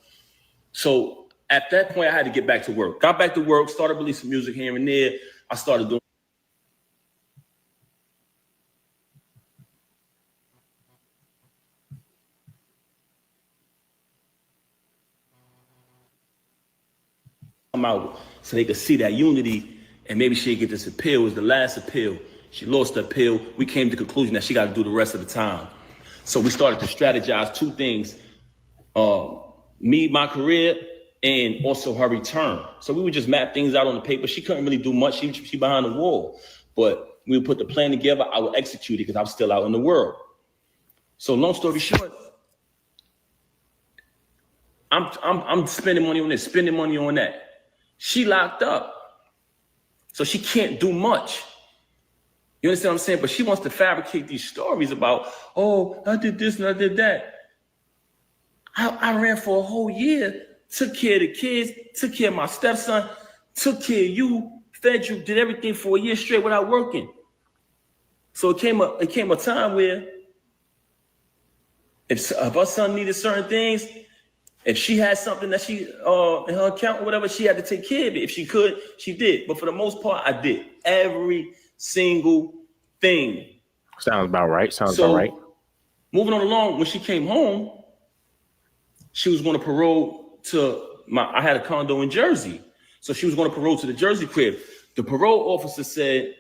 So at that point, I had to get back to work. Got back to work, started releasing music here and there. I started doing out so they could see that unity, and maybe she'd get this appeal. It was the last appeal. She lost the appeal. We came to the conclusion that she got to do the rest of the time. So we started to strategize two things: me, my career, and also her return. So we would just map things out on the paper. She couldn't really do much. She behind the wall, but we would put the plan together. I would execute it because I'm still out in the world. So long story short, I'm spending money on this, spending money on that. She locked up, so she can't do much. You understand what I'm saying? But she wants to fabricate these stories about, oh, I did this and I did that. I ran for a whole year, took care of the kids, took care of my stepson, took care of you, fed you, did everything for a year straight without working. So it came a time where if her son needed certain things, if she had something that she in her account or whatever, she had to take care of it. If she could, she did. But for the most part, I did every single thing. Sounds about right. Sounds about right. Moving on along, when she came home, she was going to parole to I had a condo in Jersey. So she was going to parole to the Jersey crib. The parole officer said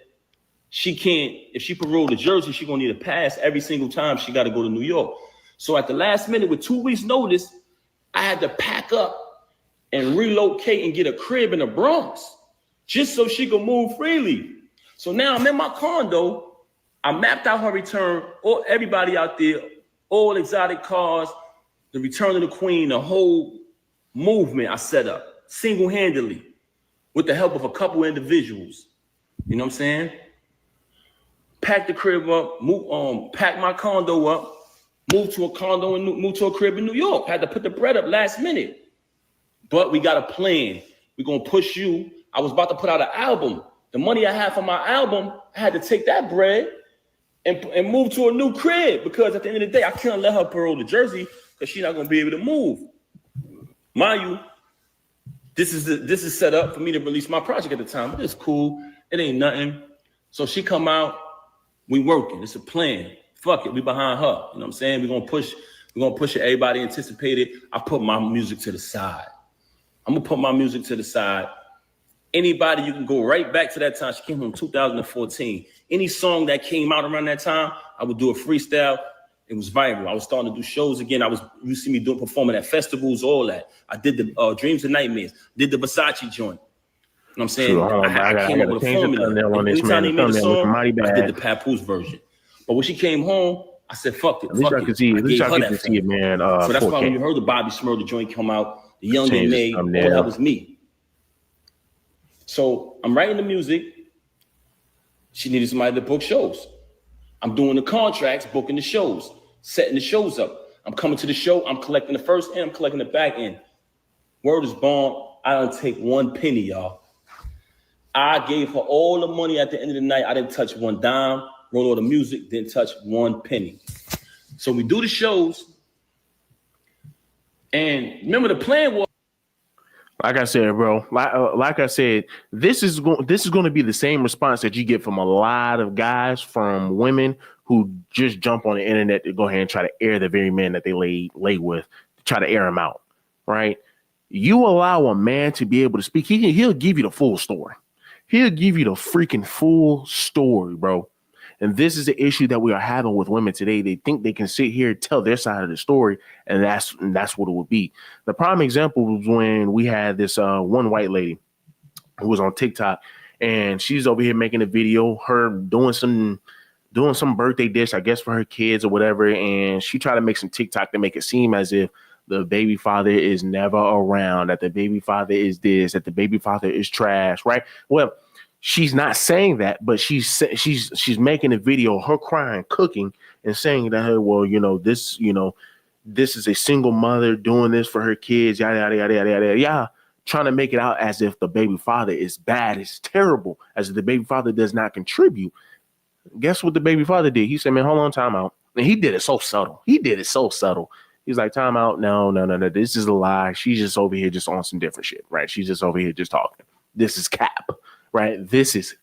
she can't, if she paroled to Jersey, she's going to need a pass every single time she got to go to New York. So at the last minute, with 2 weeks notice, I had to pack up and relocate and get a crib in the Bronx just so she could move freely. So now I'm in my condo. I mapped out her return, or everybody out there, all exotic cars, the return of the queen, the whole movement I set up single-handedly with the help of a couple individuals. You know what I'm saying? Pack the crib up, pack my condo up, moved to a condo and moved to a crib in New York. Had to put the bread up last minute. But we got a plan. We're going to push you. I was about to put out an album. The money I had for my album, I had to take that bread and move to a new crib, because at the end of the day, I couldn't let her parole to Jersey because she's not going to be able to move. Mind you, this is set up for me to release my project at the time. But it's cool. It ain't nothing. So she come out. We working. It's a plan. Fuck it, we behind her. You know what I'm saying? We're gonna push it. Everybody anticipated. I put my music to the side. I'm gonna put my music to the side. Anybody, you can go right back to that time. She came home in 2014. Any song that came out around that time, I would do a freestyle. It was viral. I was starting to do shows again. You see me performing at festivals, all that. I did the Dreams and Nightmares, did the Versace joint. You know what I'm saying? Sure, I came up with a formula. Anytime they made a song, I did the Papoose version. But when she came home, I said, fuck it. At least I could see it, man. So that's why when you heard the Bobby Smurda joint come out, the Young and May, all that was me. So I'm writing the music. She needed somebody to book shows. I'm doing the contracts, booking the shows, setting the shows up. I'm coming to the show. I'm collecting the first end. I'm collecting the back end. Word is born. I don't take one penny, y'all. I gave her all the money at the end of the night. I didn't touch one dime. Wrote all the music, didn't touch one penny. So we do the shows. And remember, the plan was, like I said, bro, like I said, this is going to be the same response that you get from a lot of guys, from women who just jump on the internet to go ahead and try to air the very man that they lay with, to try to air him out, right? You allow a man to be able to speak, he'll give you the full story. He'll give you the freaking full story, bro. And this is the issue that we are having with women today. They think they can sit here and tell their side of the story, and that's what it would be. The prime example was when we had this one white lady who was on TikTok, and she's over here making a video, her doing some birthday dish, I guess, for her kids or whatever. And she tried to make some TikTok to make it seem as if the baby father is never around, that the baby father is this, that the baby father is trash, right? Well, she's not saying that, but she's making a video, her crying, cooking, and saying that her, well, this is a single mother doing this for her kids, yada yada yada yada yada, yeah, trying to make it out as if the baby father is bad, it's terrible, as if the baby father does not contribute. Guess what the baby father did? He said, man, hold on, time out. And he did it so subtle. He's like, time out. No. This is a lie. She's just over here just on some different shit, right? She's just over here just talking. This is cap, right? This is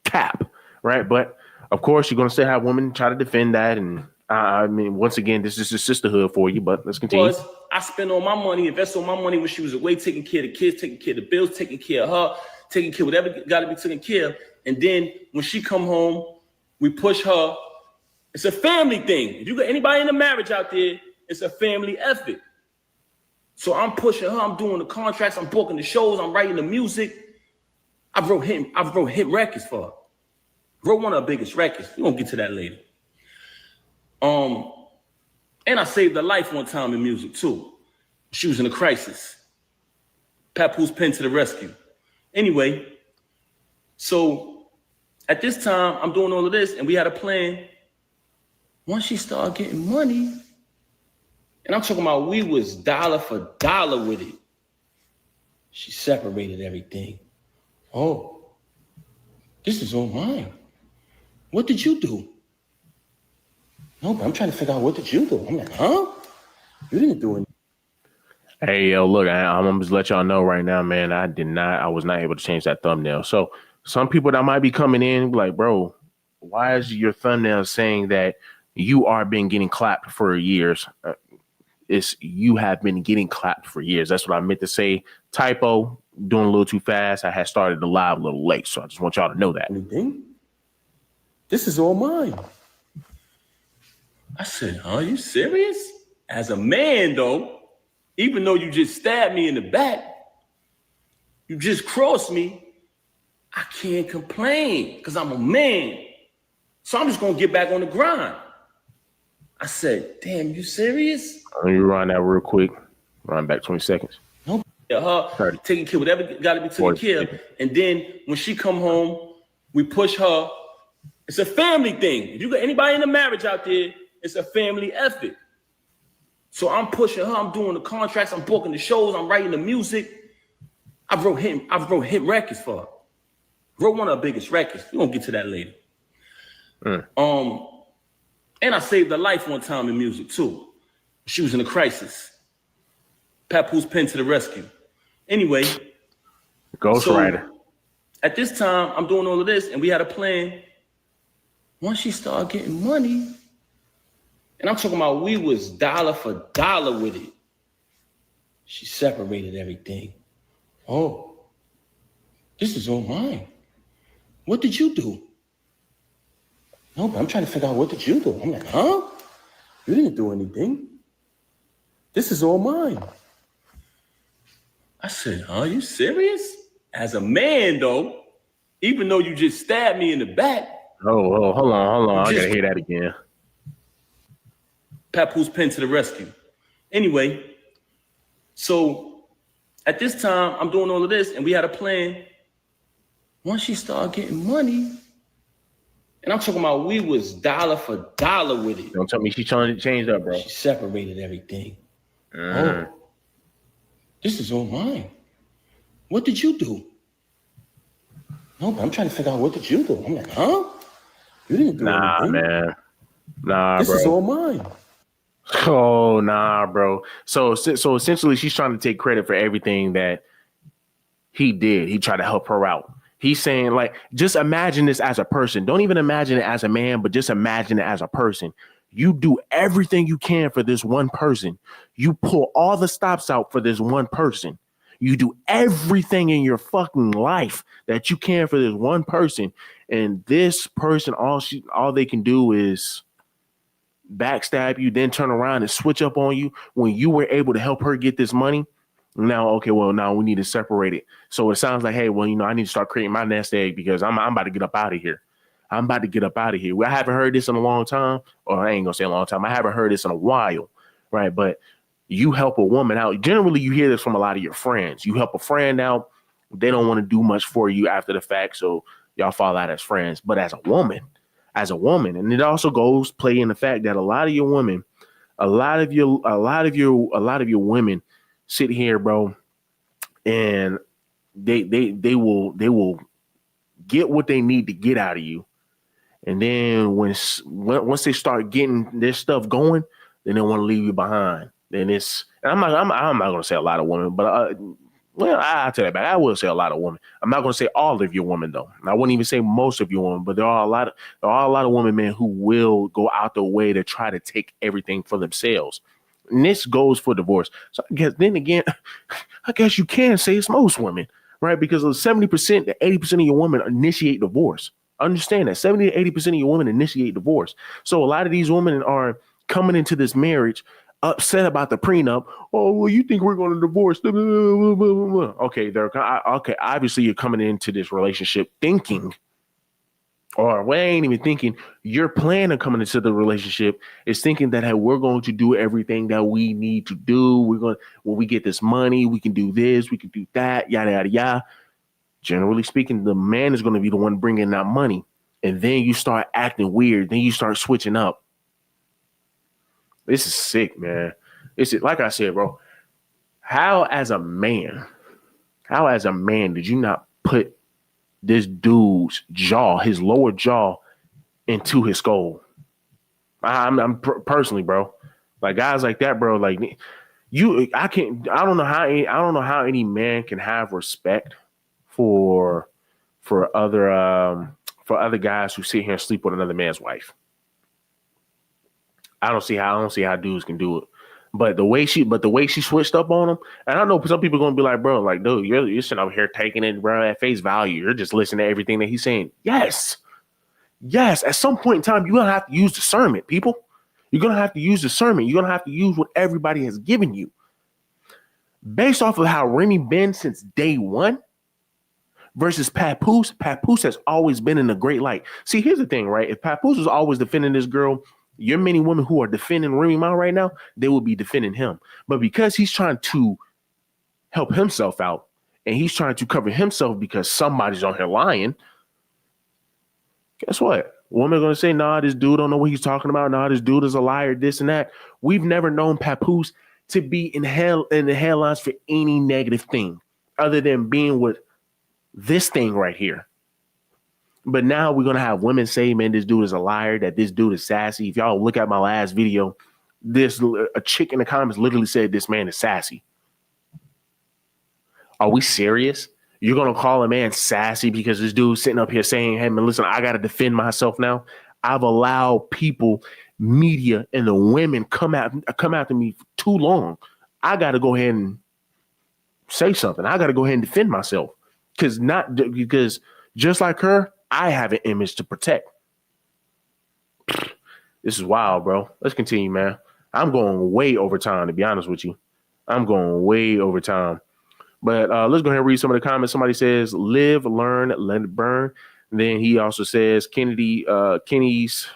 cap, right? But of course, you're going to still have women try to defend that. And I mean, once again, this is a sisterhood for you, but let's continue. Was I spent all my money, invest all my money when she was away, taking care of the kids, taking care of the bills, taking care of her, taking care of whatever got to be taken care of. And then when she come home, we push her. It's a family thing. If you got anybody in a marriage out there, it's a family effort. So I'm pushing her. I'm doing the contracts. I'm booking the shows. I'm writing the music. I wrote hit records for her. Wrote one of her biggest records. We're gonna get to that later. And I saved her life one time in music too. She was in a crisis. Papoose pen to the rescue. Anyway, so at this time, I'm doing all of this, and we had a plan. Once she started getting money, and I'm talking about we was dollar for dollar with it, she separated everything. Oh, this is all mine. What did you do? No, but I'm trying to figure out, what did you do? I'm like, huh? You didn't do anything. Hey, yo, look, I'm gonna just let y'all know right now, man. I was not able to change that thumbnail. So some people that might be coming in like, bro, why is your thumbnail saying that you are been getting clapped for years? It's you have been getting clapped for years. That's what I meant to say. Typo, doing a little too fast. I had started the live a little late, so I just want y'all to know that. Anything? This is all mine. I said, are you serious? As a man, though, even though you just stabbed me in the back, you just crossed me, I can't complain because I'm a man. So I'm just going to get back on the grind. I said, damn, you serious? Let me run that real quick. Run back 20 seconds. No, her taking care of whatever got to be taken care of. And then when she come home, we push her. It's a family thing. If you got anybody in a marriage out there, it's a family effort. So I'm pushing her. I'm doing the contracts. I'm booking the shows. I'm writing the music. I wrote hit records for her. Wrote one of her biggest records. We're gonna get to that later. And I saved her life one time in music too. She was in a crisis. Papoose pen to the rescue. Anyway, Ghostwriter. So at this time, I'm doing all of this, and we had a plan. Once she started getting money, and I'm talking about we was dollar for dollar with it, she separated everything. Oh, this is all mine. What did you do? No, but I'm trying to figure out, what did you do? I'm like, huh? You didn't do anything. This is all mine. I said, are you serious? As a man, though, even though you just stabbed me in the back. Oh, hold on. I gotta hear that again. Papoose pen to the rescue. Anyway, so at this time, I'm doing all of this, and we had a plan. Once she started getting money, and I'm talking about we was dollar for dollar with it. Don't tell me she changed up, bro. She separated everything. Oh, this is all mine. What did you do? No, but I'm trying to figure out, what did you do? I'm like, huh? You didn't do anything. Man. Nah, this bro. This is all mine. Oh, nah, bro. So essentially, she's trying to take credit for everything that he did. He tried to help her out. He's saying, like, just imagine this as a person. Don't even imagine it as a man, but just imagine it as a person. You do everything you can for this one person. You pull all the stops out for this one person. You do everything in your fucking life that you can for this one person. And this person, all they can do is backstab you, then turn around and switch up on you when you were able to help her get this money. Now, okay, well, now we need to separate it. So it sounds like, hey, well, I need to start creating my nest egg because I'm about to get up out of here. I'm about to get up out of here. I haven't heard this in a long time, or I ain't gonna say a long time. I haven't heard this in a while, right? But you help a woman out. Generally, you hear this from a lot of your friends. You help a friend out, they don't want to do much for you after the fact, so y'all fall out as friends. But as a woman, and it also goes play in the fact that a lot of your women, a lot of your women sit here, bro, and they will get what they need to get out of you. And then once they start getting their stuff going, then they want to leave you behind. Then I'm not going to say a lot of women, but I'll tell you back. I will say a lot of women. I'm not going to say all of your women though. I wouldn't even say most of your women, but there are a lot of women, man, who will go out their way to try to take everything for themselves. And this goes for divorce. So I guess you can say it's most women, right? Because 70% to 80% of your women initiate divorce. Understand that 70 to 80% of your women initiate divorce. So a lot of these women are coming into this marriage upset about the prenup. Oh, well, you think we're going to divorce? Okay, obviously you're coming into this relationship thinking, or we ain't even thinking. Your plan of coming into the relationship is thinking that, hey, we're going to do everything that we need to do. When we get this money, we can do this, we can do that, yada yada yada. Generally speaking, the man is going to be the one bringing that money. And then you start acting weird. Then you start switching up. This is sick, man. This is, like I said, bro, how as a man did you not put this dude's jaw, his lower jaw, into his skull? I'm personally, bro, like guys like that, bro, like I don't know how any man can have respect for other guys who sit here and sleep with another man's wife. I don't see how dudes can do it. But the way she switched up on him, and I know some people are gonna be like, bro, like, dude, you're sitting over here taking it, bro, at face value. You're just listening to everything that he's saying. Yes. At some point in time, you're gonna have to use discernment, people. You're gonna have to use discernment. You're gonna have to use what everybody has given you. Based off of how Remy been since day one versus Papoose has always been in a great light. See, here's the thing, right? If Papoose was always defending this girl, your many women who are defending Remy Ma right now, they will be defending him. But because he's trying to help himself out and he's trying to cover himself because somebody's on here lying, guess what? Women are going to say, nah, this dude don't know what he's talking about. Nah, this dude is a liar, this and that. We've never known Papoose to be in the headlines for any negative thing other than being with this thing right here. But now we're going to have women say, man, this dude is a liar, that this dude is sassy. If y'all look at my last video, a chick in the comments literally said this man is sassy. Are we serious? You're going to call a man sassy because this dude's sitting up here saying, hey, man, listen, I got to defend myself now. I've allowed people, media, and the women come after me for too long. I got to go ahead and say something. I got to go ahead and defend myself because just like her, I have an image to protect. This is wild, bro. Let's continue, man. I'm going way over time, to be honest with you. I'm going way over time. But let's go ahead and read some of the comments. Somebody says, live, learn, let it burn. And then he also says, Kenny's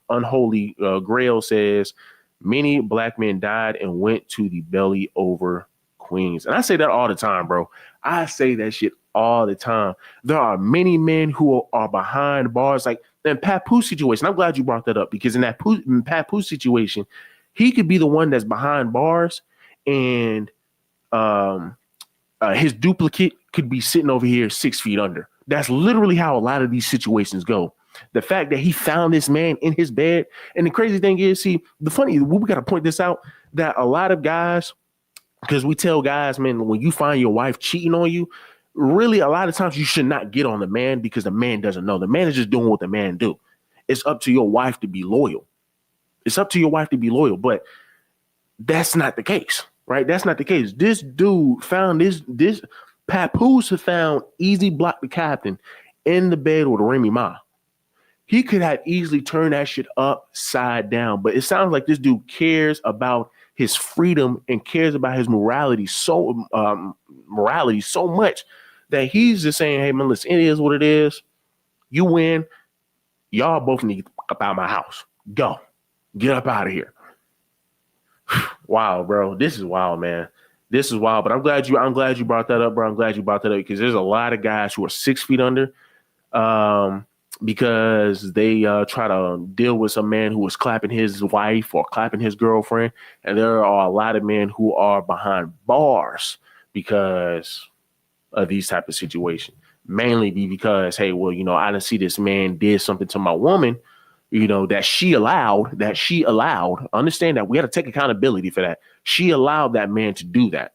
unholy grail says, many black men died and went to the belly over queens. And I say that all the time, bro. I say that shit all the time. There are many men who are behind bars, like in Papoose situation. I'm glad you brought that up because in Papoose situation, he could be the one that's behind bars and his duplicate could be sitting over here 6 feet under. That's literally how a lot of these situations go. The fact that he found this man in his bed. And the crazy thing is, we got to point this out, that a lot of guys, because we tell guys, man, when you find your wife cheating on you, really a lot of times you should not get on the man because the man doesn't know. The man is just doing what the man do. It's up to your wife to be loyal. It's up to your wife to be loyal, but that's not the case, right? That's not the case. This dude found this Papoose had found Easy Block the Captain in the bed with Remy Ma. He could have easily turned that shit upside down, but it sounds like this dude cares about his freedom and cares about his morality so much that he's just saying, "Hey man, listen, it is what it is. You win. Y'all both need to get up out of my house. Go, get up out of here." Wow, bro, this is wild, man. This is wild. But I'm glad you brought that up, bro. I'm glad you brought that up because there's a lot of guys who are 6 feet under. Because they try to deal with some man who was clapping his wife or clapping his girlfriend. And there are a lot of men who are behind bars because of these type of situations. Mainly because, hey, well, I didn't see this man did something to my woman, that she allowed. Understand that we got to take accountability for that. She allowed that man to do that.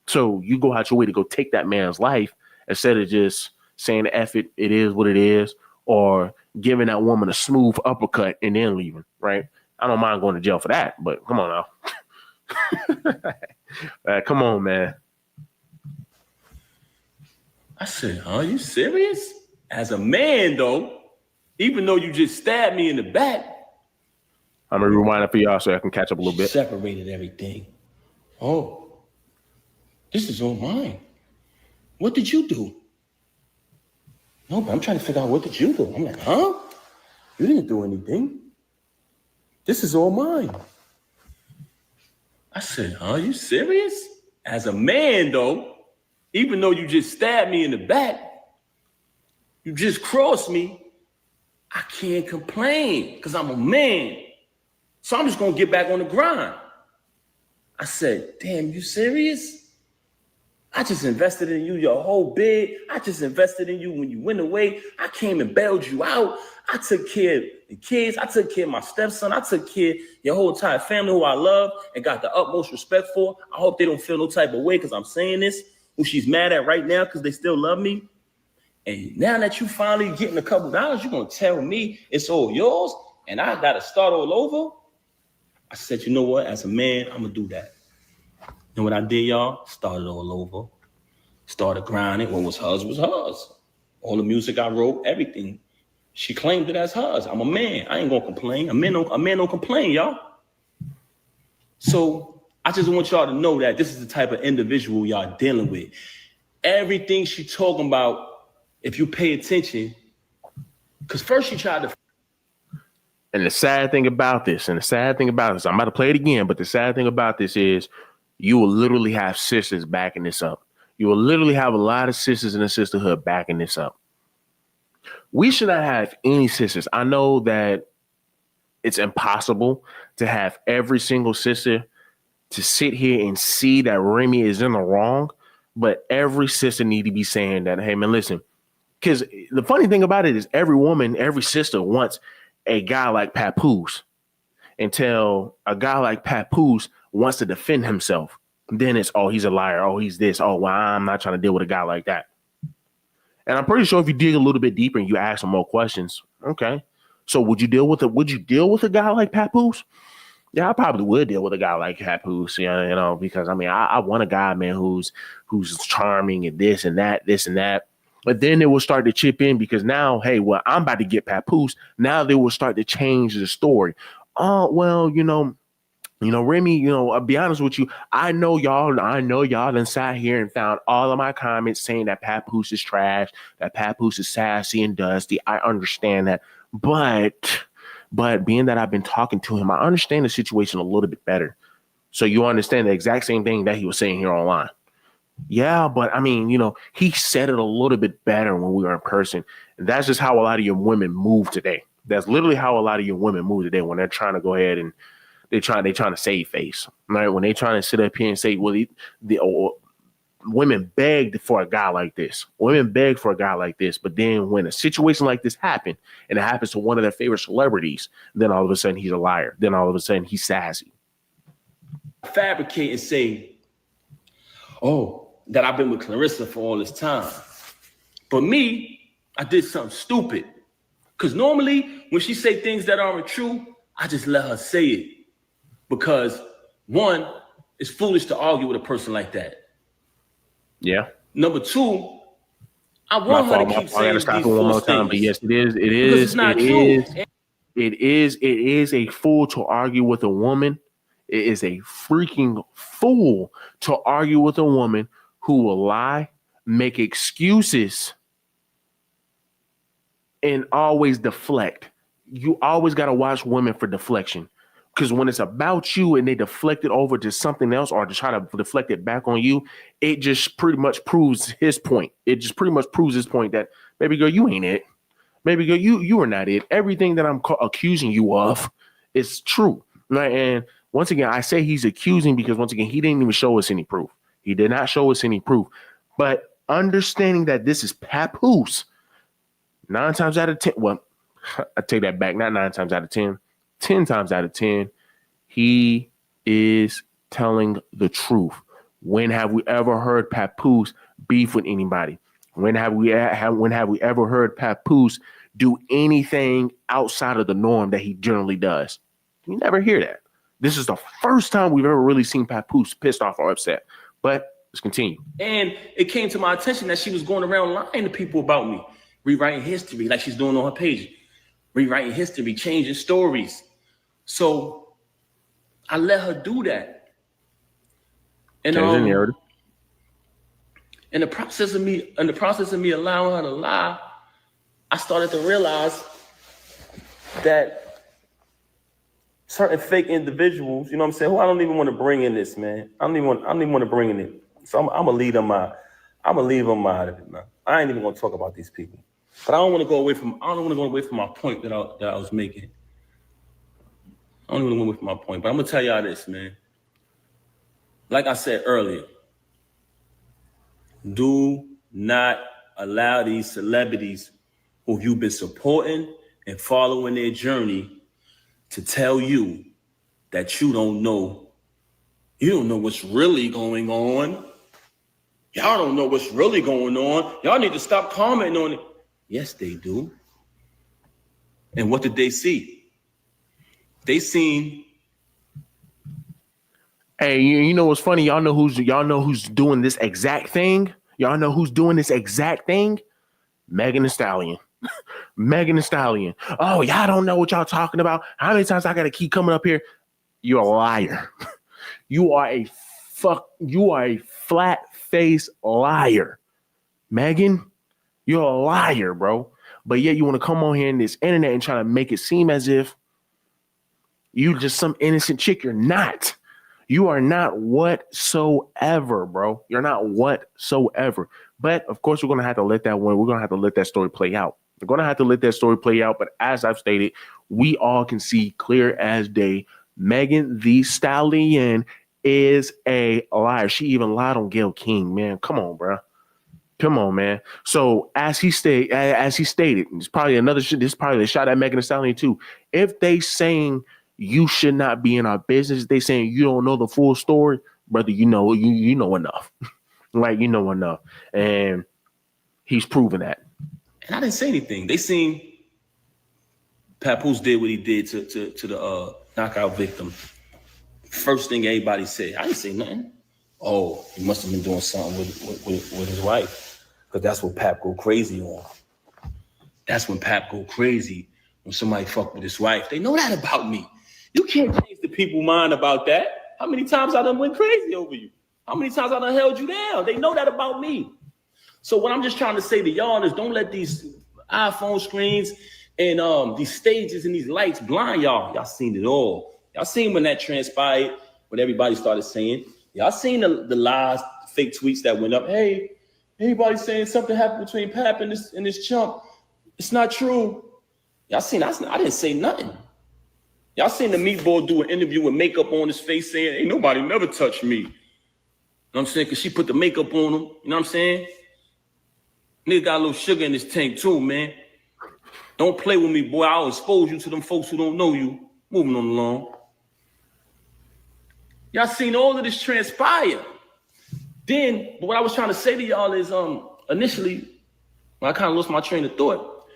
So you go out your way to go take that man's life instead of just saying, F it, it is what it is, or giving that woman a smooth uppercut and then leaving, right? I don't mind going to jail for that, but come on now. Come on, man. I said, are you serious? As a man, though, even though you just stabbed me in the back. I'm going to rewind it for y'all so I can catch up a little bit. Separated everything. Oh, this is all mine. What did you do? No, but I'm trying to figure out, what did you do? I'm like, huh? You didn't do anything. This is all mine. I said, are you serious? As a man, though, even though you just stabbed me in the back, you just crossed me, I can't complain because I'm a man. So I'm just going to get back on the grind. I said, damn, you serious? I just invested in you your whole bid. I just invested in you when you went away. I came and bailed you out. I took care of the kids. I took care of my stepson. I took care of your whole entire family who I love and got the utmost respect for. I hope they don't feel no type of way because I'm saying this, who she's mad at right now because they still love me. And now that you finally getting a couple dollars, you're going to tell me it's all yours and I got to start all over? I said, you know what? As a man, I'm going to do that. You know what I did, y'all? Started all over. Started grinding. What was hers was hers. All the music I wrote, everything. She claimed it as hers. I'm a man. I ain't gonna complain. A man don't complain, y'all. So I just want y'all to know that this is the type of individual y'all dealing with. Everything she talking about, if you pay attention, because first she tried to. And the sad thing about this, I'm about to play it again, but the sad thing about this is you will literally have sisters backing this up. You will literally have a lot of sisters in the sisterhood backing this up. We should not have any sisters. I know that it's impossible to have every single sister to sit here and see that Remy is in the wrong, but every sister need to be saying that, hey, man, listen, because the funny thing about it is every woman, every sister wants a guy like Papoose until a guy like Papoose wants to defend himself. Then it's, oh, he's a liar. Oh, he's this. Oh, well, I'm not trying to deal with a guy like that. And I'm pretty sure if you dig a little bit deeper and you ask some more questions, okay. So would you deal with a guy like Papoose? Yeah, I probably would deal with a guy like Papoose, because I mean, I want a guy, man, who's charming and this and that. But then they will start to chip in because now, hey, well, I'm about to get Papoose. Now they will start to change the story. Oh, well, Remy, I'll be honest with you. I know y'all done sat here and found all of my comments saying that Papoose is trash, that Papoose is sassy and dusty. I understand that. But being that I've been talking to him, I understand the situation a little bit better. So you understand the exact same thing that he was saying here online. Yeah, but I mean, he said it a little bit better when we were in person. And that's just how a lot of your women move today. That's literally how a lot of your women move today when they're trying to go ahead and they're trying to save face, right? When they're trying to sit up here and say, well, women begged for a guy like this. Women beg for a guy like this. But then when a situation like this happened and it happens to one of their favorite celebrities, then all of a sudden he's a liar. Then all of a sudden he's sassy. Fabricate and say, oh, that I've been with Clarissa for all this time. But me, I did something stupid. Because normally when she say things that aren't true, I just let her say it because one, it's foolish to argue with a person like that. Yeah. Number two, I My want her fault. to My keep fault. I gotta saying stop these it one more false time. But statements yes, it is. It because it's is. not It true. is. It is. It is a fool to argue with a woman. It is a freaking fool to argue with a woman who will lie, make excuses, and always deflect. You always got to watch women for deflection. Because when it's about you and they deflect it over to something else or to try to deflect it back on you, it just pretty much proves his point. It just pretty much proves his point that, baby girl, you ain't it. Baby girl, you are not it. Everything that I'm accusing you of is true. Right? And once again, I say he's accusing because once again, he didn't even show us any proof. He did not show us any proof. But understanding that this is Papoose, 9 times out of 10, well, I take that back, not 9 times out of 10, 10 times out of 10, he is telling the truth. When have we ever heard Papoose beef with anybody? When have we ever heard Papoose do anything outside of the norm that he generally does? You never hear that. This is the first time we've ever really seen Papoose pissed off or upset. But let's continue. And it came to my attention that she was going around lying to people about me, rewriting history like she's doing on her page, rewriting history, changing stories. So I let her do that. And Change the narrative. in the process of me allowing her to lie, I started to realize that certain fake individuals, you know what I'm saying, who I don't even want to bring in this, man. I don't even want to bring in it. So I'm gonna leave them out of it, man. I ain't even gonna talk about these people. But I don't want to go away from my point that I was making. I don't even want to go away from my point, but I'm gonna tell y'all this, man. Like I said earlier, do not allow these celebrities who you've been supporting and following their journey to tell you that you don't know what's really going on. Y'all don't know what's really going on. Y'all need to stop commenting on it. Yes, they do. And what did they see? They seen. Hey, you know what's funny? Y'all know who's doing this exact thing? Y'all know who's doing this exact thing? Megan Thee Stallion. Megan Thee Stallion. Oh, y'all don't know what y'all talking about. How many times I gotta keep coming up here? You're a liar. You are a flat-faced liar. Megan, you're a liar, bro. But yet you want to come on here in this internet and try to make it seem as if you just some innocent chick. You're not. You are not whatsoever, bro. You're not whatsoever. But of course, we're gonna have to let that one. We're gonna have to let that story play out. We're gonna have to let that story play out. But as I've stated, we all can see clear as day. Megan Thee Stallion is a liar. She even lied on Gayle King, man. Come on, bro. Come on, man. So as he stated, it's probably another shit. This is probably a shot at Megan Thee Stallion too. If they saying you should not be in our business, they saying you don't know the full story, brother. You know enough. Like, you know enough, and he's proven that. And I didn't say anything. They seen Papoose did what he did to the knockout victim. First thing everybody said, I didn't say nothing. Oh, he must have been doing something with his wife, because that's what Pap go crazy on. That's when Pap go crazy, when somebody fuck with his wife. They know that about me. You can't change the people's mind about that. How many times I done went crazy over you? How many times I done held you down? They know that about me. So what I'm just trying to say to y'all is, don't let these iPhone screens and these stages and these lights blind y'all. Y'all seen it all. Y'all seen when that transpired, when everybody started saying. Y'all seen the lies, fake tweets that went up. Hey, everybody's saying something happened between Pap and this chump. It's not true. Y'all seen, I didn't say nothing. Y'all seen the meatball do an interview with makeup on his face saying, ain't nobody never touched me. You know what I'm saying? Because she put the makeup on him. You know what I'm saying? Nigga got a little sugar in his tank too, man. Don't play with me, boy. I'll expose you to them folks who don't know you. Moving on along. Y'all seen all of this transpire. Then, but what I was trying to say to y'all is, initially, when I kind of lost my train of thought,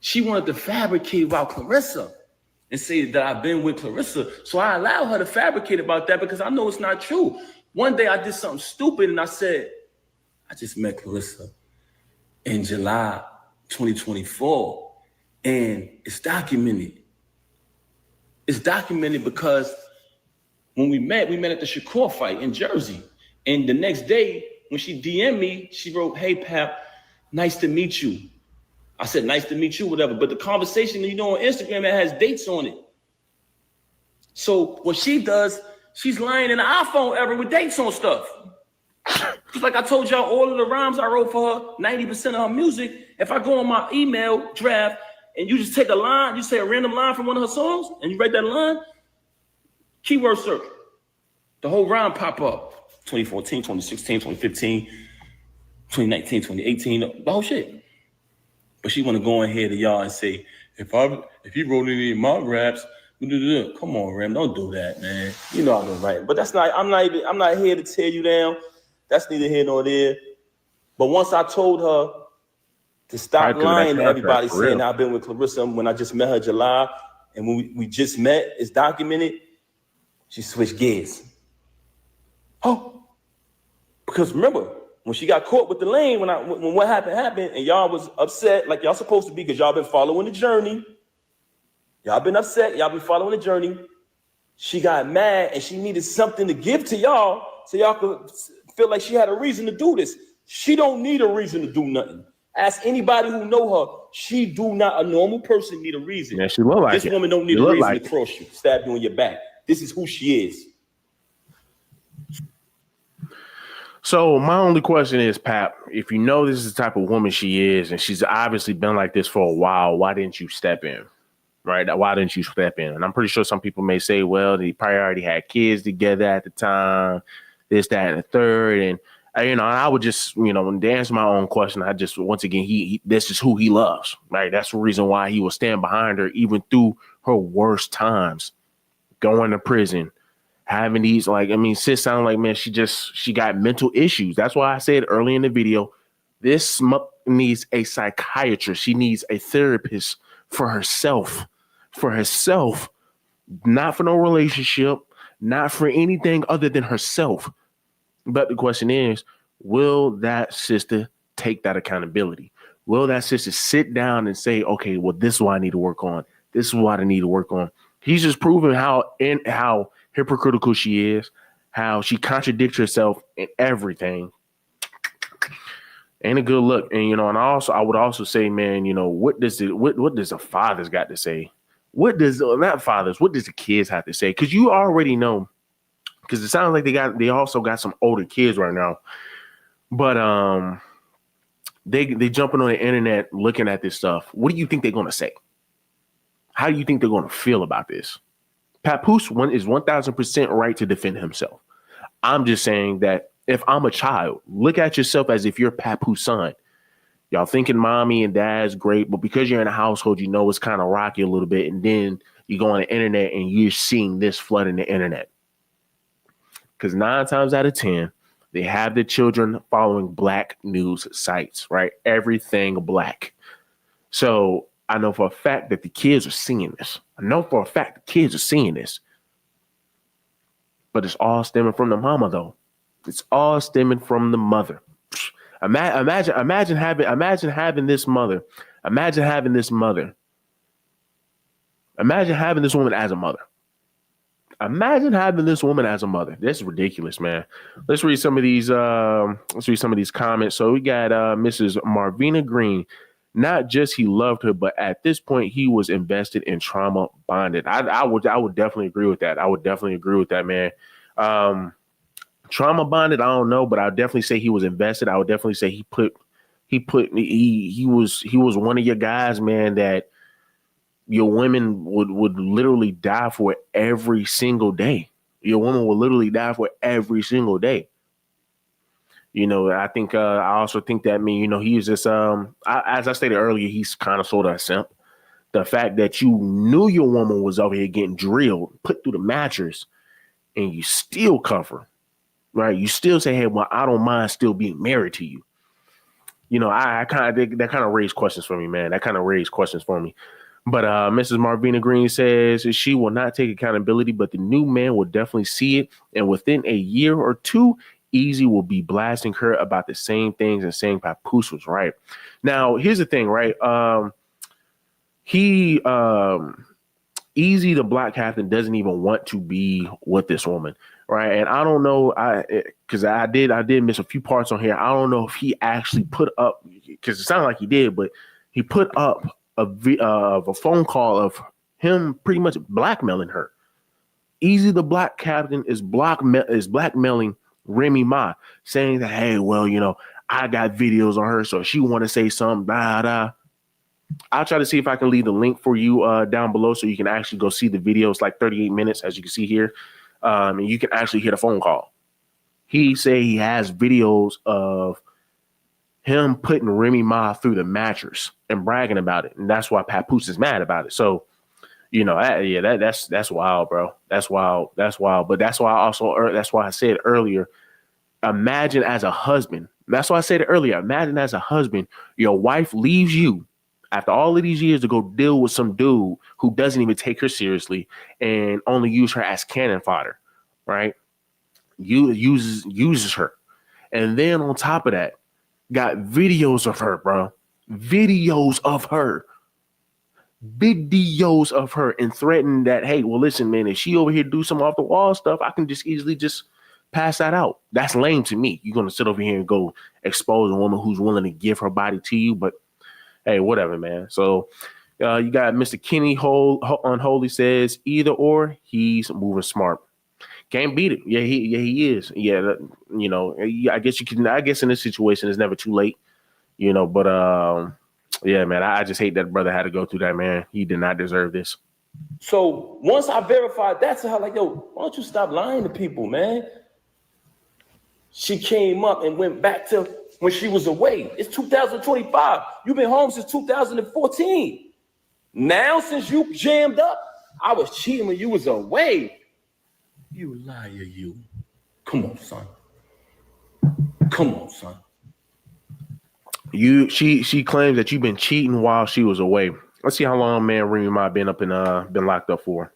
she wanted to fabricate about Clarissa and say that I've been with Clarissa. So I allow her to fabricate about that because I know it's not true. One day I did something stupid and I said, I just met Clarissa in July 2024, and it's documented. It's documented because when we met at the Shakur fight in Jersey. And the next day, when she DM'd me, she wrote, "Hey, Pap, nice to meet you." I said, "Nice to meet you," whatever. But the conversation, on Instagram, it has dates on it. So what she does, she's lying in the iPhone era with dates on stuff. Just like I told y'all, all of the rhymes I wrote for her, 90% of her music, if I go on my email draft and you just take a line, you say a random line from one of her songs, and you write that line, keyword search, the whole rhyme pop up. 2014, 2016, 2015, 2019, 2018, the whole shit. But she want to go in here to y'all and say, if you wrote any of my raps, come on, Rem, don't do that, man. You know I've been writing. But that's not, I'm not here to tear you down. That's neither here nor there. But once I told her to stop lying to everybody saying I've been with Clarissa when I just met her in July, and when we just met, it's documented, she switched gears. Oh, because remember, when she got caught with the lane, when what happened, and y'all was upset like y'all supposed to be because y'all been following the journey. Y'all been upset, y'all been following the journey. She got mad and she needed something to give to y'all so y'all could feel like she had a reason to do this. She don't need a reason to do nothing. Ask anybody who know her. She do not, a normal person need a reason. Yeah, she look like this woman don't need a reason to cross you, stab you in your back. This is who she is. So my only question is, Pap, if you know this is the type of woman she is, and she's obviously been like this for a while, why didn't you step in? Right? Why didn't you step in? And I'm pretty sure some people may say, well, they probably already had kids together at the time, this, that, and the third. And, and I would just, to answer my own question, I just, once again, he this is who he loves, right? That's the reason why he will stand behind her, even through her worst times, going to prison, having these, sis sounded like, man, she got mental issues. That's why I said early in the video, this needs a psychiatrist. She needs a therapist for herself, not for no relationship, not for anything other than herself. But the question is, will that sister take that accountability? Will that sister sit down and say, okay, well, this is what I need to work on. This is what I need to work on. He's just proven how hypocritical she is, how she contradicts herself in everything. Ain't a good look. And, and I would also say, man, what does the fathers got to say? What does the kids have to say? Because you already know, because it sounds like they also got some older kids right now. But they jumping on the internet looking at this stuff. What do you think they're gonna say? How do you think they're gonna feel about this? Papoose is 1,000% right to defend himself. I'm just saying that if I'm a child, look at yourself as if you're Papoose son. Y'all thinking mommy and dad's great, but because you're in a household, it's kind of rocky a little bit. And then you go on the internet and you're seeing this flooding the internet. Because 9 times out of 10, they have the children following black news sites, right? Everything black. So I know for a fact that the kids are seeing this. But it's all stemming from the mama, though. It's all stemming from the mother. Imagine having this mother. Imagine having this woman as a mother. Imagine having this woman as a mother. This is ridiculous, man. Let's read some of these. Comments. So we got Mrs. Marvina Green. Not just he loved her, but at this point he was invested in trauma bonded. I would definitely agree with that. Man. Trauma bonded, I don't know, but I would definitely say he was invested. I would definitely say he was one of your guys, man, that your women would literally die for every single day. Your woman would literally die for every single day. I think I also think that he was just as I stated earlier, he's kind of sort of a simp. The fact that you knew your woman was over here getting drilled, put through the mattress, and you still cover, right? You still say, hey, well, I don't mind still being married to you. I kind of raised questions for me, man. That kind of raised questions for me. But Mrs. Marvina Green says she will not take accountability, but the new man will definitely see it. And within a year or two, Easy will be blasting her about the same things and saying Papoose was right. Now, here's the thing, right? He Easy, the black captain, doesn't even want to be with this woman, right? And I don't know, because I did miss a few parts on here. I don't know if he actually put up, because it sounded like he did, but he put up a phone call of him pretty much blackmailing her. Easy, the black captain, is blackmailing Remy Ma, saying that, hey, well, I got videos on her, so if she want to say something, I'll try to see if I can leave the link for you down below so you can actually go see the video. It's like 38 minutes, as you can see here. And you can actually hear the phone call. He say he has videos of him putting Remy Ma through the mattress and bragging about it. And that's why Papoose is mad about it. So, that's wild, bro. That's wild. That's wild. But that's why I said earlier, imagine as a husband. That's why I said it earlier. Imagine as a husband, your wife leaves you after all of these years to go deal with some dude who doesn't even take her seriously and only use her as cannon fodder, right? Uses her. And then on top of that, got videos of her, bro. Videos of her, and threatening that, hey, well, listen, man, if she over here do some off the wall stuff, I can just easily just pass that out. That's lame to me. You're going to sit over here and go expose a woman who's willing to give her body to you, but hey, whatever, man. So you got Mr. Kenny Unholy says either or, he's moving smart. Can't beat it. Yeah, he is. Yeah, I guess in this situation it's never too late, but yeah, man, I just hate that brother had to go through that, man. He did not deserve this. So once I verified that to her, like, yo, why don't you stop lying to people, man? She came up and went back to when she was away. It's 2025. You've been home since 2014. Now, since you jammed up, I was cheating when you was away. You liar, you. Come on, son. Come on, son. She claims that you've been cheating while she was away. Let's see how long, man, Remy Ma been locked up for.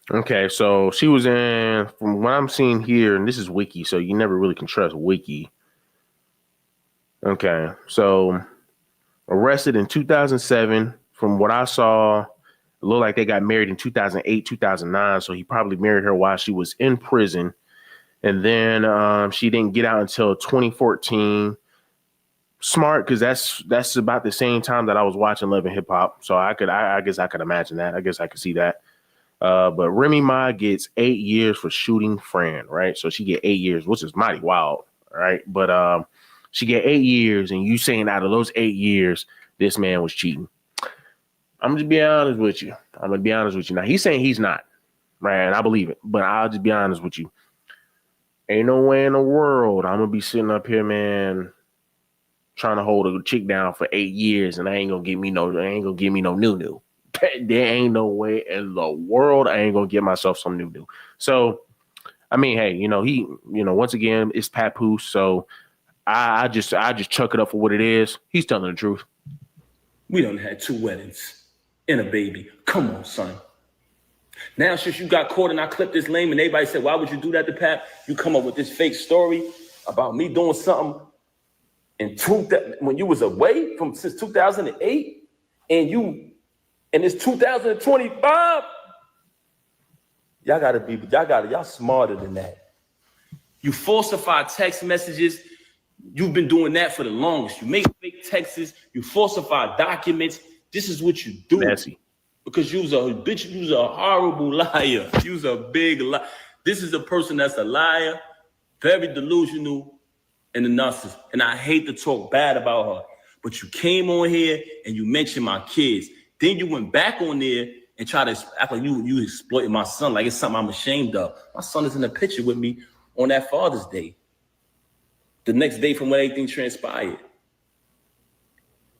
Okay, so she was in, from what I'm seeing here, and this is Wiki, so you never really can trust Wiki. Okay, so arrested in 2007. From what I saw, it looked like they got married in 2008, 2009. So he probably married her while she was in prison. And then she didn't get out until 2014. Smart, because that's about the same time that I was watching Love and Hip Hop. So I guess I could imagine that. I guess I could see that. But Remy Ma gets 8 years for shooting Fran, right? So she get 8 years, which is mighty wild, right? But she get 8 years, and you saying out of those 8 years, this man was cheating. I'm just being honest with you. I'm gonna be honest with you. Now he's saying he's not, right? And I believe it, but I'll just be honest with you. Ain't no way in the world I'm gonna be sitting up here, man, trying to hold a chick down for 8 years, and I ain't gonna give me no new. There ain't no way in the world I ain't gonna get myself some new. So, I mean, hey, once again, it's Papoose. So I just chuck it up for what it is. He's telling the truth. We done had 2 weddings and a baby. Come on, son. Now, since you got caught and I clipped this lame and everybody said, why would you do that to Pat? You come up with this fake story about me doing something when you was away since 2008 and it's 2025. Y'all smarter than that. You falsify text messages. You've been doing that for the longest. You make fake texts. You falsify documents. This is what you do. Messy. Because you was a bitch. You was a horrible liar. You was a big liar. This is a person that's a liar, very delusional, and a narcissist. And I hate to talk bad about her. But you came on here and you mentioned my kids. Then you went back on there and tried to act like you exploited my son, like it's something I'm ashamed of. My son is in a picture with me on that Father's Day. the next day from when everything transpired.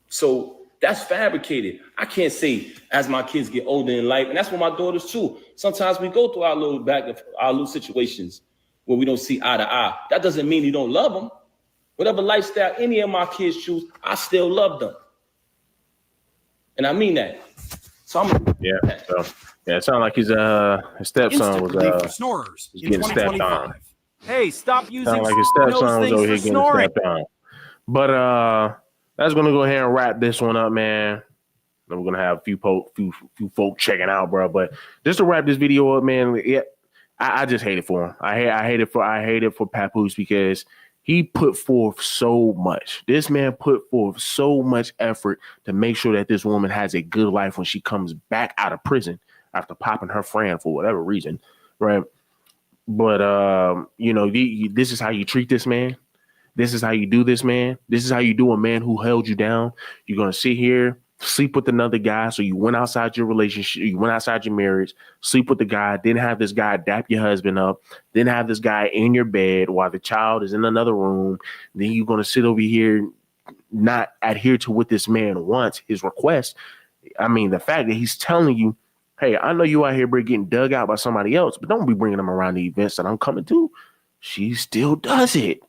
So that's fabricated. I can't say as my kids get older in life, and that's what my daughters too. Sometimes we go through our little situations where we don't see eye to eye. That doesn't mean you don't love them. Whatever lifestyle any of my kids choose, I still love them. And I mean that. So it sounded like his stepson was snorers getting stepped on. Hey, stop using Sounded like his stepson was over here getting stepped on. But that's gonna go ahead and wrap this one up, man. And we're gonna have a few folk checking out, bro. But just to wrap this video up, man, yeah, I just hate it for him. I hate it for Papoose because he put forth so much. This man put forth so much effort to make sure that this woman has a good life when she comes back out of prison after popping her friend for whatever reason, right? But this is how you treat this man. This is how you do this, man. This is how you do a man who held you down. You're gonna sit here, sleep with another guy. So you went outside your relationship, you went outside your marriage, sleep with the guy, then have this guy dap your husband up, then have this guy in your bed while the child is in another room. Then you're gonna sit over here, not adhere to what this man wants, his request. I mean, the fact that he's telling you, hey, I know you out here, bro, getting dug out by somebody else, but don't be bringing them around the events that I'm coming to. She still does it.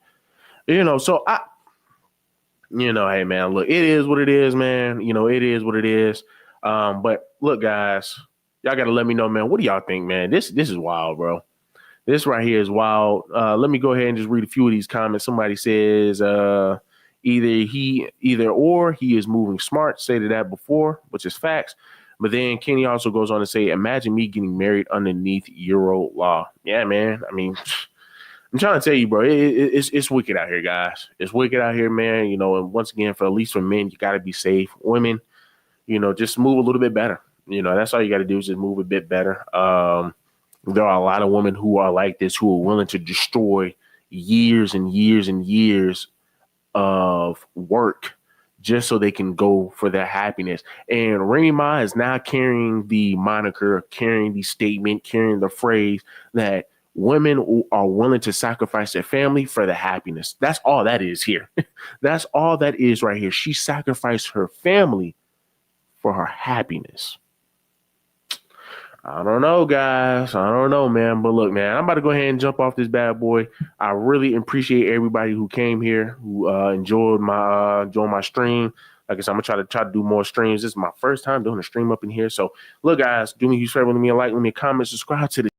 So hey, man, look, it is what it is, man. It is what it is. But look, guys, y'all got to let me know, man. What do y'all think, man? This is wild, bro. This right here is wild. Let me go ahead and just read a few of these comments. Somebody says either or he is moving smart. Stated that before, which is facts. But then Kenny also goes on to say, imagine me getting married underneath Euro law. Yeah, man. I mean, I'm trying to tell you, bro, it's wicked out here, guys. It's wicked out here, man. And once again, at least for men, you got to be safe. Women, just move a little bit better. That's all you got to do is just move a bit better. There are a lot of women who are like this, who are willing to destroy years and years and years of work just so they can go for their happiness. And Remy Ma is now carrying the moniker, carrying the statement, carrying the phrase that women are willing to sacrifice their family for the happiness. That's all that is here. That's all that is right here. She sacrificed her family for her happiness. I don't know, guys. I don't know, man. But look, man, I'm about to go ahead and jump off this bad boy. I really appreciate everybody who came here, who enjoyed my stream. Like I said, I'm gonna try to do more streams. This is my first time doing a stream up in here. So look, guys, do me a huge favor, leave me a like, leave me a comment, subscribe to the